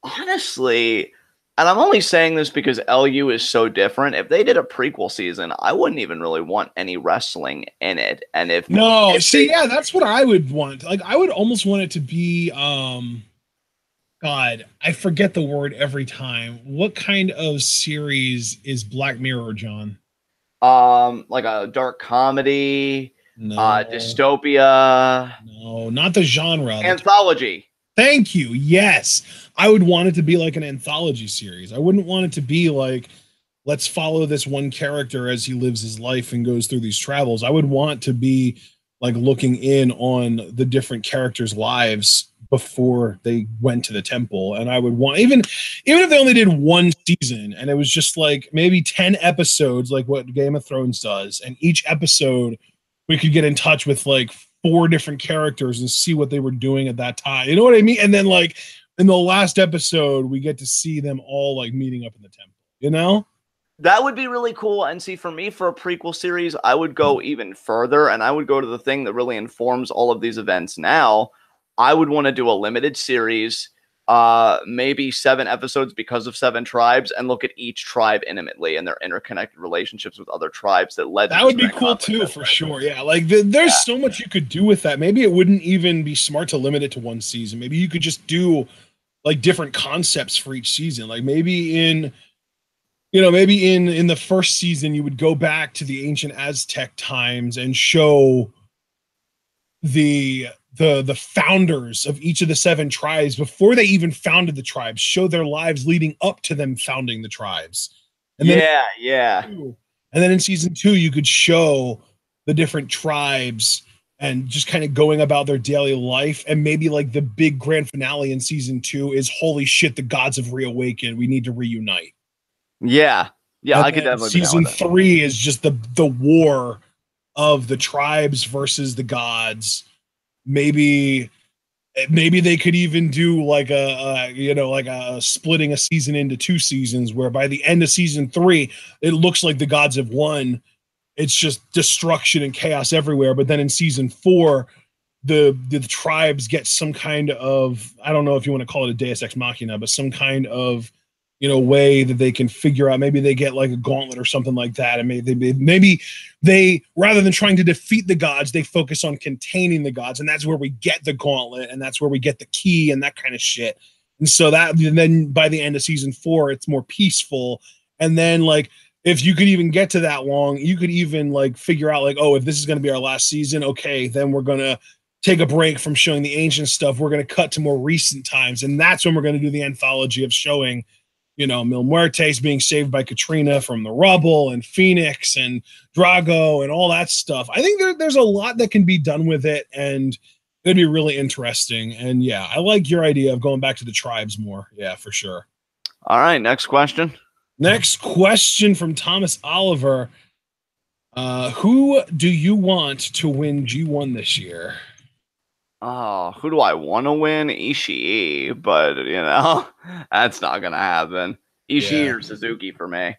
Honestly, and I'm only saying this because LU is so different. If they did a prequel season, I wouldn't even really want any wrestling in it. And if that's what I would want. Like I would almost want it to be God, I forget the word every time. What kind of series is Black Mirror, John? Like a dark comedy, dystopia. No, not the genre. Anthology. Thank you. Yes. I would want it to be like an anthology series. I wouldn't want it to be like, let's follow this one character as he lives his life and goes through these travels. I would want to be like looking in on the different characters' lives before they went to the temple. And I would want, even if they only did one season and it was just like maybe 10 episodes, like what Game of Thrones does, and each episode we could get in touch with like 4 different characters and see what they were doing at that time. You know what I mean? And then like in the last episode, we get to see them all like meeting up in the temple, you know? That would be really cool. And see, for me, for a prequel series, I would go even further, and I would go to the thing that really informs all of these events now. I would want to do a limited series, maybe 7 episodes because of 7 tribes, and look at each tribe intimately and their interconnected relationships with other tribes that led. That would be cool too, for sure. Yeah, like there's so much you could do with that. Maybe it wouldn't even be smart to limit it to one season. Maybe you could just do like different concepts for each season. Like maybe in the first season you would go back to the ancient Aztec times and show the founders of each of the 7 tribes before they even founded the tribes, show their lives leading up to them founding the tribes. And then and then in season 2 you could show the different tribes and just kind of going about their daily life. And maybe like the big grand finale in season 2 is, holy shit, the gods have reawakened, we need to reunite. Yeah, and I could definitely. Season 3 is just the war of the tribes versus the gods. Maybe they could even do like a splitting a season into 2 seasons, where by the end of season 3, it looks like the gods have won. It's just destruction and chaos everywhere. But then in season 4, the tribes get some kind of, I don't know if you want to call it a Deus Ex Machina, but some kind of way that they can figure out. Maybe they get like a gauntlet or something like that, and maybe they rather than trying to defeat the gods, they focus on containing the gods, and that's where we get the gauntlet, and that's where we get the key and that kind of shit. And so then by the end of season 4, it's more peaceful. And then like if you could even get to that long, you could even like figure out like, oh, if this is going to be our last season, okay, then we're going to take a break from showing the ancient stuff. We're going to cut to more recent times, and that's when we're going to do the anthology of showing Mil Muertes being saved by Katrina from the rubble, and Phoenix and Drago and all that stuff. I think there's a lot that can be done with it, and it'd be really interesting. And yeah, I like your idea of going back to the tribes more. Yeah, for sure. All right, next question. Next question from Thomas Oliver. Who do you want to win G1 this year? Oh, who do I want to win? Ishii, but that's not gonna happen. Ishii or Suzuki for me.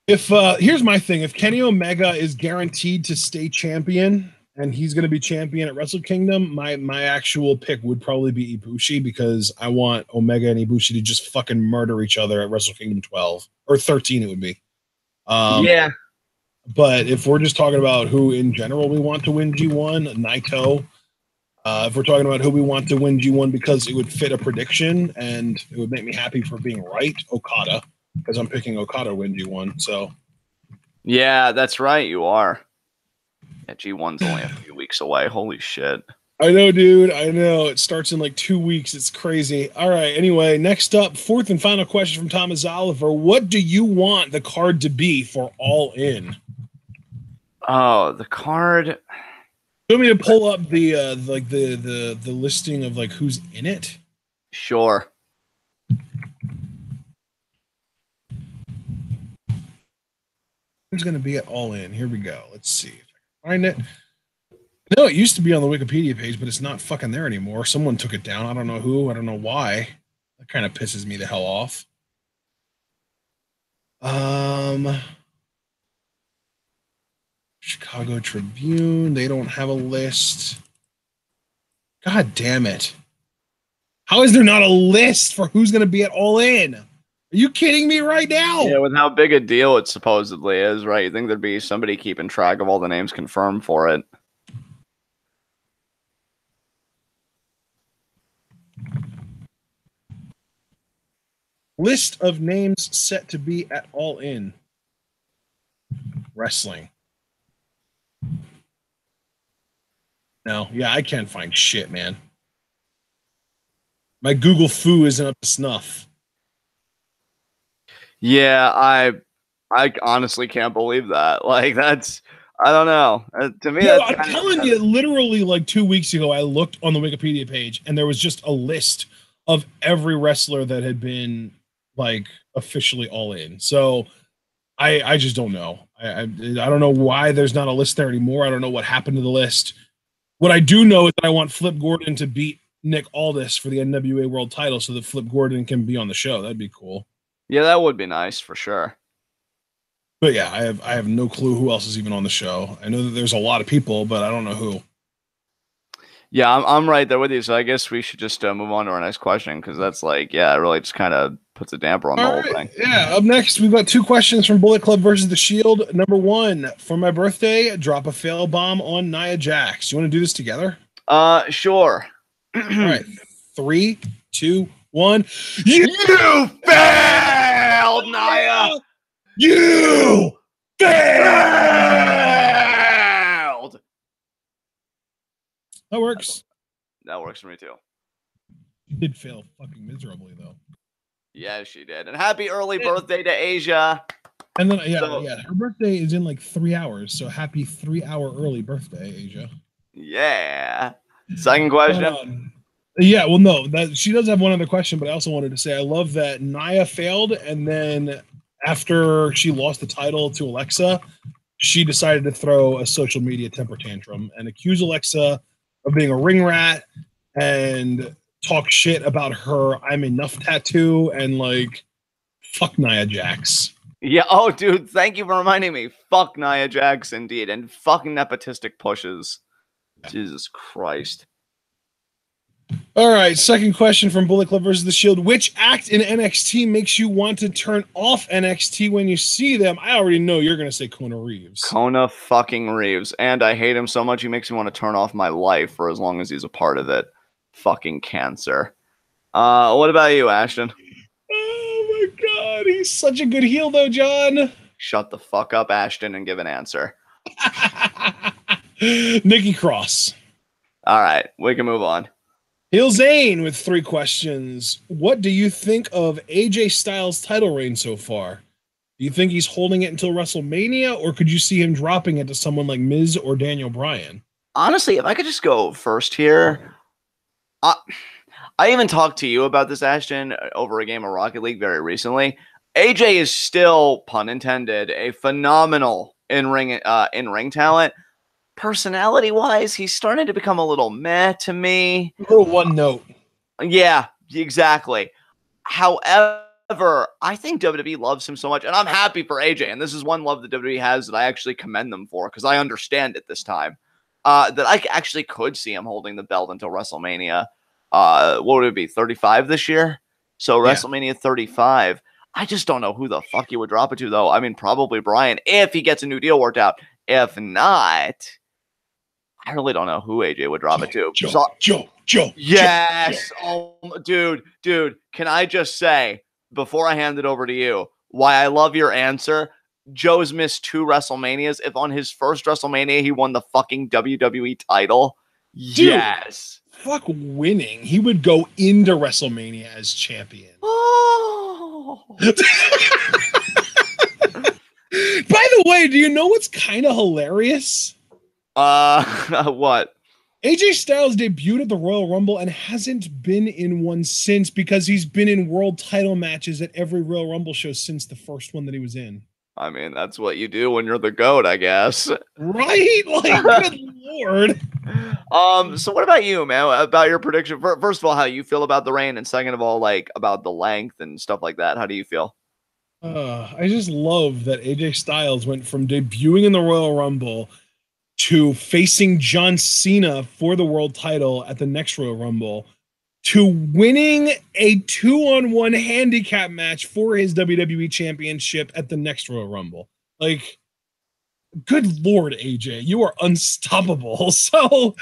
If here's my thing: if Kenny Omega is guaranteed to stay champion and he's going to be champion at Wrestle Kingdom, my actual pick would probably be Ibushi, because I want Omega and Ibushi to just fucking murder each other at Wrestle Kingdom 12 or 13. It would be. Yeah. But if we're just talking about who in general we want to win G1, Naito. If we're talking about who we want to win G1 because it would fit a prediction and it would make me happy for being right, Okada, because I'm picking Okada to win G1. So, yeah, that's right. You are. Yeah, G1's only a few weeks away. Holy shit. I know, dude. I know. It starts in like 2 weeks. It's crazy. All right. Anyway, next up, fourth and final question from Thomas Oliver. What do you want the card to be for All In? Oh, the card. You want me to pull up the the listing of like who's in it? Sure. Who's going to be at All In? Here we go. Let's see if I can find it. No, it used to be on the Wikipedia page, but it's not fucking there anymore. Someone took it down. I don't know who. I don't know why. That kind of pisses me the hell off. Chicago Tribune. They don't have a list. God damn it. How is there not a list for who's going to be at All In? Are you kidding me right now? Yeah, with how big a deal it supposedly is, right? You think there'd be somebody keeping track of all the names confirmed for it. List of names set to be at All In Wrestling. No, yeah, I can't find shit, man. My Google foo isn't up to snuff. Yeah, I honestly can't believe that. Like, that's, I don't know. To me, No, that's I'm telling you, literally like 2 weeks ago, I looked on the Wikipedia page and there was just a list of every wrestler that had been like officially All In. So I just don't know. I don't know why there's not a list there anymore. I don't know what happened to the list. What I do know is that I want Flip Gordon to beat Nick Aldis for the NWA World Title so that Flip Gordon can be on the show. That'd be cool. Yeah, that would be nice for sure. But yeah, I have no clue who else is even on the show. I know that there's a lot of people, but I don't know who. Yeah, I'm right there with you. So I guess we should just move on to our next question, because that's like, yeah, it really just kind of puts a damper on the whole thing. Yeah, up next, we've got 2 questions from Bullet Club versus The Shield. Number 1, for my birthday, drop a fail bomb on Nia Jax. You want to do this together? Sure. All right, 3, 2, 1. You failed, Nia! You failed! That works. That works for me too. She did fail fucking miserably, though. Yeah, she did. And happy early birthday to Asia. And then, yeah, her birthday is in like 3 hours. So happy 3-hour early birthday, Asia. Yeah. Second question. Yeah, well, no, that she does have one other question, but I also wanted to say I love that Nia failed, and then after she lost the title to Alexa, she decided to throw a social media temper tantrum and accuse Alexa of being a ring rat and talk shit about her I'm enough tattoo and like fuck Nia Jax. Yeah, oh dude, thank you for reminding me. Fuck Nia Jax indeed, and fucking nepotistic pushes. Yeah. Jesus Christ. All right, second question from Bullet Club versus The Shield. Which act in NXT makes you want to turn off NXT when you see them? I already know you're going to say Kona Reeves. Kona fucking Reeves. And I hate him so much he makes me want to turn off my life for as long as he's a part of it. Fucking cancer. What about you, Ashton? Oh my god, he's such a good heel though, John. Shut the fuck up, Ashton, and give an answer. Nikki Cross. All right, we can move on. Hill Zane with 3 questions. What do you think of AJ Styles' title reign so far? Do you think he's holding it until WrestleMania, or could you see him dropping it to someone like Miz or Daniel Bryan? Honestly, if I could just go first here, I even talked to you about this, Ashton, over a game of Rocket League very recently. AJ is still, pun intended, a phenomenal in-ring talent. Personality-wise, he's starting to become a little meh to me. A little one note. Yeah, exactly. However, I think WWE loves him so much, and I'm happy for AJ. And this is one love that WWE has that I actually commend them for, because I understand it this time. That I actually could see him holding the belt until WrestleMania. What would it be, 35 this year? So WrestleMania 35. I just don't know who the fuck he would drop it to, though. I mean, probably Bryan, if he gets a new deal worked out. If not, I really don't know who AJ would drop it to. Joe. Yes. Oh, dude. Can I just say, before I hand it over to you, why I love your answer? Joe's missed 2 WrestleManias. If on his first WrestleMania he won the fucking WWE title, dude, yes. Fuck winning. He would go into WrestleMania as champion. Oh. By the way, do you know what's kind of hilarious? What? AJ Styles debuted at the Royal Rumble and hasn't been in one since, because he's been in world title matches at every Royal Rumble show since the first one that he was in. I mean, that's what you do when you're the GOAT, I guess. Right? Like, good Lord. So what about you, man? About your prediction? First of all, how you feel about the reign, and second of all, like, about the length and stuff like that. How do you feel? I just love that AJ Styles went from debuting in the Royal Rumble to facing John Cena for the world title at the next Royal Rumble, to winning a 2-on-1 handicap match for his WWE championship at the next Royal Rumble. Like, good Lord, AJ, you are unstoppable. So,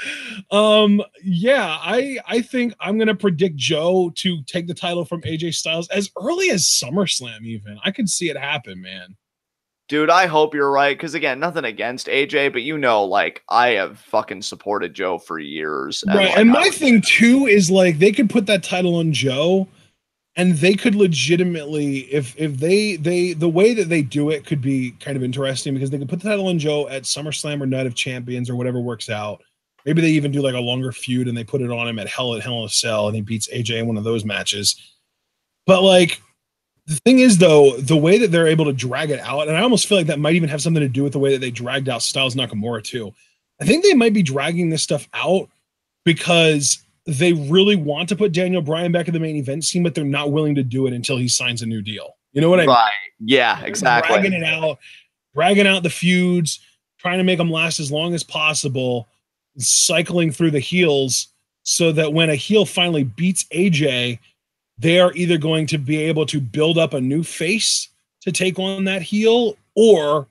yeah, I think I'm going to predict Joe to take the title from AJ Styles as early as SummerSlam even. I could see it happen, man. Dude, I hope you're right, because again, nothing against AJ, but like, I have fucking supported Joe for years. Right, and my thing too is, like, they could put that title on Joe, and they could legitimately, if they the way that they do it could be kind of interesting, because they could put the title on Joe at SummerSlam or Night of Champions or whatever works out. Maybe they even do like a longer feud and they put it on him at Hell in a Cell and he beats AJ in one of those matches. But like, the thing is, though, the way that they're able to drag it out, and I almost feel like that might even have something to do with the way that they dragged out Styles Nakamura too. I think they might be dragging this stuff out because they really want to put Daniel Bryan back in the main event scene, but they're not willing to do it until he signs a new deal. You know what I mean? Right. Yeah, exactly. Dragging out the feuds, trying to make them last as long as possible, cycling through the heels so that when a heel finally beats AJ, they are either going to be able to build up a new face to take on that heel, or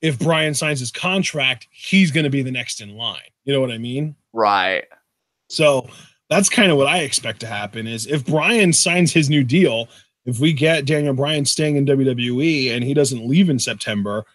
if Bryan signs his contract, he's going to be the next in line. You know what I mean? Right. So that's kind of what I expect to happen is if Bryan signs his new deal, if we get Daniel Bryan staying in WWE and he doesn't leave in September,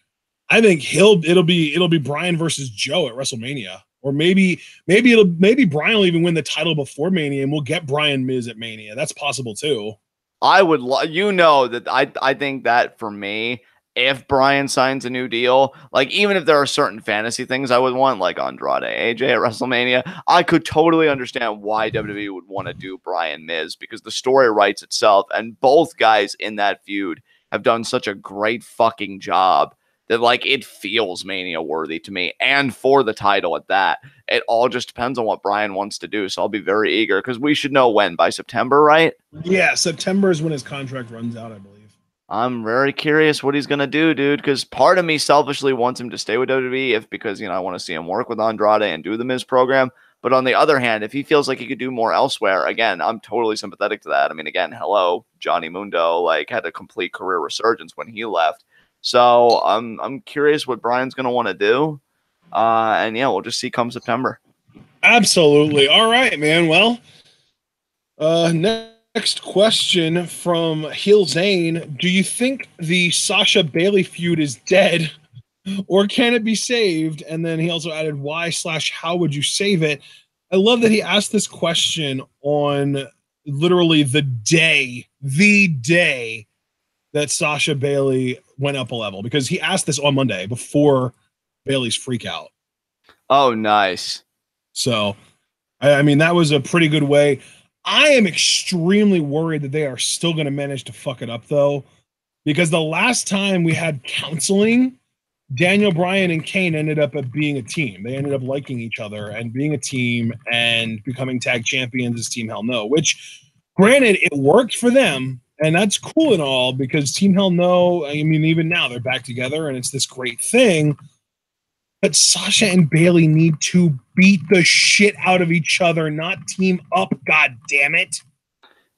I think it'll be Bryan versus Joe at WrestleMania. Or maybe Bryan will even win the title before Mania, and we'll get Bryan Miz at Mania. That's possible too. I would, that I think that for me, if Bryan signs a new deal, like even if there are certain fantasy things I would want, like Andrade, AJ at WrestleMania, I could totally understand why WWE would want to do Bryan Miz, because the story writes itself, and both guys in that feud have done such a great fucking job that like it feels Mania worthy to me, and for the title at that. It all just depends on what Bryan wants to do. So I'll be very eager, because we should know when, by September, right? Yeah, September is when his contract runs out, I believe. I'm very curious what he's gonna do, dude, because part of me selfishly wants him to stay with WWE because I want to see him work with Andrade and do the Miz program. But on the other hand, if he feels like he could do more elsewhere, again, I'm totally sympathetic to that. I mean, again, hello, Johnny Mundo, like, had a complete career resurgence when he left. So I'm curious what Bryan's going to want to do. And yeah, we'll just see come September. Absolutely. All right, man. Well, next question from Hill Zane. Do you think the Sasha Bailey feud is dead, or can it be saved? And then he also added, why/how would you save it? I love that he asked this question on literally the day that Sasha Bailey went up a level, because he asked this on Monday before Bailey's freak out. Oh, nice. So, I mean, that was a pretty good way. I am extremely worried that they are still going to manage to fuck it up, though, because the last time we had counseling, Daniel Bryan and Kane ended up being a team. They ended up liking each other and being a team and becoming tag champions as Team Hell No, which, granted, it worked for them. And that's cool and all, because Team Hell No, I mean, even now they're back together and it's this great thing. But Sasha and Bailey need to beat the shit out of each other, not team up. God damn it!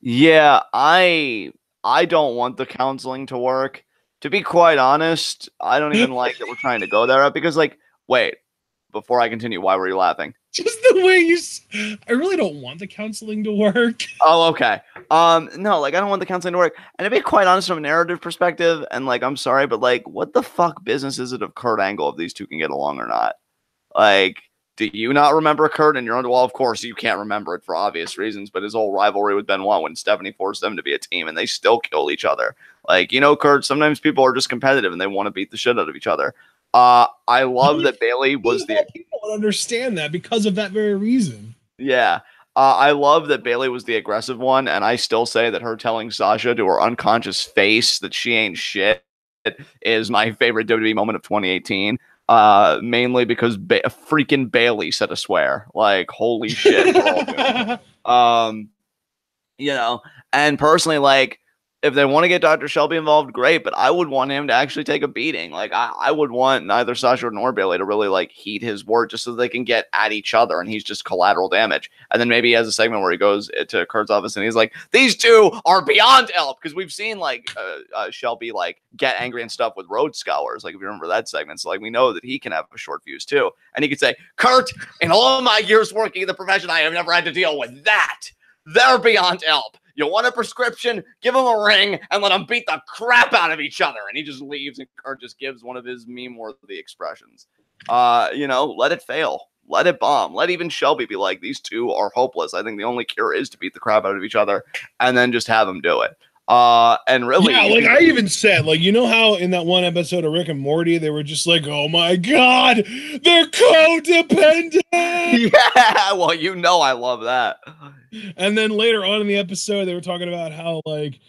Yeah, I don't want the counseling to work. To be quite honest, I don't even like that we're trying to go there because, like, wait, before I continue, why were you laughing? Just the way you. I really don't want the counseling to work. Oh, okay. No, like I don't want the counseling to work. And to be quite honest, from a narrative perspective, and like I'm sorry, but like, what the fuck business is it of Kurt Angle if these two can get along or not? Like, do you not remember Kurt? And you're on, well, of course you can't remember it for obvious reasons, but his whole rivalry with Benoit when Stephanie forced them to be a team and they still kill each other. Like, you know, Kurt, sometimes people are just competitive and they want to beat the shit out of each other. I love that Bailey was the people don't understand that because of that very reason. Yeah. I love that Bailey was the aggressive one, and I still say that her telling Sasha to her unconscious face that she ain't shit is my favorite WWE moment of 2018. Mainly because freaking Bailey said a swear. Like, holy shit. You know, and personally, like, if they want to get Dr. Shelby involved, great, but I would want him to actually take a beating. Like, I would want neither Sasha nor Bailey to really, like, heed his word just so they can get at each other, and he's just collateral damage. And then maybe he has a segment where he goes to Kurt's office and he's like, these two are beyond help, because we've seen, like, Shelby, like, get angry and stuff with Road Scours, like, if you remember that segment. So, like, we know that he can have a short fuse, too. And he could say, Kurt, in all my years working in the profession, I have never had to deal with that. They're beyond help. You want a prescription? Give them a ring and let them beat the crap out of each other. And he just leaves and Kurt just gives one of his meme-worthy expressions. You know, let it fail. Let it bomb. Let even Shelby be like, these two are hopeless. I think the only cure is to beat the crap out of each other and then just have them do it. And really, yeah, like I even said, like, you know how in that one episode of Rick and Morty, they were just like, oh my God, they're codependent. Yeah, well, you know, I love that. And then later on in the episode, they were talking about how, like,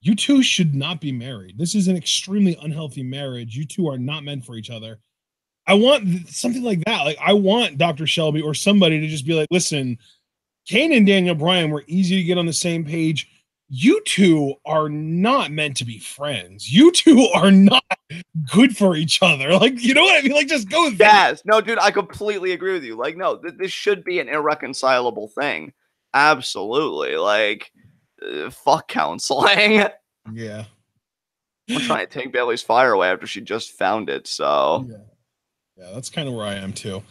you two should not be married. This is an extremely unhealthy marriage. You two are not meant for each other. I want something like that. Like, I want Dr. Shelby or somebody to just be like, listen, Kane and Daniel Bryan were easy to get on the same page. You two are not meant to be friends. You two are not good for each other. Like, you know what I mean? Like, just go with that. Yes. No, dude, I completely agree with you. Like, no, this should be an irreconcilable thing. Absolutely. Like, fuck counseling. Yeah. I'm trying to take Bailey's fire away after she just found it, so. Yeah, that's kind of where I am, too.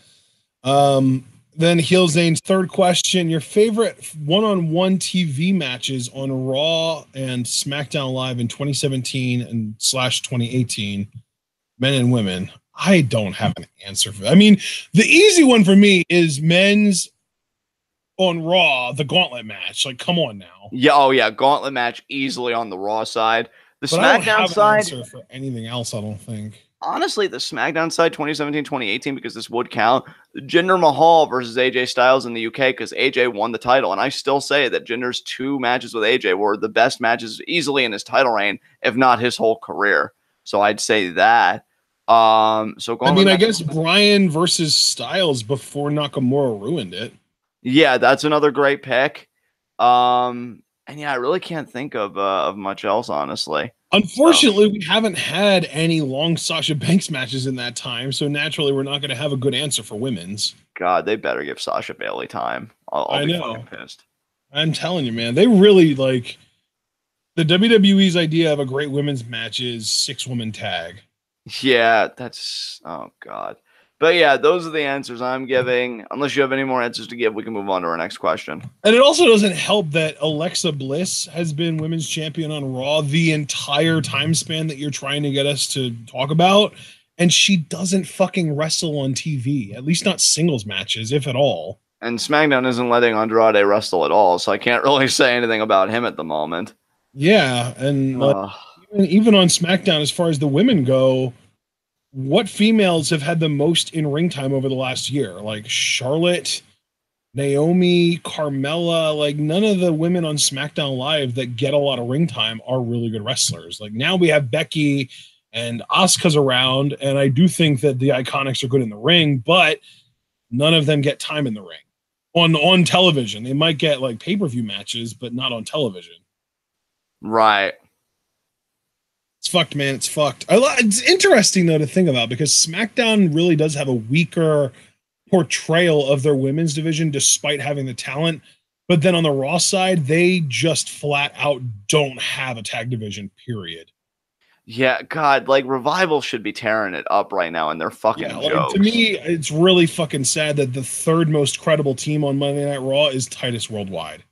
Then Heel Zane's third question, your favorite one-on-one TV matches on Raw and SmackDown Live in 2017 and /2018, men and women. I don't have an answer for that. I mean, the easy one for me is men's on Raw, the gauntlet match. Like, come on now. Yeah, oh yeah, gauntlet match easily on the Raw side. The but SmackDown I don't have side. An answer for anything else, I don't think. Honestly, the SmackDown side 2017, 2018, because this would count. Jinder Mahal versus AJ Styles in the UK, because AJ won the title. And I still say that Jinder's 2 matches with AJ were the best matches easily in his title reign, if not his whole career. So I'd say that. I guess Bryan versus Styles before Nakamura ruined it. Yeah, that's another great pick. And yeah, I really can't think of much else, honestly. Unfortunately, we haven't had any long Sasha Banks matches in that time, so naturally we're not going to have a good answer for women's. God, they better give Sasha Bailey time. I'll be fucking pissed. I'm telling you, man. They really, like, the WWE's idea of a great women's match is 6-woman tag. Yeah, that's, oh God. But yeah, those are the answers I'm giving. Unless you have any more answers to give, we can move on to our next question. And it also doesn't help that Alexa Bliss has been women's champion on Raw the entire time span that you're trying to get us to talk about. And she doesn't fucking wrestle on TV, at least not singles matches, if at all. And SmackDown isn't letting Andrade wrestle at all, so I can't really say anything about him at the moment. Yeah, and like even on SmackDown, as far as the women go, what females have had the most in ring time over the last year? Like Charlotte, Naomi, Carmella, like none of the women on SmackDown Live that get a lot of ring time are really good wrestlers. Like now we have Becky and Asuka's around, and I do think that the Iconics are good in the ring, but none of them get time in the ring on television. They might get like pay-per-view matches, but not on television. Right. It's fucked, man. It's fucked. It's interesting though to think about because SmackDown really does have a weaker portrayal of their women's division despite having the talent. But then on the Raw side, they just flat out don't have a tag division, period. Yeah, God, like Revival should be tearing it up right now, and they're fucking jokes. Like, to me, it's really fucking sad that the third most credible team on Monday Night Raw is Titus Worldwide.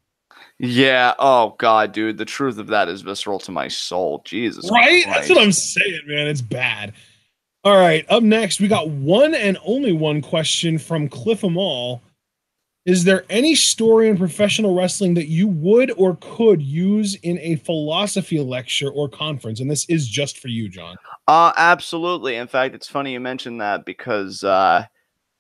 Yeah. Oh God, dude, the truth of that is visceral to my soul. Jesus. Right? Christ. That's what I'm saying, man. It's bad. All right. Up next, we got one and only one question from Cliff Amal. Is there any story in professional wrestling that you would or could use in a philosophy lecture or conference? And this is just for you, John. Absolutely. In fact, it's funny you mentioned that because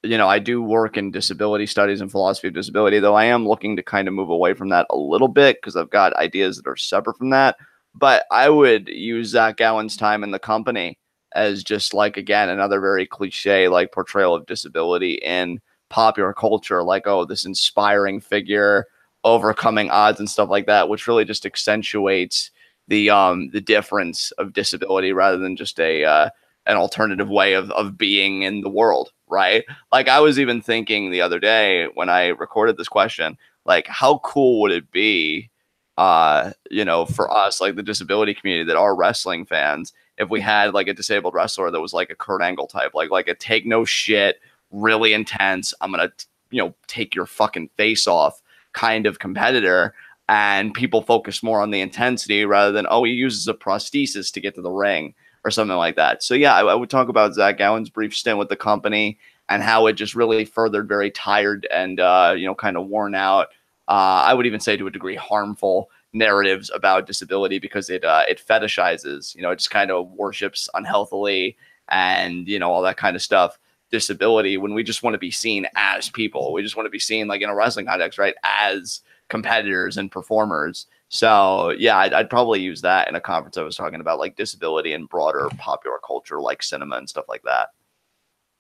you know, I do work in disability studies and philosophy of disability, though I am looking to kind of move away from that a little bit because I've got ideas that are separate from that. But I would use Zach Gowen's time in the company as just like, again, another very cliche like portrayal of disability in popular culture, like, oh, this inspiring figure overcoming odds and stuff like that, which really just accentuates the difference of disability rather than just an alternative way of being in the world, right? Like I was even thinking the other day when I recorded this question, like how cool would it be, you know, for us, like the disability community that are wrestling fans, if we had like a disabled wrestler that was like a Kurt Angle type, like a take no shit, really intense, I'm gonna, you know, take your fucking face off kind of competitor. And people focus more on the intensity rather than, oh, he uses a prosthesis to get to the ring or something like that. So yeah, I would talk about Zach Gowen's brief stint with the company and how it just really furthered very tired and you know, kind of worn out. I would even say to a degree harmful narratives about disability because it fetishizes, you know, it just kind of worships unhealthily and, you know, all that kind of stuff. Disability when we just want to be seen as people. We just want to be seen like in a wrestling context, right? As competitors and performers. So yeah, I'd probably use that in a conference I was talking about, like disability and broader popular culture, like cinema and stuff like that.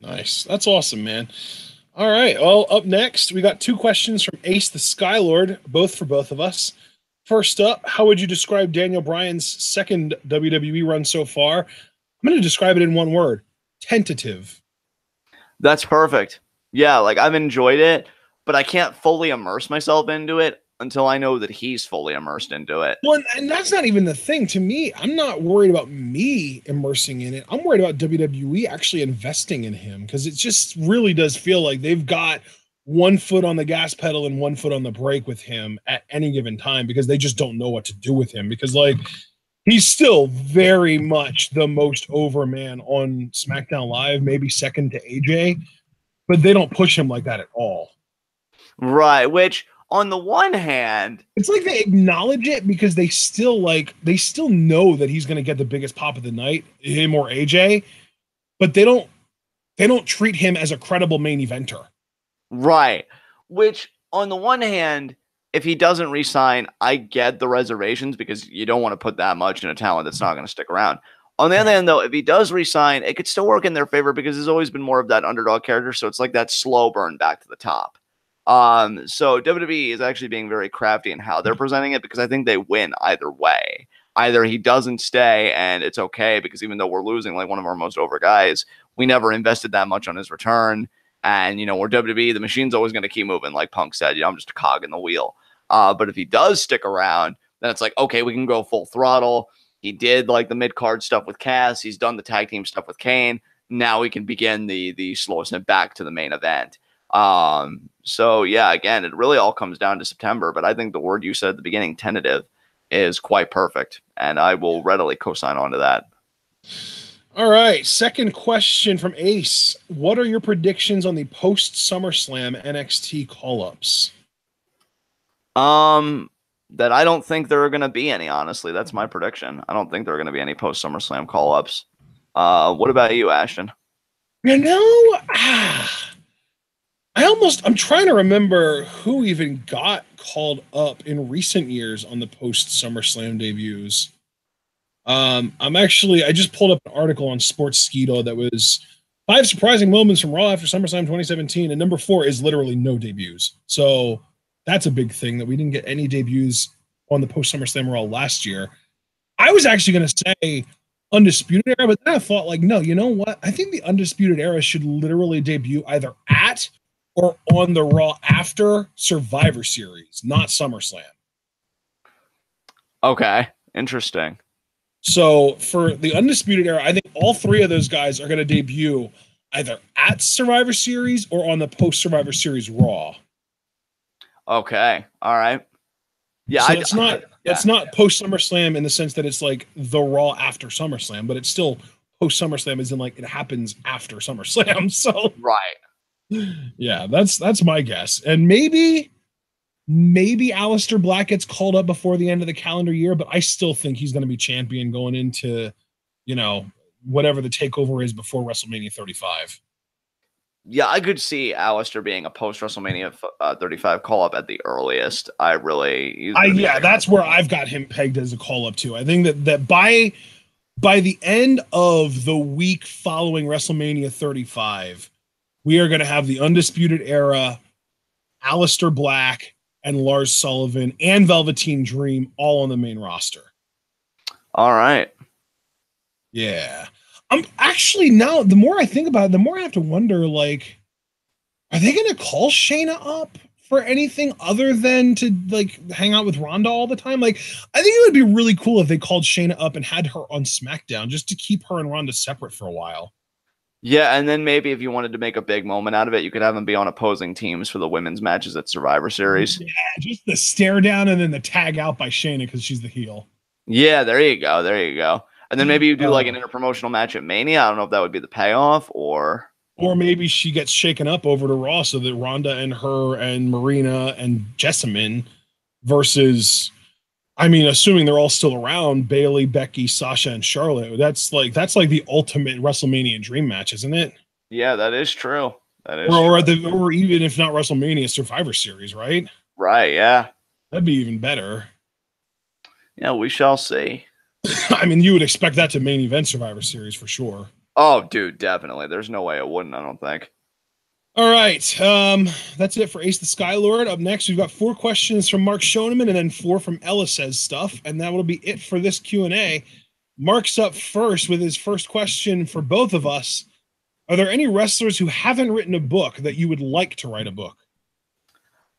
Nice. That's awesome, man. All right. Well, up next, we got two questions from Ace the Skylord, both for both of us. First up, how would you describe Daniel Bryan's second WWE run so far? I'm going to describe it in one word: tentative. That's perfect. Yeah, like I've enjoyed it, but I can't fully immerse myself into it until I know that he's fully immersed into it. Well, and that's not even the thing. To me, I'm not worried about me immersing in it. I'm worried about WWE actually investing in him because it just really does feel like they've got one foot on the gas pedal and one foot on the brake with him at any given time because they just don't know what to do with him because like he's still very much the most over man on SmackDown Live, maybe second to AJ, but they don't push him like that at all. Right, which on the one hand, it's like they acknowledge it because they still know that he's going to get the biggest pop of the night, him or AJ, but they don't treat him as a credible main eventer. Right. Which on the one hand, if he doesn't resign, I get the reservations because you don't want to put that much in a talent that's not going to stick around. On the other hand, though, if he does resign, it could still work in their favor because there's always been more of that underdog character. So it's like that slow burn back to the top. So WWE is actually being very crafty in how they're presenting it because I think they win either way. Either he doesn't stay and it's okay because even though we're losing like one of our most over guys, we never invested that much on his return. And, you know, we're WWE, the machine's always going to keep moving. Like Punk said, you know, I'm just a cog in the wheel. But if he does stick around, then it's like, okay, we can go full throttle. He did like the mid-card stuff with Cass. He's done the tag team stuff with Kane. Now we can begin the slow ascent back to the main event. So yeah, again, it really all comes down to September, but I think the word you said at the beginning, tentative, is quite perfect. And I will readily co-sign on to that. All right. Second question from Ace. What are your predictions on the post SummerSlam NXT call ups? That I don't think there are going to be any, honestly. That's my prediction. I don't think there are going to be any post SummerSlam call ups. What about you, Ashton? You know, I'm trying to remember who even got called up in recent years on the post SummerSlam debuts. I just pulled up an article on Sportskeeda that was 5 surprising moments from Raw after SummerSlam 2017, and number 4 is literally no debuts. So that's a big thing that we didn't get any debuts on the post SummerSlam Raw last year. I was actually going to say Undisputed Era, but then I thought, like, no, you know what? I think the Undisputed Era should literally debut either at or on the Raw after Survivor Series, not SummerSlam. Okay, interesting. So for the Undisputed Era, I think all 3 of those guys are going to debut either at Survivor Series or on the post Survivor Series Raw. Okay, all right. Yeah, so it's not post SummerSlam in the sense that it's like the Raw after SummerSlam, but it's still post SummerSlam, as in like it happens after SummerSlam. So right. Yeah, that's my guess, and maybe Aleister Black gets called up before the end of the calendar year, but I still think he's going to be champion going into, whatever the takeover is before WrestleMania 35. Yeah, I could see Aleister being a post WrestleMania 35 call up at the earliest. That's where I've got him pegged as a call up too. I think that by the end of the week following WrestleMania 35, we are going to have the Undisputed Era, Aleister Black, and Lars Sullivan and Velveteen Dream all on the main roster. All right. Yeah. I'm actually, now the more I think about it, the more I have to wonder, like, are they going to call Shayna up for anything other than to like hang out with Ronda all the time? Like, I think it would be really cool if they called Shayna up and had her on SmackDown just to keep her and Ronda separate for a while. Yeah, and then maybe if you wanted to make a big moment out of it, you could have them be on opposing teams for the women's matches at Survivor Series. Yeah, just the stare down and then the tag out by Shayna because she's the heel. Yeah, there you go. There you go. And then maybe you do like an interpromotional match at Mania. I don't know if that would be the payoff or maybe she gets shaken up over to Raw so that Ronda and her and Marina and Jessamine versus, I mean, assuming they're all still around, Bayley, Becky, Sasha, and Charlotte. That's like the ultimate WrestleMania dream match, isn't it? Yeah, that is true. That is or even if not WrestleMania, Survivor Series, right? Right, yeah. That'd be even better. Yeah, we shall see. I mean, you would expect that to main event Survivor Series for sure. Oh, dude, definitely. There's no way it wouldn't, I don't think. All right. That's it for Ace the Skylord. Up next, we've got 4 questions from Mark Schoeneman and then 4 from Ella Says Stuff. And that will be it for this Q&A. Mark's up first with his first question for both of us. Are there any wrestlers who haven't written a book that you would like to write a book?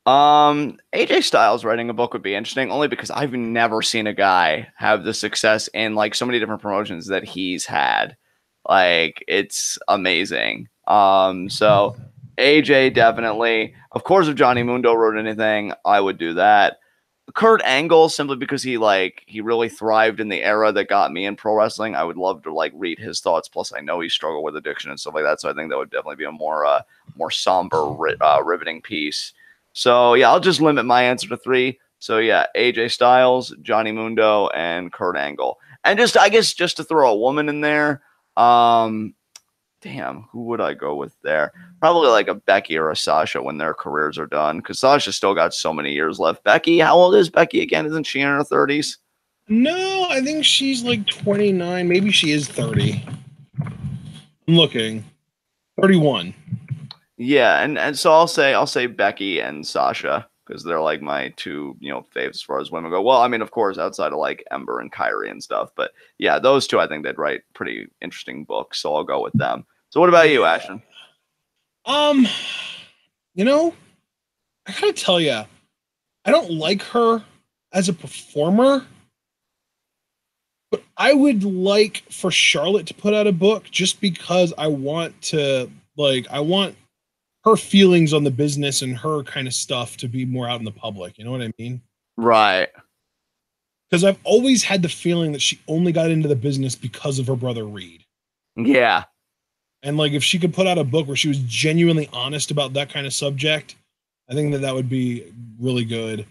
AJ Styles writing a book would be interesting, only because I've never seen a guy have the success in like so many different promotions that he's had. Like, it's amazing. So AJ definitely. Of course, if Johnny Mundo wrote anything, I would do that. Kurt Angle, simply because he really thrived in the era that got me in pro wrestling. I would love to like read his thoughts. Plus, I know he struggled with addiction and stuff like that. So I think that would definitely be a more somber, riveting piece. So yeah, I'll just limit my answer to 3. So yeah, AJ Styles, Johnny Mundo, and Kurt Angle. And I guess just to throw a woman in there, damn, who would I go with there? Probably like a Becky or a Sasha when their careers are done, because Sasha's still got so many years left. Becky, how old is Becky again? Isn't she in her 30s? No, I think she's like 29. Maybe she is 30. I'm looking. 31. Yeah, and so I'll say Becky and Sasha, because they're like my 2, faves as far as women go. Well, I mean, of course, outside of like Ember and Kyrie and stuff, but yeah, those 2, I think they'd write pretty interesting books, so I'll go with them. So what about you, Ashton? I gotta tell you, I don't like her as a performer, but I would like for Charlotte to put out a book just because I want her feelings on the business and her kind of stuff to be more out in the public. You know what I mean? Right. Because I've always had the feeling that she only got into the business because of her brother Reed. Yeah. And like if she could put out a book where she was genuinely honest about that kind of subject, I think that that would be really good.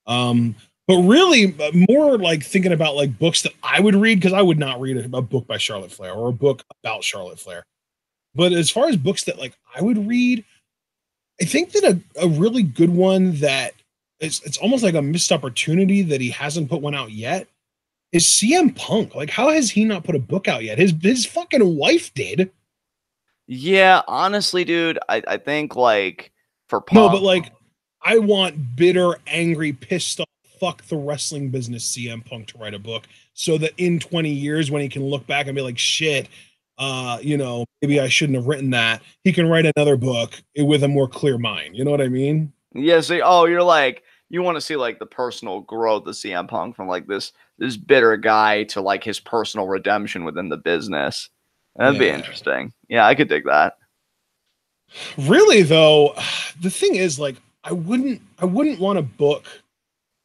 But really more like thinking about like books that I would read, because I would not read a book by Charlotte Flair or a book about Charlotte Flair. But as far as books that like I would read, I think that a really good one that it's almost like a missed opportunity that he hasn't put one out yet is CM Punk. Like, how has he not put a book out yet? His fucking wife did. Yeah, honestly, dude, I think like for No, but Punk, like, I want bitter, angry, pissed off, fuck the wrestling business CM Punk to write a book so that in 20 years, when he can look back and be like, shit, maybe I shouldn't have written that, he can write another book with a more clear mind. You know what I mean? yeah, so oh, you're like you want to see like the personal growth of CM Punk from like this bitter guy to like his personal redemption within the business. That'd be Yeah. interesting. Yeah, I could dig that. Really though, the thing is like I wouldn't want a book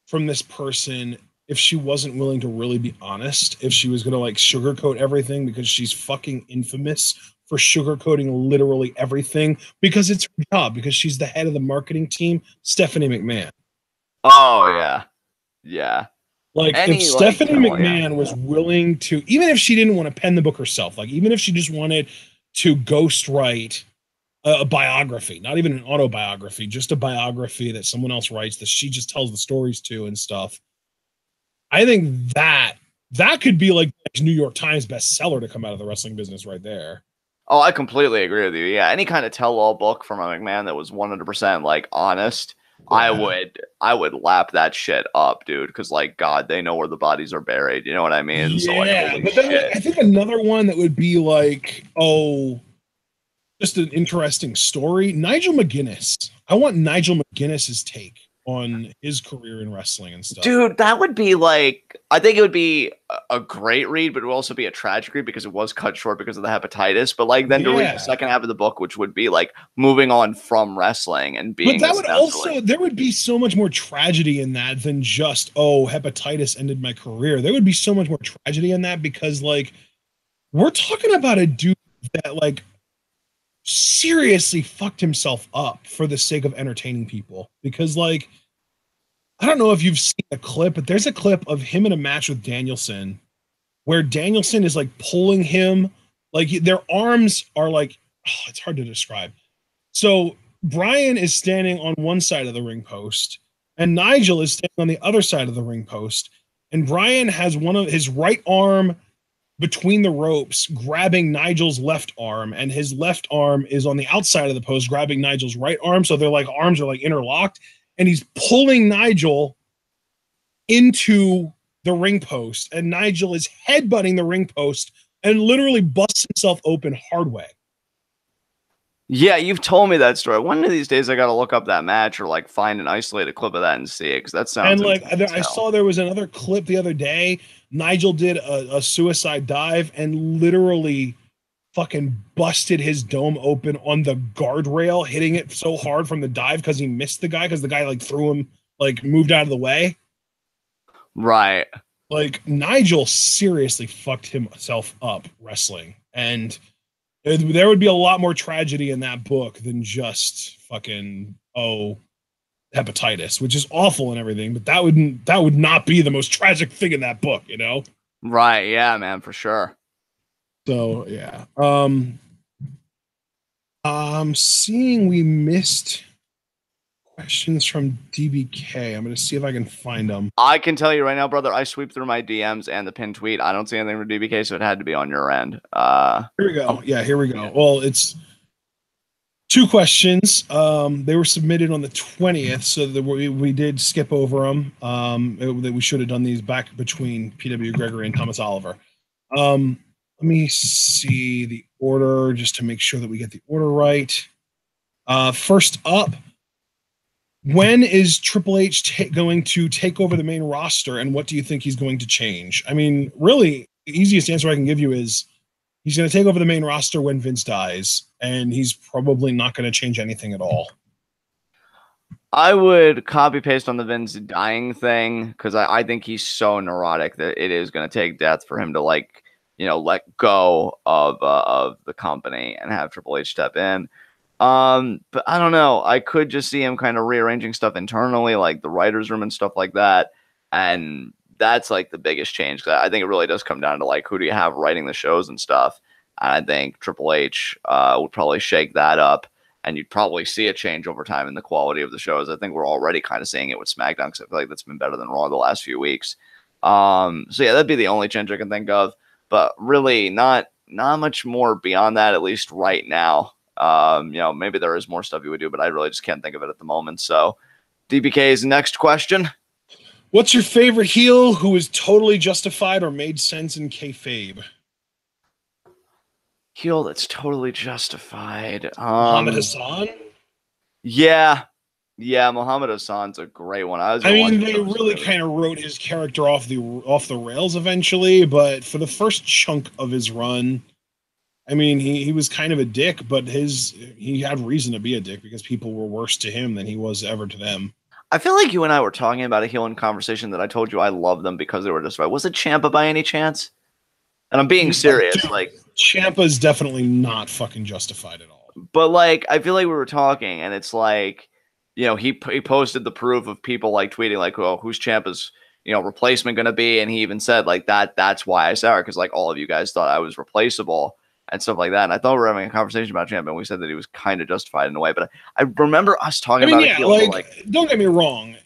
from this person if she wasn't willing to really be honest, if she was going to like sugarcoat everything, because she's fucking infamous for sugarcoating literally everything because it's her job, because she's the head of the marketing team, Stephanie McMahon. Oh yeah. Yeah. Like if Any like Stephanie well, yeah. McMahon was willing to, even if she didn't want to pen the book herself, like even if she just wanted to ghostwrite a biography, not even an autobiography, just a biography that someone else writes that she just tells the stories to and stuff. I think that could be like New York Times bestseller to come out of the wrestling business right there. Oh, I completely agree with you. Yeah, any kind of tell-all book from a McMahon that was 100% like honest, Yeah. I would lap that shit up, dude, because like God, they know where the bodies are buried. You know what I mean? So like Yeah, holy but then like shit. I think another one that would be like, oh, just an interesting story. Nigel McGuinness. I want Nigel McGuinness's take on his career in wrestling and stuff. Dude, that would be like I think it would be a great read, but it would also be a tragic read because it was cut short because of the hepatitis. But like then to read the Yeah. second half of the book, which would be like moving on from wrestling and But being that would ostensibly also, there would be so much more tragedy in that than just, oh, hepatitis ended my career. There would be so much more tragedy in that because, like, we're talking about a dude that, like, seriously fucked himself up for the sake of entertaining people. Because, like, I don't know if you've seen a clip, but there's a clip of him in a match with Danielson where Danielson is like pulling him, like, their arms are like, oh, it's hard to describe. So Brian is standing on one side of the ring post, and Nigel is standing on the other side of the ring post. And Brian has one of his right arm between the ropes, grabbing Nigel's left arm, and his left arm is on the outside of the post, grabbing Nigel's right arm. So they're like arms are like interlocked, and he's pulling Nigel into the ring post, and Nigel is headbutting the ring post and literally busts himself open hard way. Yeah, you've told me that story. One of these days, I got to look up that match or like find an isolated clip of that and see it because that And sounds like intense as I hell. saw there was another clip the other day. Nigel did a suicide dive and literally fucking busted his dome open on the guardrail, hitting it so hard from the dive because he missed the guy, because the guy like threw him, like moved out of the way. Right. Like Nigel seriously fucked himself up wrestling, and there would be a lot more tragedy in that book than just fucking, oh, hepatitis, which is awful and everything, but that would not be the most tragic thing in that book, you know? Right. Yeah, man, for sure. So yeah. I'm seeing we missed questions from DBK. I'm gonna see if I can find them. I can tell you right now, brother, I sweep through my DMs and the pinned tweet. I don't see anything from DBK, so it had to be on your end. Here we go. Yeah, here we go. Yeah. Well, it's two questions. They were submitted on the 20th, so that we did skip over them. We should have done these back between PW Gregory and Thomas Oliver. Let me see the order just to make sure that we get the order right. First up, when is Triple H going to take over the main roster, and what do you think he's going to change? I mean, really, the easiest answer I can give you is he's going to take over the main roster when Vince dies, and he's probably not going to change anything at all. I would copy paste on the Vince dying thing because I think he's so neurotic that it is going to take death for him to like, let go of the company and have Triple H step in. But I don't know. I could just see him kind of rearranging stuff internally, like the writers' room and stuff like that. And that's like the biggest change. I think it really does come down to like who do you have writing the shows and stuff. And I think Triple H would probably shake that up, and you'd probably see a change over time in the quality of the shows. I think we're already kind of seeing it with SmackDown, because I feel like that's been better than Raw the last few weeks. So yeah, that'd be the only change I can think of. But really, not much more beyond that, at least right now. Maybe there is more stuff you would do, but I really just can't think of it at the moment. So, DBK's next question. What's your favorite heel who is totally justified or made sense in kayfabe? Heel that's totally justified. Muhammad Hassan? Yeah, Muhammad Hassan's a great one. I mean, they really kind of wrote his character off the rails eventually, but for the first chunk of his run, I mean, he was kind of a dick, but he had reason to be a dick because people were worse to him than he was ever to them. I feel like you and I were talking about a heel in conversation that I told you I love them because they were justified. Was it Ciampa by any chance? And I'm being serious. Dude, like Ciampa's definitely not fucking justified at all. But like, I feel like we were talking, and it's like, he posted the proof of people like tweeting like, "Oh, who's Ciampa's replacement going to be?" And he even said like that's why I saw her, because like all of you guys thought I was replaceable and stuff like that. And I thought we were having a conversation about Ciampa, and we said that he was kind of justified in a way. But I remember us talking about it. Like, don't get me wrong.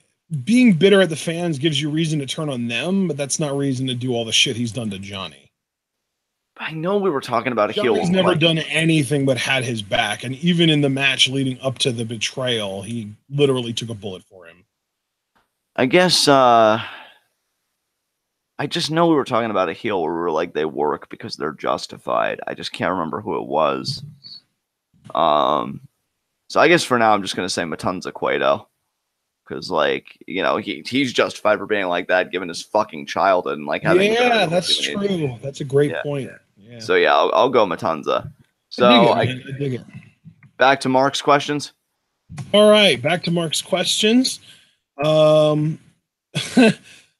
Being bitter at the fans gives you reason to turn on them, but that's not reason to do all the shit he's done to Johnny. I know we were talking about a heel. He's never done anything but had his back, and even in the match leading up to the betrayal, he literally took a bullet for him. I guess I just know we were talking about a heel where we were like, they work because they're justified. I just can't remember who it was. So I guess for now I'm just gonna say Matanza Cueto, because like he's justified for being like that given his fucking childhood and like having. Yeah, that's true. That's a great point. Yeah. So yeah, I'll go Matanza. So I dig it. Back to Mark's questions. All right, back to Mark's questions.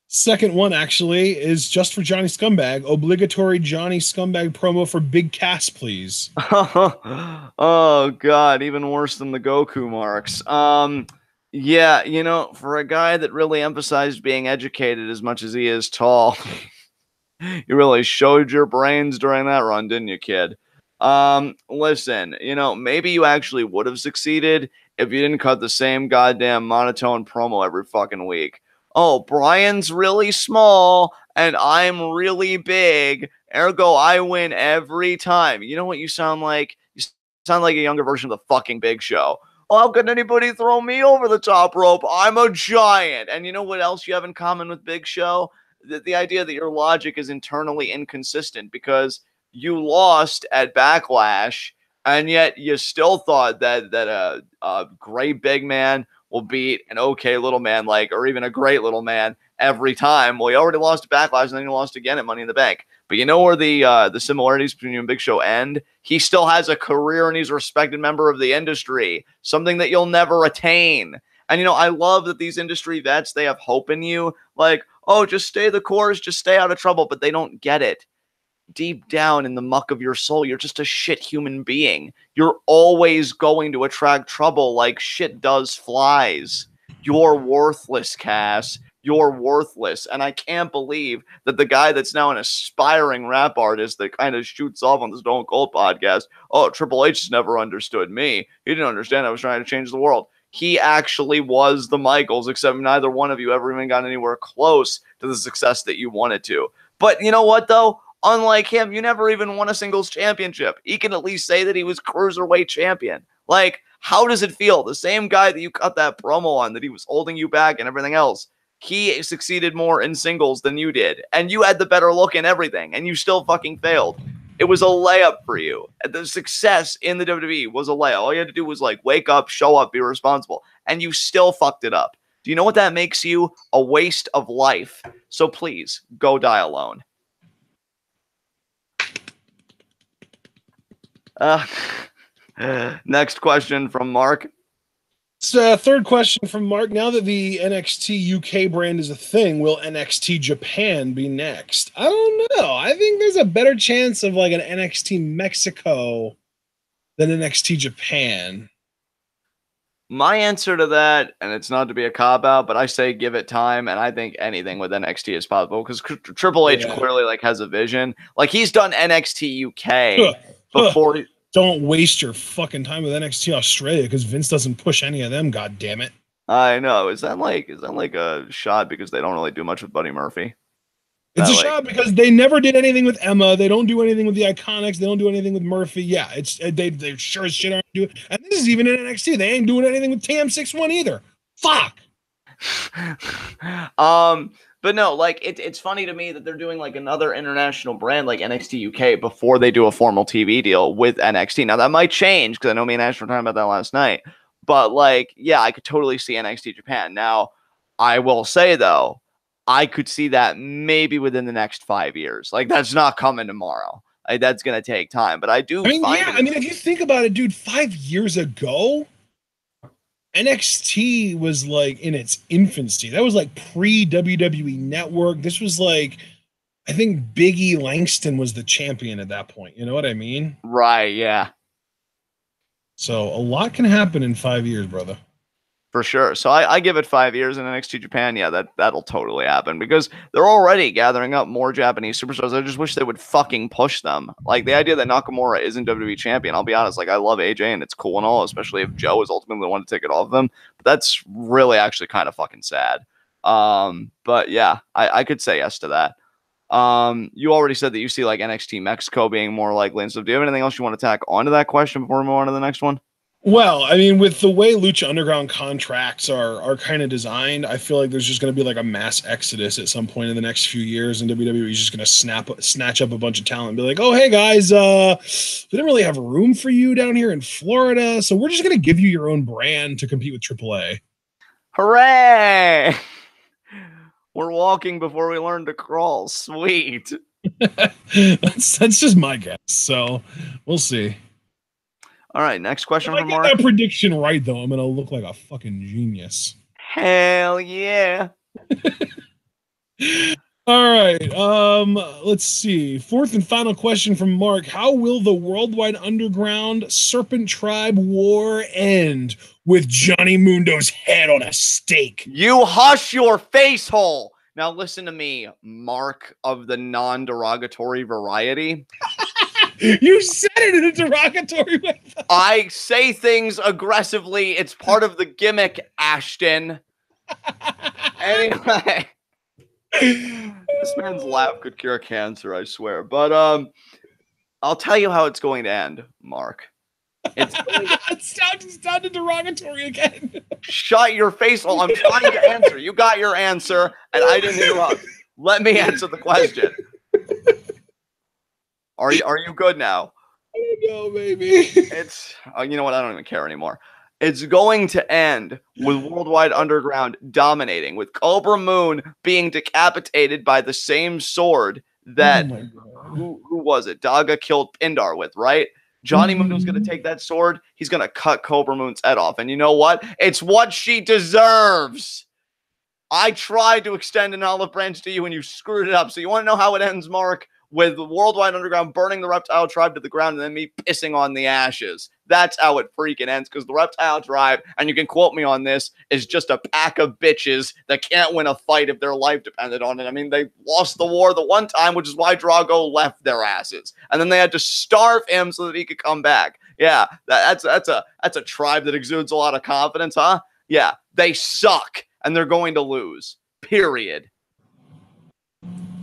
Second one actually is just for Johnny Scumbag. Obligatory Johnny Scumbag promo for Big Cass, please. Oh God, even worse than the Goku marks. Yeah, for a guy that really emphasized being educated as much as he is tall, you really showed your brains during that run, didn't you, kid? Listen, maybe you actually would have succeeded if you didn't cut the same goddamn monotone promo every fucking week. Oh, Brian's really small and I'm really big, ergo I win every time. You know what you sound like? You sound like a younger version of the fucking Big Show. Oh, how can anybody throw me over the top rope? I'm a giant. And you know what else you have in common with Big Show? The idea that your logic is internally inconsistent, because you lost at Backlash, and yet you still thought that a great big man will beat an okay little man, or even a great little man every time. Well, he already lost at Backlash, and then he lost again at Money in the Bank. But you know where the similarities between you and Big Show end? He still has a career, and he's a respected member of the industry, something that you'll never attain. And, I love that these industry vets, they have hope in you. Like, oh, just stay the course, just stay out of trouble. But they don't get it. Deep down in the muck of your soul, you're just a shit human being. You're always going to attract trouble like shit does flies. You're worthless, Cass. You're worthless. And I can't believe that the guy that's now an aspiring rap artist that kind of shoots off on the Stone Cold podcast, oh, Triple H just never understood me. He didn't understand I was trying to change the world. He actually was the Michaels, except neither one of you ever even got anywhere close to the success that you wanted to. But you know what, though? Unlike him, you never even won a singles championship. He can at least say that he was cruiserweight champion. Like, how does it feel? The same guy that you cut that promo on, that he was holding you back and everything else, he succeeded more in singles than you did. And you had the better look in everything, and you still fucking failed. It was a layup for you. The success in the WWE was a layup. All you had to do was wake up, show up, be responsible. And you still fucked it up. Do you know what that makes you? A waste of life. So please, go die alone. Next question from Mark. Third question from Mark. Now that the NXT UK brand is a thing, will NXT Japan be next? I don't know. I think there's a better chance of like an NXT Mexico than NXT Japan. My answer to that, and it's not to be a cop-out, but I say give it time, and I think anything with NXT is possible, because Triple H clearly like has a vision. Like, he's done NXT UK before. Don't waste your fucking time with NXT Australia, because Vince doesn't push any of them, god damn it. I know. Is that like a shot because they don't really do much with Buddy Murphy? It's a shot because they never did anything with Emma. They don't do anything with the Iconics. They don't do anything with Murphy. Yeah, it's they sure as shit aren't doing. And this is even in NXT. They ain't doing anything with TM61 either. Fuck. But no, like it's funny to me that they're doing like another international brand like NXT UK before they do a formal TV deal with NXT. Now that might change because I know me and Ash were talking about that last night. But like, yeah, I could totally see NXT Japan. Now, I will say though, I could see that maybe within the next 5 years. Like, that's not coming tomorrow. Like, that's going to take time. But I do if you think about it, dude, 5 years ago, NXT was like in its infancy. That was like pre-WWE Network. This was like, I think Big E Langston was the champion at that point. You know what I mean? Right, yeah. So a lot can happen in 5 years, brother. For sure. So I give it 5 years in NXT Japan. Yeah, that'll totally happen because they're already gathering up more Japanese superstars. I just wish they would fucking push them. Like the idea that Nakamura isn't WWE champion. I'll be honest. Like I love AJ and it's cool and all, especially if Joe is ultimately the one to take it off them. But that's really actually kind of fucking sad. But yeah, I could say yes to that. You already said that you see like NXT Mexico being more likely and stuff. Do you have anything else you want to tack onto that question before we move on to the next one? Well, I mean, with the way Lucha Underground contracts are kind of designed, I feel like there's just going to be like a mass exodus at some point in the next few years, and WWE is just going to snatch up a bunch of talent and be like, "Oh, hey guys, we didn't really have room for you down here in Florida, so we're just going to give you your own brand to compete with AAA." Hooray! We're walking before we learn to crawl. Sweet. that's just my guess. So we'll see. All right, next question if from I get Mark. that prediction right, though, I'm gonna look like a fucking genius. Hell yeah! All right. Let's see. Fourth and final question from Mark: how will the Worldwide Underground Serpent Tribe war end with Johnny Mundo's head on a stake? You hush your face hole. Now listen to me, Mark of the non-derogatory variety. You said it in a derogatory way. I say things aggressively. It's part of the gimmick, Ashton. Anyway, this man's laugh could cure cancer, I swear. But I'll tell you how it's going to end, Mark. It sounded derogatory again. Shut your face hole. I'm trying to answer. You got your answer, and I didn't interrupt. Let me answer the question. Are you good now? I don't know, baby. It's you know what? I don't even care anymore. It's going to end with Worldwide Underground dominating, with Cobra Moon being decapitated by the same sword that who was it? Daga killed Pindar with, right? Johnny Mundo's going to take that sword. He's going to cut Cobra Moon's head off. And you know what? It's what she deserves. I tried to extend an olive branch to you and you screwed it up. So you want to know how it ends, Mark? With the Worldwide Underground burning the Reptile Tribe to the ground and then me pissing on the ashes. That's how it freaking ends, because the Reptile Tribe, and you can quote me on this, is just a pack of bitches that can't win a fight if their life depended on it. I mean, they lost the war the one time, which is why Drago left their asses. And then they had to starve him so that he could come back. Yeah, that's a tribe that exudes a lot of confidence, huh? Yeah, they suck, and they're going to lose. Period.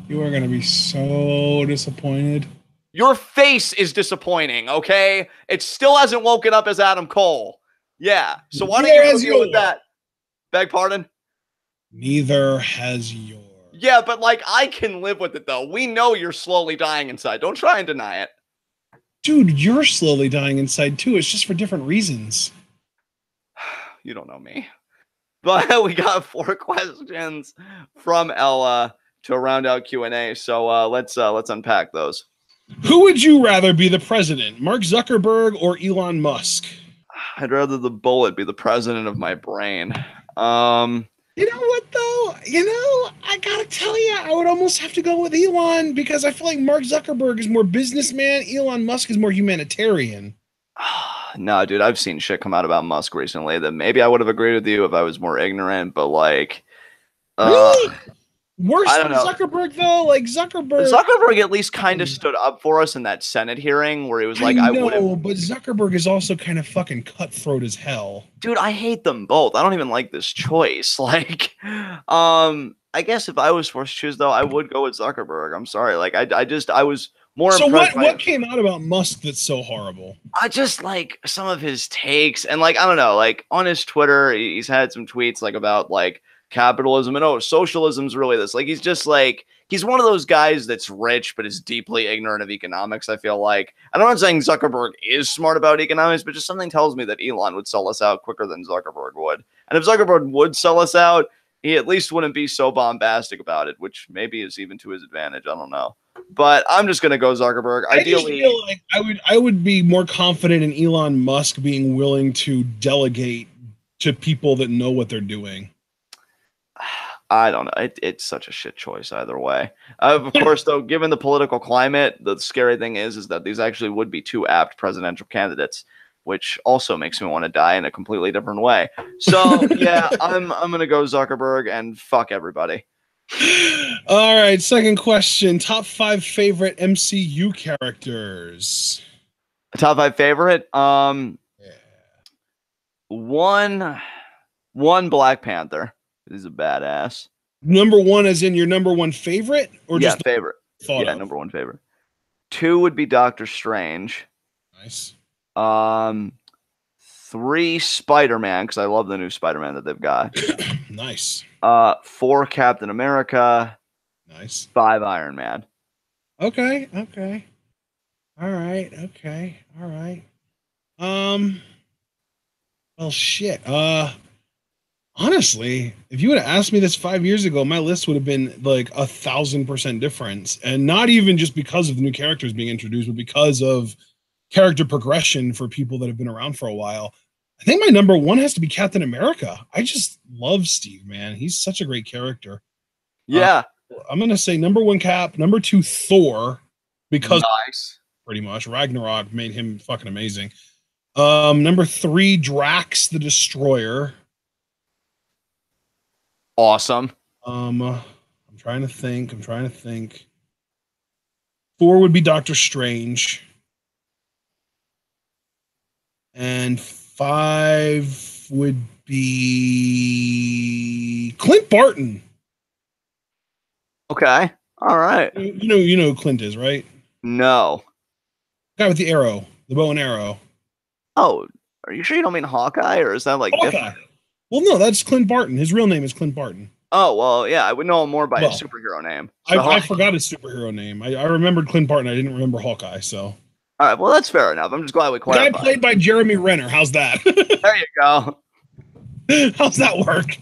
You are going to be so disappointed. Your face is disappointing, okay? It still hasn't woken up as Adam Cole. Yeah, so why don't you deal with that? Beg pardon? Neither has yours. Yeah, but like, I can live with it, though. We know you're slowly dying inside. Don't try and deny it. Dude, you're slowly dying inside, too. It's just for different reasons. You don't know me. But we got 4 questions from Ella to round out Q&A. So let's unpack those. Who would you rather be the president, Mark Zuckerberg or Elon Musk? I'd rather the bullet be the president of my brain. You know what though? I gotta tell you, I would almost have to go with Elon because I feel like Mark Zuckerberg is more businessman. Elon Musk is more humanitarian. No, dude, I've seen shit come out about Musk recently that maybe I would have agreed with you if I was more ignorant, but like, Really? Worse I than don't know. Zuckerberg though? Like Zuckerberg at least kind of stood up for us in that Senate hearing where he was like, I I would have. know, but Zuckerberg is also kind of fucking cutthroat as hell. Dude, I hate them both. I don't even like this choice. Like, I guess if I was forced to choose though, I would go with Zuckerberg. I'm sorry. Like, I was more So impressed what came out about Musk that's so horrible? I just like some of his takes and like I don't know, like on his Twitter, he's had some tweets like about like capitalism and socialism's really this. Like he's just like he's one of those guys that's rich but is deeply ignorant of economics, I feel like. And I'm not saying Zuckerberg is smart about economics, but just something tells me that Elon would sell us out quicker than Zuckerberg would. And if Zuckerberg would sell us out, he at least wouldn't be so bombastic about it, which maybe is even to his advantage. I don't know. But I'm just gonna go Zuckerberg. Ideally, I feel like I would be more confident in Elon Musk being willing to delegate to people that know what they're doing. I don't know. It's such a shit choice either way. Of course, though, given the political climate, the scary thing is that these actually would be two apt presidential candidates, which also makes me want to die in a completely different way. So yeah, I'm gonna go Zuckerberg and fuck everybody. All right, second question. Top 5 favorite MCU characters. Top 5 favorite? Yeah. One Black Panther. He's a badass. Number 1 as in your number 1 favorite? Or yeah, just favorite. Yeah, of? number 1 favorite. 2 would be Doctor Strange. Nice. 3 Spider-Man, because I love the new Spider-Man that they've got. Nice. 4 Captain America. Nice. 5 Iron Man. Okay. All right. Well, shit. Honestly, if you would have asked me this 5 years ago, my list would have been like 1,000% difference, and not even just because of the new characters being introduced, but because of character progression for people that have been around for a while. I think my number 1 has to be Captain America. I just love Steve, man. He's such a great character. Yeah. I'm gonna say number 1 Cap, number 2 Thor, because nice. Pretty much Ragnarok made him fucking amazing. Number 3 Drax the Destroyer. Awesome. I'm trying to think. 4 would be Doctor Strange. And 5 would be Clint Barton. Okay. All right. You know who Clint is, right? No. Guy with the arrow, the bow and arrow. Oh, are you sure you don't mean Hawkeye, or is that like Hawkeye? Different? Well, no, that's Clint Barton. His real name is Clint Barton. Oh, well, yeah, I would know him more by his superhero name. So I forgot his superhero name. I remembered Clint Barton. I didn't remember Hawkeye, so. All right, well, that's fair enough. I'm just glad we clarified. The guy played by Jeremy Renner. How's that? There you go. How's that work?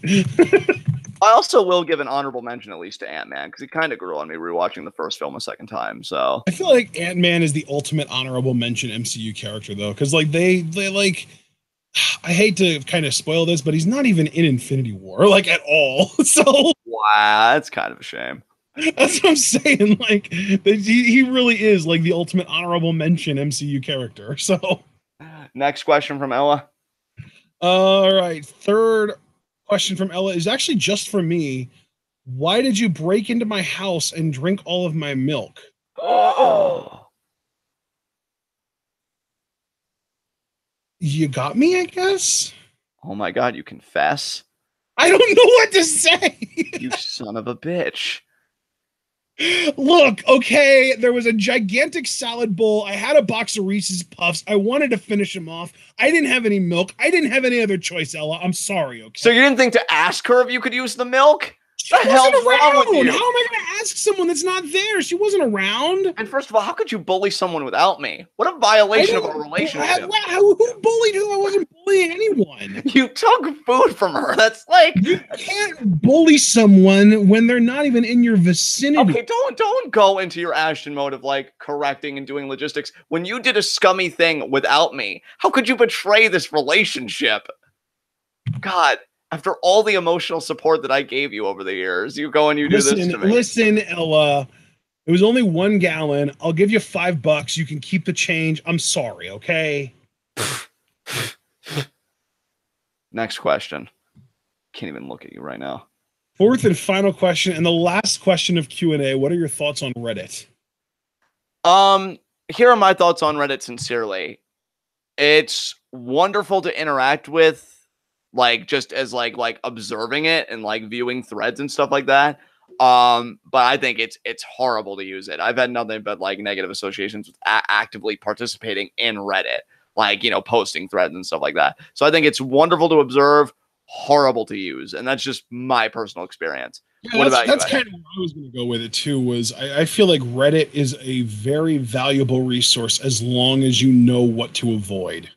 I also will give an honorable mention at least to Ant-Man, because he kind of grew on me rewatching the first film a second time. So I feel like Ant-Man is the ultimate honorable mention MCU character, though, because like they like. I hate to kind of spoil this, but he's not even in Infinity War, like at all. So wow, that's kind of a shame. That's what I'm saying. Like he really is like the ultimate honorable mention MCU character. So next question from Ella. All right, third question from Ella is actually just for me. Why did you break into my house and drink all of my milk? Oh. You got me, I guess. Oh my God, you confess? I don't know what to say. You son of a bitch. Look, okay, there was a gigantic salad bowl. I had a box of Reese's Puffs. I wanted to finish them off. I didn't have any milk. I didn't have any other choice, Ella. I'm sorry, okay? So you didn't think to ask her if you could use the milk? She wasn't around. How am I going to ask someone that's not there? She wasn't around. And first of all, how could you bully someone without me? What a violation of our relationship. Who bullied who? I wasn't bullying anyone. You took food from her. That's like... You can't bully someone when they're not even in your vicinity. Okay, don't go into your Ashton mode of like correcting and doing logistics. When you did a scummy thing without me, how could you betray this relationship? God, after all the emotional support that I gave you over the years, you go and you do this to me. Listen, Ella, it was only 1 gallon. I'll give you $5. You can keep the change. I'm sorry, okay? Next question. Can't even look at you right now. 4th and final question, and the last question of Q&A. What are your thoughts on Reddit? Here are my thoughts on Reddit, sincerely. It's wonderful to interact with, like, just as like observing it and like viewing threads and stuff like that. But I think it's horrible to use it. I've had nothing but like negative associations with actively participating in Reddit, like, you know, posting threads and stuff like that. So I think it's wonderful to observe, horrible to use, and that's just my personal experience. Yeah, what about you? That's kind of where I was going to go with it too. Was I feel like Reddit is a very valuable resource as long as you know what to avoid.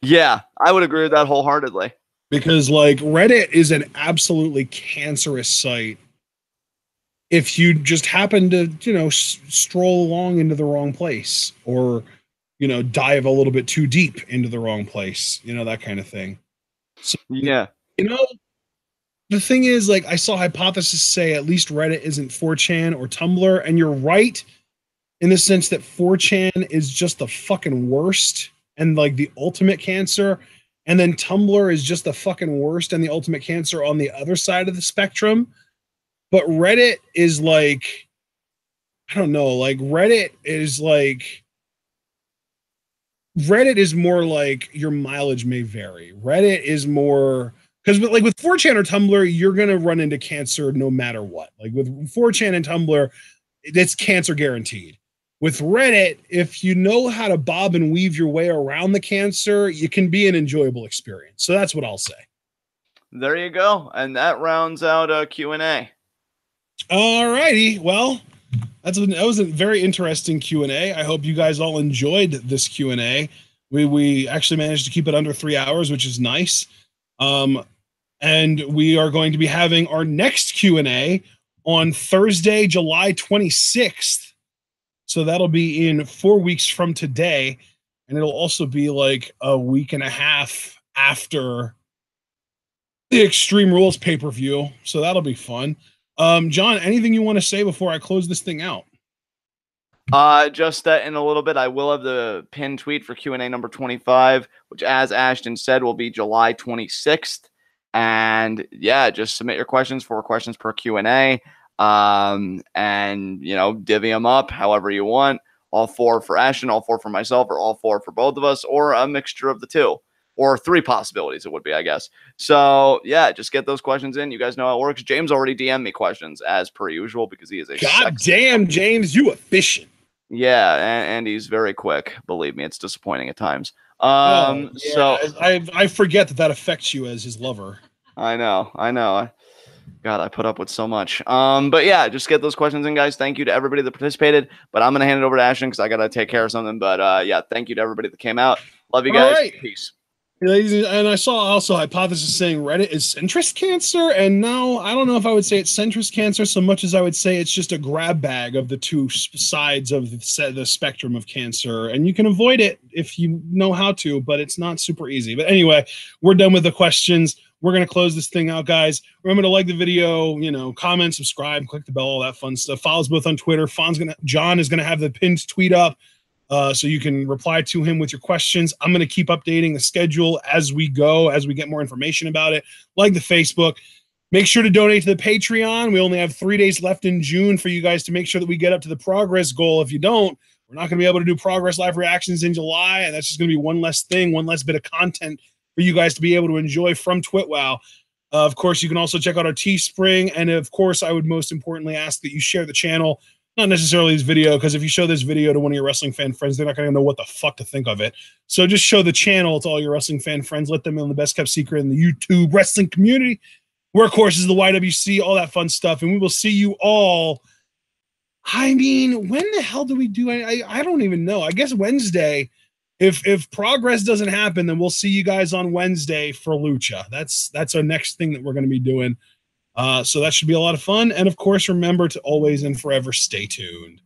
Yeah, I would agree with that wholeheartedly. Because like Reddit is an absolutely cancerous site. If you just happen to, you know, stroll along into the wrong place, or, you know, dive a little bit too deep into the wrong place, you know, that kind of thing. So, yeah, you know, the thing is, like, I saw Hypothesis say at least Reddit isn't 4chan or Tumblr, and you're right in the sense that 4chan is just the fucking worst and like the ultimate cancer, and then Tumblr is just the fucking worst and the ultimate cancer on the other side of the spectrum. But Reddit is like, I don't know, like Reddit is more like your mileage may vary. Reddit is more, because like with 4chan or Tumblr, you're gonna run into cancer no matter what. Like with 4chan and Tumblr, it's cancer guaranteed. With Reddit, if you know how to bob and weave your way around the cancer, it can be an enjoyable experience. So that's what I'll say. There you go. And that rounds out Q&A. All righty. Well, that was a very interesting Q&A. I hope you guys all enjoyed this Q&A. We actually managed to keep it under 3 hours, which is nice. And we are going to be having our next Q&A on Thursday, July 26th. So that'll be in 4 weeks from today. And it'll also be like a week and a half after the Extreme Rules pay-per-view. So that'll be fun. John, anything you want to say before I close this thing out? Just that in a little bit, I will have the pinned tweet for Q&A number 25, which, as Ashton said, will be July 26th. And yeah, just submit your questions, 4 questions per Q&A. And, you know, divvy them up however you want. All 4 for Ashton, all 4 for myself, or all 4 for both of us, or a mixture of the 2. Or 3 possibilities it would be, I guess. So, yeah, just get those questions in. You guys know how it works. James already DM'd me questions, as per usual, because he is a God damn, James, you efficient. Yeah, and he's very quick. Believe me, it's disappointing at times. Yeah, so I forget that affects you as his lover. I know. God, I put up with so much. But yeah, just get those questions in, guys. Thank you to everybody that participated. But I'm gonna hand it over to Ashton because I gotta take care of something. But yeah, thank you to everybody that came out. Love you guys. Right. Peace. Ladies, and I saw also Hypothesis saying Reddit is centrist cancer, and no, I don't know if I would say it's centrist cancer so much as I would say it's just a grab bag of the 2 sides of the spectrum of cancer, and you can avoid it if you know how to, but it's not super easy. But anyway, we're done with the questions. We're going to close this thing out, guys. Remember to like the video, you know, comment, subscribe, click the bell, all that fun stuff. Follow us both on Twitter. John is going to have the pinned tweet up. So you can reply to him with your questions. I'm going to keep updating the schedule as we go, as we get more information about it. Like the Facebook. Make sure to donate to the Patreon. We only have 3 days left in June for you guys to make sure that we get up to the progress goal. If you don't, we're not going to be able to do progress live reactions in July, and that's just going to be one less thing, one less bit of content for you guys to be able to enjoy from TWitWoW. Of course, you can also check out our Teespring, and of course, I would most importantly ask that you share the channel. Not necessarily this video, because if you show this video to one of your wrestling fan friends, they're not going to know what the fuck to think of it. So just show the channel to all your wrestling fan friends. Let them in the best kept secret in the YouTube wrestling community. workhorses, the YWC, all that fun stuff. And we will see you all. I mean, when the hell do we do? I don't even know. I guess Wednesday. If progress doesn't happen, then we'll see you guys on Wednesday for Lucha. That's our next thing that we're going to be doing. So that should be a lot of fun. And of course, remember to always and forever stay tuned.